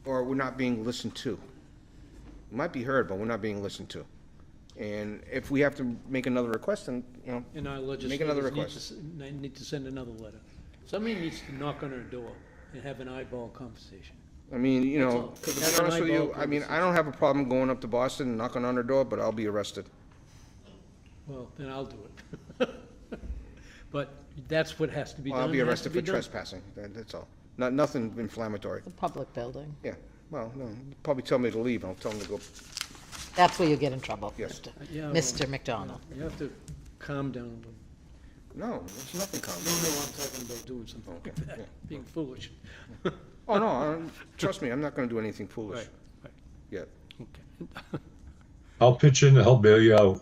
or we're not being listened to. We might be heard, but we're not being listened to. And if we have to make another request, then, you know, And our make another legislators request. need to send another letter. Somebody needs to knock on her door and have an eyeball conversation. I mean, you That's know, all. to be Have an honest with you, eyeball I mean, I don't have a problem going up to Boston and knocking on her door, but I'll be arrested. Well, then I'll do it. But that's what has to be done. I'll be It has arrested to be for done. trespassing, that's all. Nothing inflammatory. It's a public building. Yeah, well, no, probably tell me to leave, and I'll tell them to go. That's where you get in trouble, Yes. Yeah, well, Mr. McDonald. You have to calm down a little. No, there's nothing calm. No, I'm talking about doing something Okay, like that, yeah. being foolish. Oh, no, trust me, I'm not gonna do anything foolish Right, right. yet. Okay. I'll pitch in to help bail you out.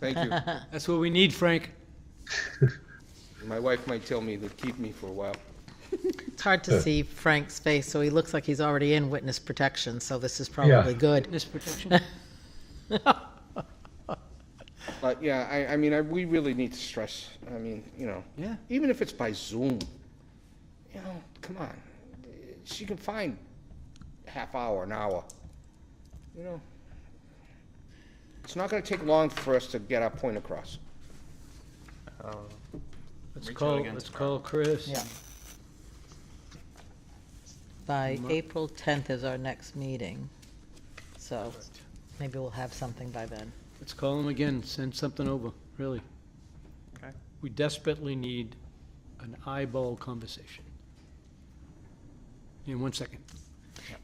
Thank you. That's what we need, Frank. My wife might tell me to keep me for a while. It's hard to see Frank's face, so he looks like he's already in witness protection, so this is probably good. Witness protection. But, yeah, I mean, we really need to stress, I mean, you know. Yeah. Even if it's by Zoom, you know, come on. She can find half hour, an hour, you know. It's not gonna take long for us to get our point across. Let's call Chris. Yeah. By April 10th is our next meeting, so maybe we'll have something by then. Let's call him again, send something over, really. Okay. We desperately need an eyeball conversation. In 1 second.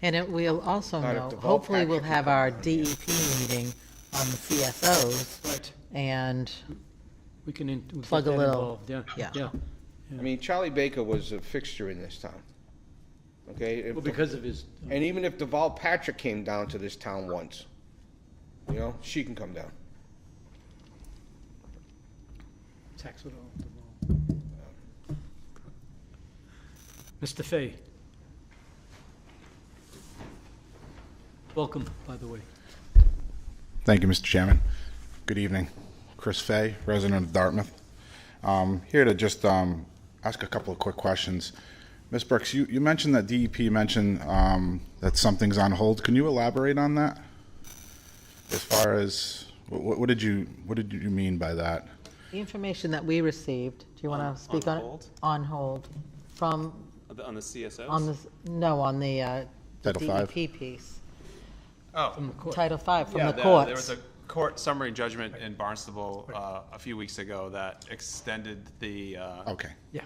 And we'll also Not if know, the ballpark hopefully we'll should have come our down, DEP meeting on the CSOs Right. and We can we Plug get a that little- involved, Yeah, yeah. yeah. I mean, Charlie Baker was a fixture in this town, okay? If Well, because of his, And even if Deval Patrick came down to this town once, you know, she can come down. tax it all. Mr. Fay. Welcome, by the way. Thank you, Mr. Chairman. Good evening. Chris Fay, resident of Dartmouth. Here to just ask a couple of quick questions. Ms. Brooks, you mentioned that DEP mentioned that something's on hold. Can you elaborate on that? As far as, what did you mean by that? the information that we received, do you want to speak on it? hold? On hold, from, On the CSOs? on the, no, on the Title V. DEP piece. Oh. From the court. Title V, from Yeah, the courts. there was a court summary judgment in Barnstable a few weeks ago that extended the Okay. Yeah.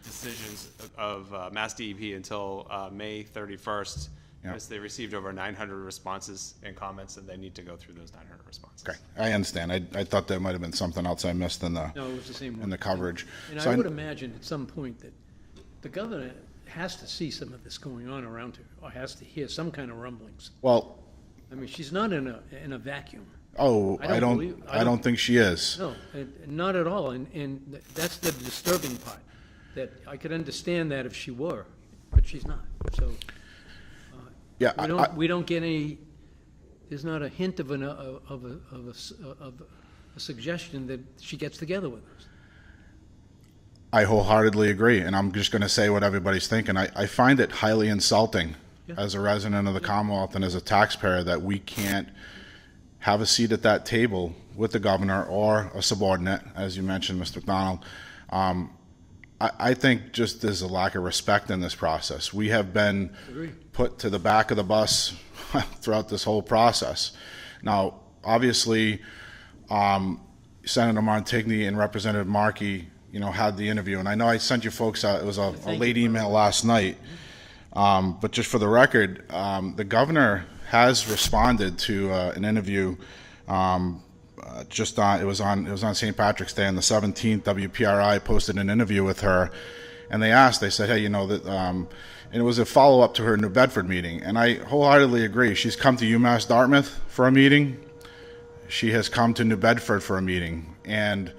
decisions of Mass DEP until May 31st. Yeah. Because they received over 900 responses and comments, and they need to go through those 900 responses. Okay, I understand. I thought there might have been something else I missed in the No, it was the same one. in the coverage. And So I would imagine at some point that the governor has to see some of this going on around her, or has to hear some kind of rumblings. Well, I mean, she's not in a vacuum. oh, I don't I don't think she is. No, not at all, and that's the disturbing part, that I could understand that if she were, but she's not, so. Yeah, We don't get any, there's not a hint of a suggestion that she gets together with us. I wholeheartedly agree, and I'm just going to say what everybody's thinking. I find it highly insulting as a resident of the Commonwealth and as a taxpayer that we can't have a seat at that table with the governor or a subordinate, as you mentioned, Mr. McDonald. I think just there's a lack of respect in this process. We have been put to the back of the bus throughout this whole process. Now, obviously, Senator Montigny and Representative Markey, had the interview, and I know I sent you folks out. It was a late email last night, but just for the record, the governor has responded to an interview. It was on St. Patrick's Day on the 17th. WPRI posted an interview with her, and they said, hey, and it was a follow-up to her New Bedford meeting, and I wholeheartedly agree. She's come to UMass Dartmouth for a meeting. She has come to New Bedford for a meeting, and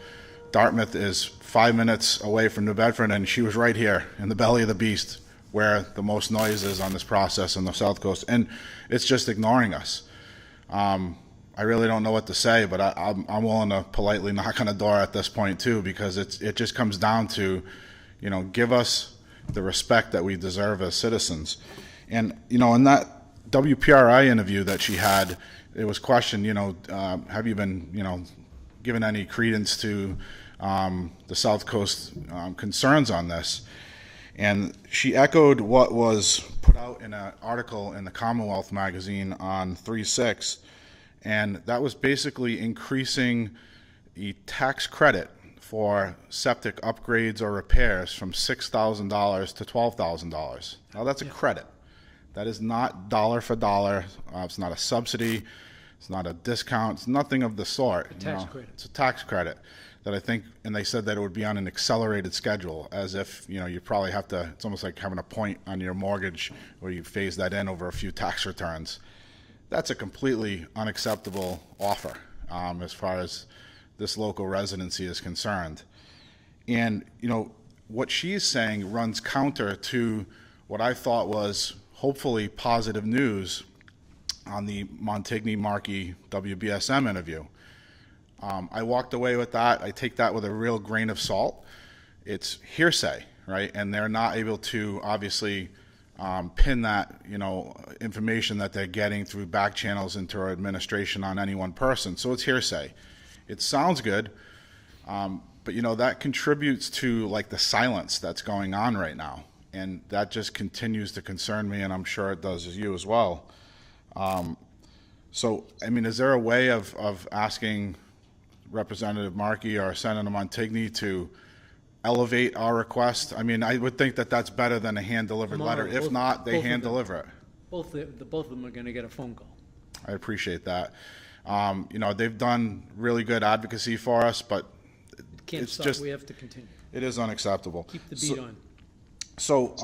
Dartmouth is 5 minutes away from New Bedford, and she was right here in the belly of the beast where the most noise is on this process on the South Coast, and it's just ignoring us. I really don't know what to say, but I'm willing to politely knock on the door at this point too, because it just comes down to, give us the respect that we deserve as citizens. And, you know, in that WPRI interview that she had, it was questioned, you know, have you been, you know, given any credence to the South Coast concerns on this? And she echoed what was put out in an article in the Commonwealth magazine on 3/6, and that was basically increasing the tax credit for septic upgrades or repairs from $6,000 to $12,000. Now that's a credit. That is not dollar for dollar. It's not a subsidy. It's not a discount. It's nothing of the sort. A tax credit. It's a tax credit that I think, and they said that it would be on an accelerated schedule, as if, you know, you probably have to, it's almost like having a point on your mortgage where you phase that in over a few tax returns. That's a completely unacceptable offer as far as this local residency is concerned. And, you know, what she's saying runs counter to what I thought was hopefully positive news on the Montigny-Markey WBSM interview. I walked away with that. I take that with a real grain of salt. It's hearsay, right? And they're not able to obviously pin that, you know, information that they're getting through back channels into our administration on any one person. So it's hearsay. It sounds good, but, you know, that contributes to like the silence that's going on right now. And that just continues to concern me, and I'm sure it does you as well. So, I mean, is there a way of asking Representative Markey or Senator Montigny to elevate our request? I mean, I would think that that's better than a hand-delivered letter. If not, they hand-deliver it. Both of them are going to get a phone call. I appreciate that. You know, they've done really good advocacy for us, but Can't it's stop. just, We have to continue. it is unacceptable. Keep the beat on. So,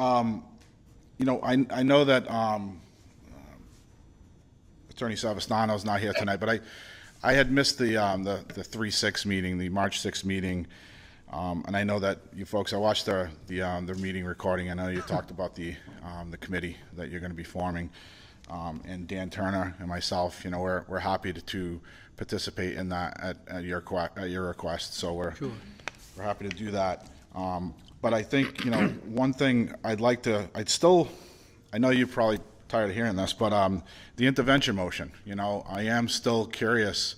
you know, I know that Attorney Savastano's not here tonight, but I had missed the 3/6 meeting, the March 6th meeting, and I know that you folks, I watched their meeting recording. I know you talked about the committee that you're going to be forming, and Dan Turner and myself, you know, we're happy to participate in that at your request. So we're happy to do that. But I think, you know, one thing I know you're probably tired of hearing this, but the intervention motion, you know, I am still curious,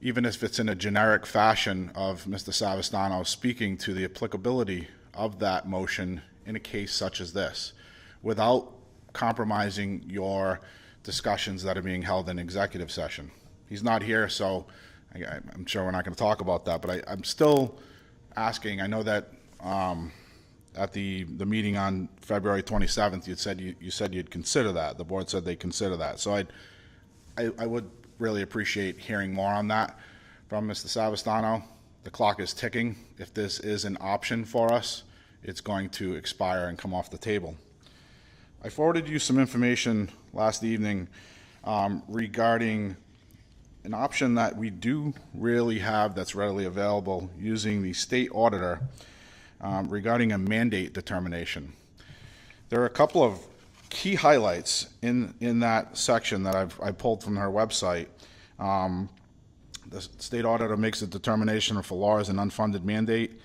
even if it's in a generic fashion, of Mr. Savastano speaking to the applicability of that motion in a case such as this, without compromising your discussions that are being held in executive session. He's not here, so I'm sure we're not going to talk about that, but I'm still asking. I know that at the meeting on February 27th, you said you'd consider that. The board said they'd consider that. So I would really appreciate hearing more on that from Mr. Savastano. The clock is ticking. If this is an option for us, it's going to expire and come off the table. I forwarded you some information last evening regarding an option that we do really have that's readily available using the state auditor regarding a mandate determination. There are a couple of key highlights in that section that I pulled from her website. The state auditor makes a determination if a law is an unfunded mandate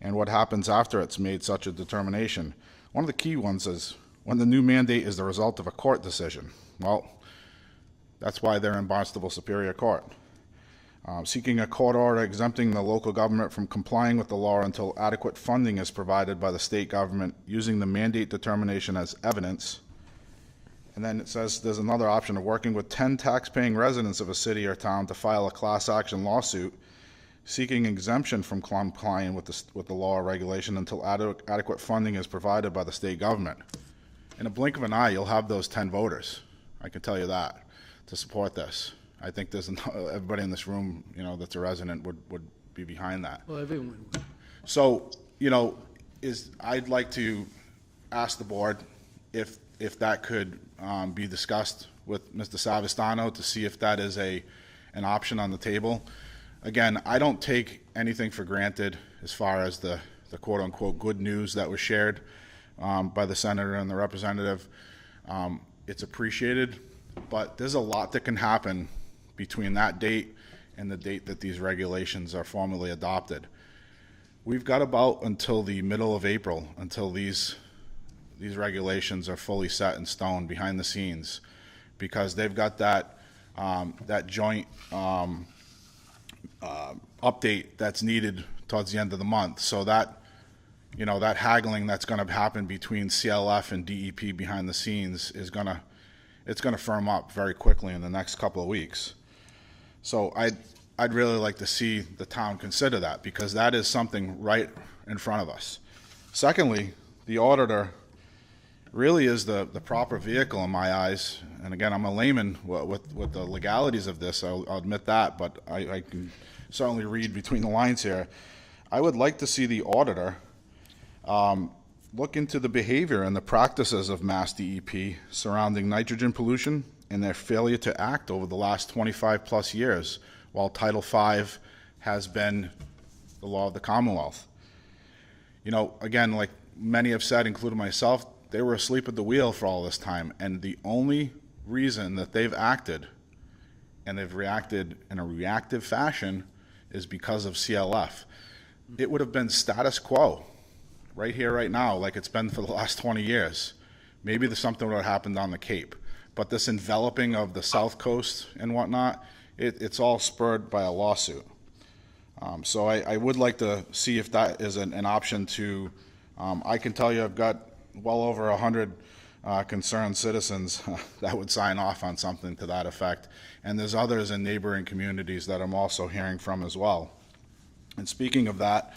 and what happens after it's made such a determination. One of the key ones is when the new mandate is the result of a court decision. Well, that's why they're in Barnstable Superior Court. Seeking a court order exempting the local government from complying with the law until adequate funding is provided by the state government using the mandate determination as evidence. And then it says there's another option of working with 10 tax-paying residents of a city or town to file a class action lawsuit seeking exemption from complying with the law or regulation until adequate funding is provided by the state government. In a blink of an eye, you'll have those 10 voters. I can tell you that, to support this. I think everybody in this room, you know, that's a resident would be behind that. Well, everyone would. So, you know, I'd like to ask the board if that could be discussed with Mr. Savastano to see if that is an option on the table. Again, I don't take anything for granted as far as the quote-unquote good news that was shared by the senator and the representative. It's appreciated, but there's a lot that can happen between that date and the date that these regulations are formally adopted. We've got about until the middle of April until these these regulations are fully set in stone behind the scenes, because they've got that joint update that's needed towards the end of the month. So that, that haggling that's going to happen between CLF and DEP behind the scenes is going to firm up very quickly in the next couple of weeks. So I'd really like to see the town consider that, because that is something right in front of us. Secondly, the auditor really is the proper vehicle in my eyes. And again, I'm a layman with the legalities of this, I'll admit that, but I can certainly read between the lines here. I would like to see the auditor look into the behavior and the practices of Mass DEP surrounding nitrogen pollution and their failure to act over the last 25 plus years, while Title V has been the law of the Commonwealth. Again, like many have said, including myself, they were asleep at the wheel for all this time, and the only reason that they've acted, and they've reacted in a reactive fashion, is because of CLF. It would have been status quo right here, right now, like it's been for the last 20 years. Maybe something would have happened on the Cape, but this enveloping of the South Coast and whatnot, it's all spurred by a lawsuit. So I would like to see if that is an option to, I can tell you I've got well over 100 concerned citizens that would sign off on something to that effect. And there's others in neighboring communities that I'm also hearing from as well. And speaking of that,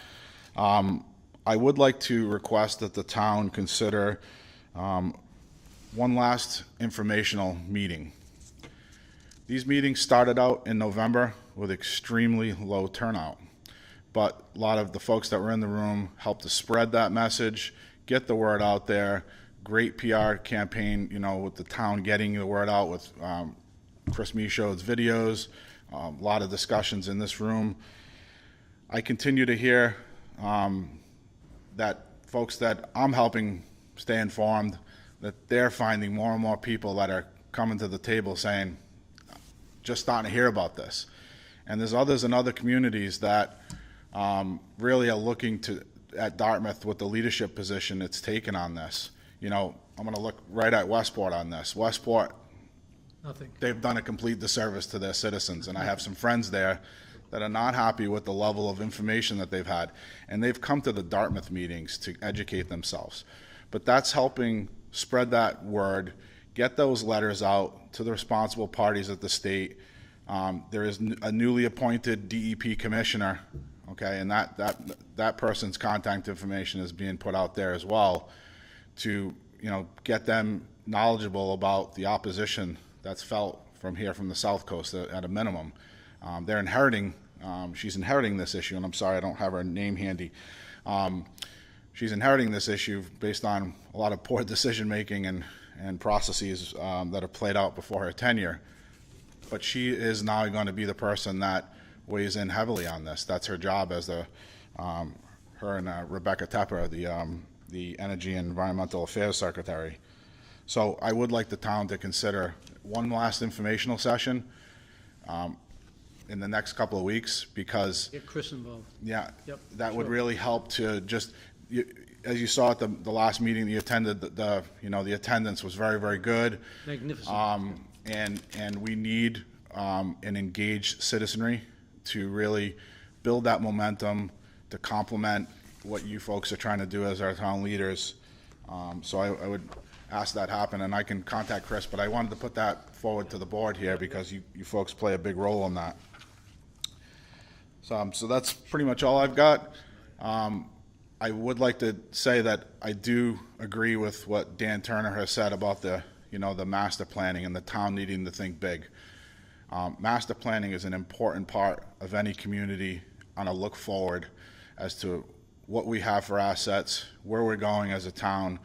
I would like to request that the town consider one last informational meeting. These meetings started out in November with extremely low turnout, but a lot of the folks that were in the room helped to spread that message, get the word out there. Great PR campaign, with the town getting the word out with Chris Michaud's videos, a lot of discussions in this room. I continue to hear that folks that I'm helping stay informed, that they're finding more and more people that are coming to the table saying, just starting to hear about this. And there's others in other communities that really are looking at Dartmouth with the leadership position it's taken on this. I'm going to look right at Westport on this. Westport, Nothing. They've done a complete disservice to their citizens, and I have some friends there that are not happy with the level of information that they've had, and they've come to the Dartmouth meetings to educate themselves. But that's helping spread that word, get those letters out to the responsible parties at the state. There is a newly appointed DEP commissioner, okay, and that person's contact information is being put out there as well to get them knowledgeable about the opposition that's felt from the South Coast at a minimum. They're inheriting, she's inheriting this issue, and I'm sorry I don't have her name handy. She's inheriting this issue based on a lot of poor decision making and processes that have played out before her tenure. But she is now going to be the person that weighs in heavily on this. That's her job as her and Rebecca Tepper, the Energy and Environmental Affairs Secretary. So I would like the town to consider one last informational session in the next couple of weeks, because Get Chris involved. yeah, Yep, that would sure. really help to just, as you saw at the last meeting that you attended, the attendance was very, very good. Magnificent. And we need an engaged citizenry to really build that momentum to complement what you folks are trying to do as our town leaders. So I would ask that happen, and I can contact Chris, but I wanted to put that forward to the board here because you folks play a big role in that. So that's pretty much all I've got. I would like to say that I do agree with what Dan Turner has said about the master planning and the town needing to think big. Master planning is an important part of any community on a look forward as to what we have for assets, where we're going as a town,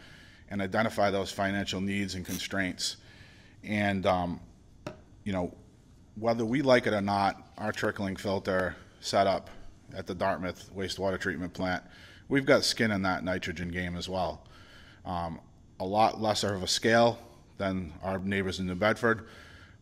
and identify those financial needs and constraints. And, whether we like it or not, our trickling filter setup at the Dartmouth wastewater treatment plant, we've got skin in that nitrogen game as well. A lot lesser of a scale than our neighbors in New Bedford,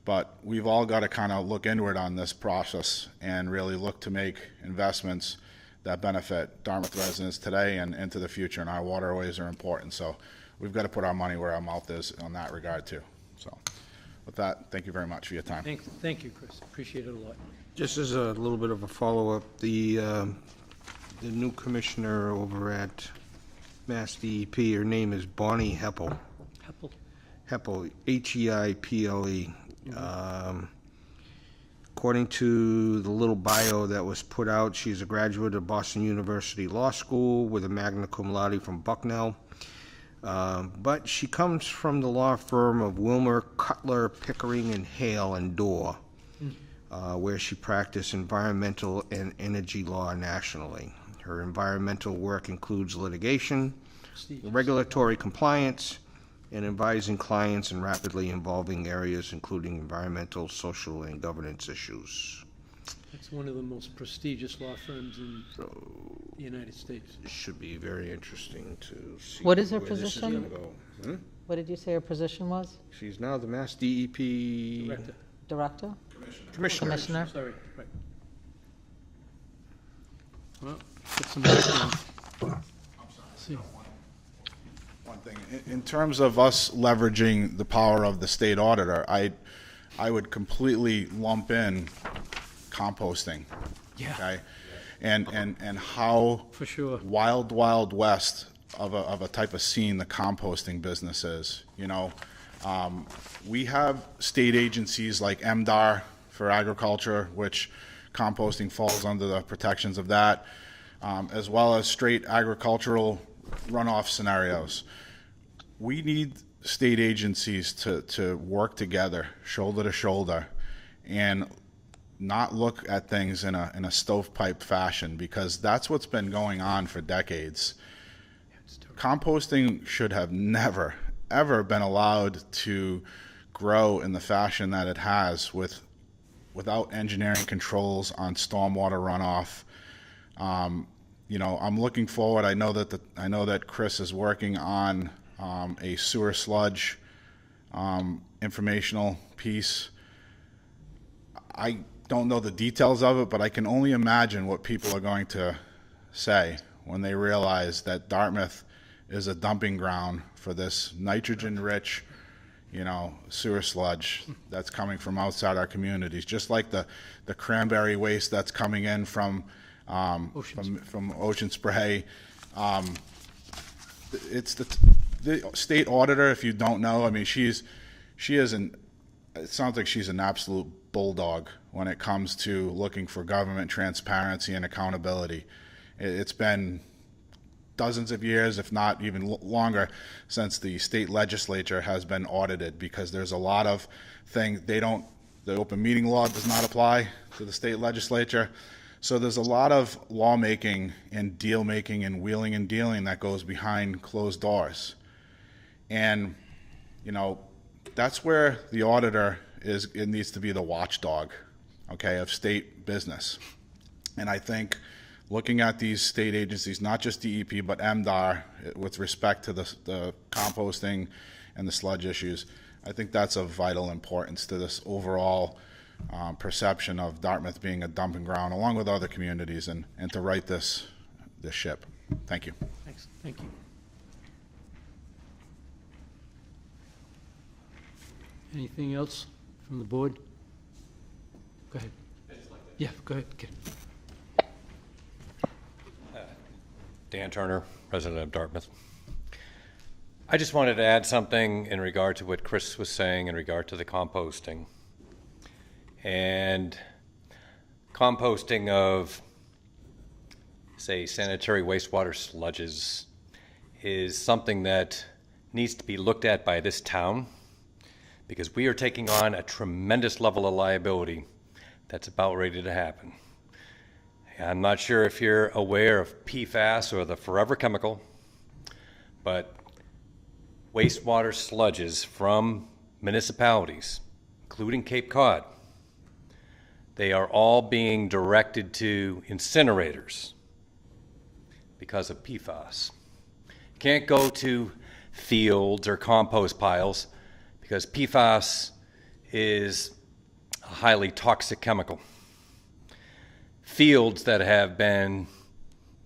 but we've all got to kind of look inward on this process and really look to make investments that benefit Dartmouth residents today and into the future, and our waterways are important. So we've got to put our money where our mouth is on that regard too. So with that, thank you very much for your time. Thank you, Chris. Appreciate it a lot. Just as a little bit of a follow-up, the new commissioner over at Mass DEP, her name is Bonnie Heppel. Heppel, Heiple. According to the little bio that was put out, she's a graduate of Boston University Law School with a magna cum laude from Bucknell. But she comes from the law firm of Wilmer, Cutler, Pickering, and Hale and Dorr, where she practiced environmental and energy law nationally. Her environmental work includes litigation, regulatory compliance, and advising clients in rapidly evolving areas, including environmental, social, and governance issues. That's one of the most prestigious law firms in the United States. It should be very interesting to see. What is her where this is position? gonna go. What did you say her position was? She's now the Mass DEP Director? Commissioner. Commissioner? Sorry, right. Well, put some background. See. One thing, in terms of us leveraging the power of the state auditor, I would completely lump in composting. Yeah. Okay? And how For sure. wild west of a type of scene the composting business is. You know, we have state agencies like MDAR for agriculture, which composting falls under the protections of that, as well as straight agricultural runoff scenarios. We need state agencies to work together, shoulder to shoulder, and not look at things in a stovepipe fashion, because that's what's been going on for decades. Composting should have never, ever been allowed to grow in the fashion that it has without engineering controls on stormwater runoff. You know, I'm looking forward. I know that Chris is working on a sewer sludge informational piece. I don't know the details of it, but I can only imagine what people are going to say when they realize that Dartmouth is a dumping ground for this nitrogen-rich, you know, sewer sludge that's coming from outside our communities, just like the cranberry waste that's coming in from Ocean Spray. It's the state auditor, if you don't know, I mean, it sounds like she's an absolute bulldog when it comes to looking for government transparency and accountability. It's been dozens of years, if not even longer, since the state legislature has been audited, because there's a lot of things the open meeting law does not apply to the state legislature. So there's a lot of lawmaking and deal making and wheeling and dealing that goes behind closed doors. And, you know, that's where the auditor it needs to be the watchdog, okay, of state business. And I think looking at these state agencies, not just DEP, but MDAR, with respect to the composting and the sludge issues, I think that's of vital importance to this overall perception of Dartmouth being a dumping ground, along with other communities, and to right this ship. Thank you. Thanks. Thank you. Anything else from the board? Go ahead. Yeah, go ahead. Dan Turner, resident of Dartmouth. I just wanted to add something in regard to what Chris was saying in regard to the composting. And composting of, say, sanitary wastewater sludges is something that needs to be looked at by this town, because we are taking on a tremendous level of liability that's about ready to happen. I'm not sure if you're aware of PFAS or the forever chemical, but wastewater sludges from municipalities, including Cape Cod, they are all being directed to incinerators because of PFAS. Can't go to fields or compost piles because PFAS is a highly toxic chemical. Fields that have been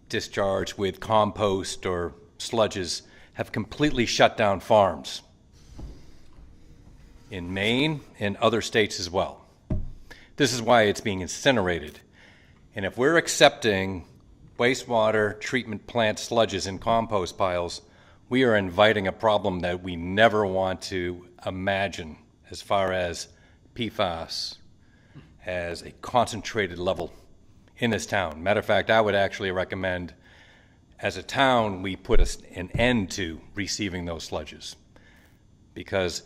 discharged with compost or sludges have completely shut down farms in Maine and other states as well. This is why it's being incinerated. And if we're accepting wastewater treatment plant sludges in compost piles, we are inviting a problem that we never want to imagine as far as PFAS as a concentrated level in this town. Matter of fact, I would actually recommend, as a town, we put an end to receiving those sludges. Because,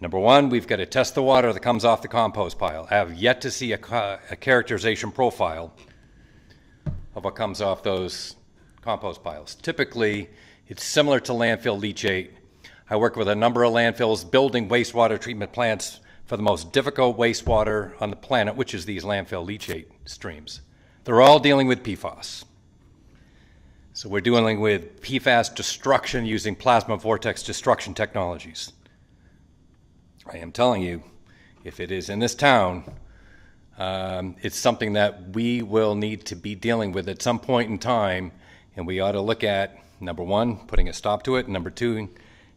number one, we've got to test the water that comes off the compost pile. I have yet to see a characterization profile of what comes off those compost piles. Typically, it's similar to landfill leachate. I work with a number of landfills building wastewater treatment plants for the most difficult wastewater on the planet, which is these landfill leachate streams. They're all dealing with PFAS. So we're dealing with PFAS destruction using plasma vortex destruction technologies. I am telling you, if it is in this town, it's something that we will need to be dealing with at some point in time, and we ought to look at, number one, putting a stop to it, and number two,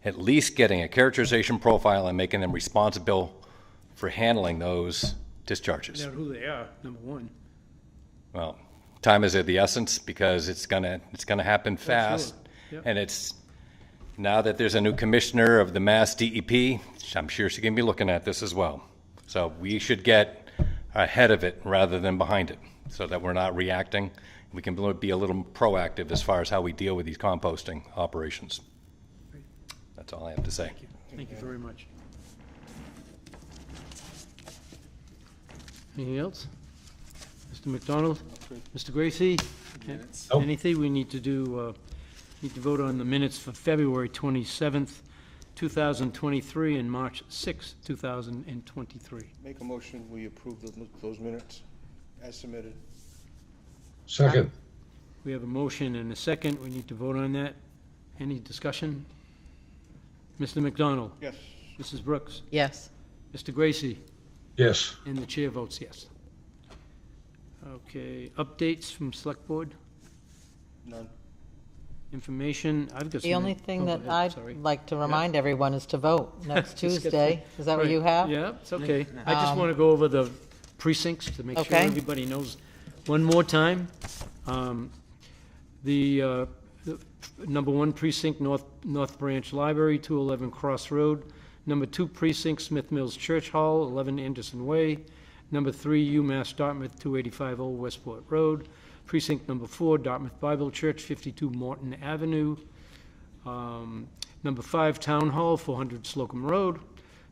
at least getting a characterization profile and making them responsible for handling those discharges. Find out who they are, number one. Well, time is of the essence because it's gonna happen fast. Yep. And it's, now that there's a new commissioner of the Mass DEP, I'm sure she's gonna be looking at this as well. So we should get ahead of it rather than behind it, so that we're not reacting. We can be a little proactive as far as how we deal with these composting operations. That's all I have to say. Thank you very much. Anything else? Mr. McDonald? Mr. Gracie? Nope. Anything? We need to do, need to vote on the minutes for February 27th, 2023, and March 6th, 2023. Make a motion, we approve those minutes as submitted. Second. We have a motion and a second. We need to vote on that. Any discussion? Mr. McDonald? Yes. Mrs. Brooks? Yes. Mr. Gracie? Yes. And the chair votes yes. Okay, updates from Select Board? None. Information, I've got some. The only thing oh, that go ahead, I'd sorry. like to remind everyone is to vote next Just get Tuesday. Is that what Right. you have? Yeah, it's okay. I just want to go over the precincts to make sure Okay. everybody knows one more time. The number 1 precinct, North Branch Library, 211 Cross Road. Number 2 precinct, Smith Mills Church Hall, 11 Anderson Way. Number 3, UMass Dartmouth, 285 Old Westport Road. Precinct number 4, Dartmouth Bible Church, 52 Morton Avenue. Number 5, Town Hall, 400 Slocum Road.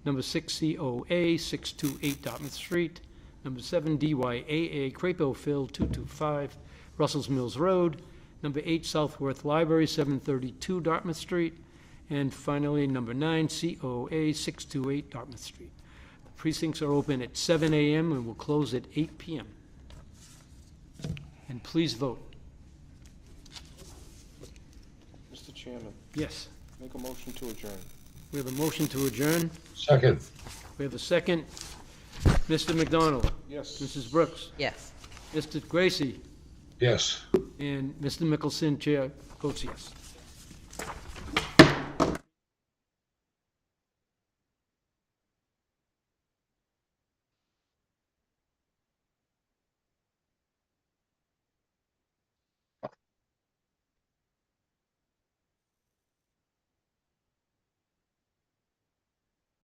Number 6, COA, 628 Dartmouth Street. Number 7, DYAA, Crapo-Phil, 225 Russell's Mills Road. Number 8, Southworth Library, 732 Dartmouth Street. And finally, number 9, COA, 628 Dartmouth Street. The precincts are open at 7 a.m. and will close at 8 p.m. And please vote. Mr. Chairman, Yes. make a motion to adjourn. We have a motion to adjourn. Second. We have a second. Mr. McDonald? Yes. Mrs. Brooks? Yes. Mr. Gracie? Yes. And Mr. Mickelson, Chair, votes yes.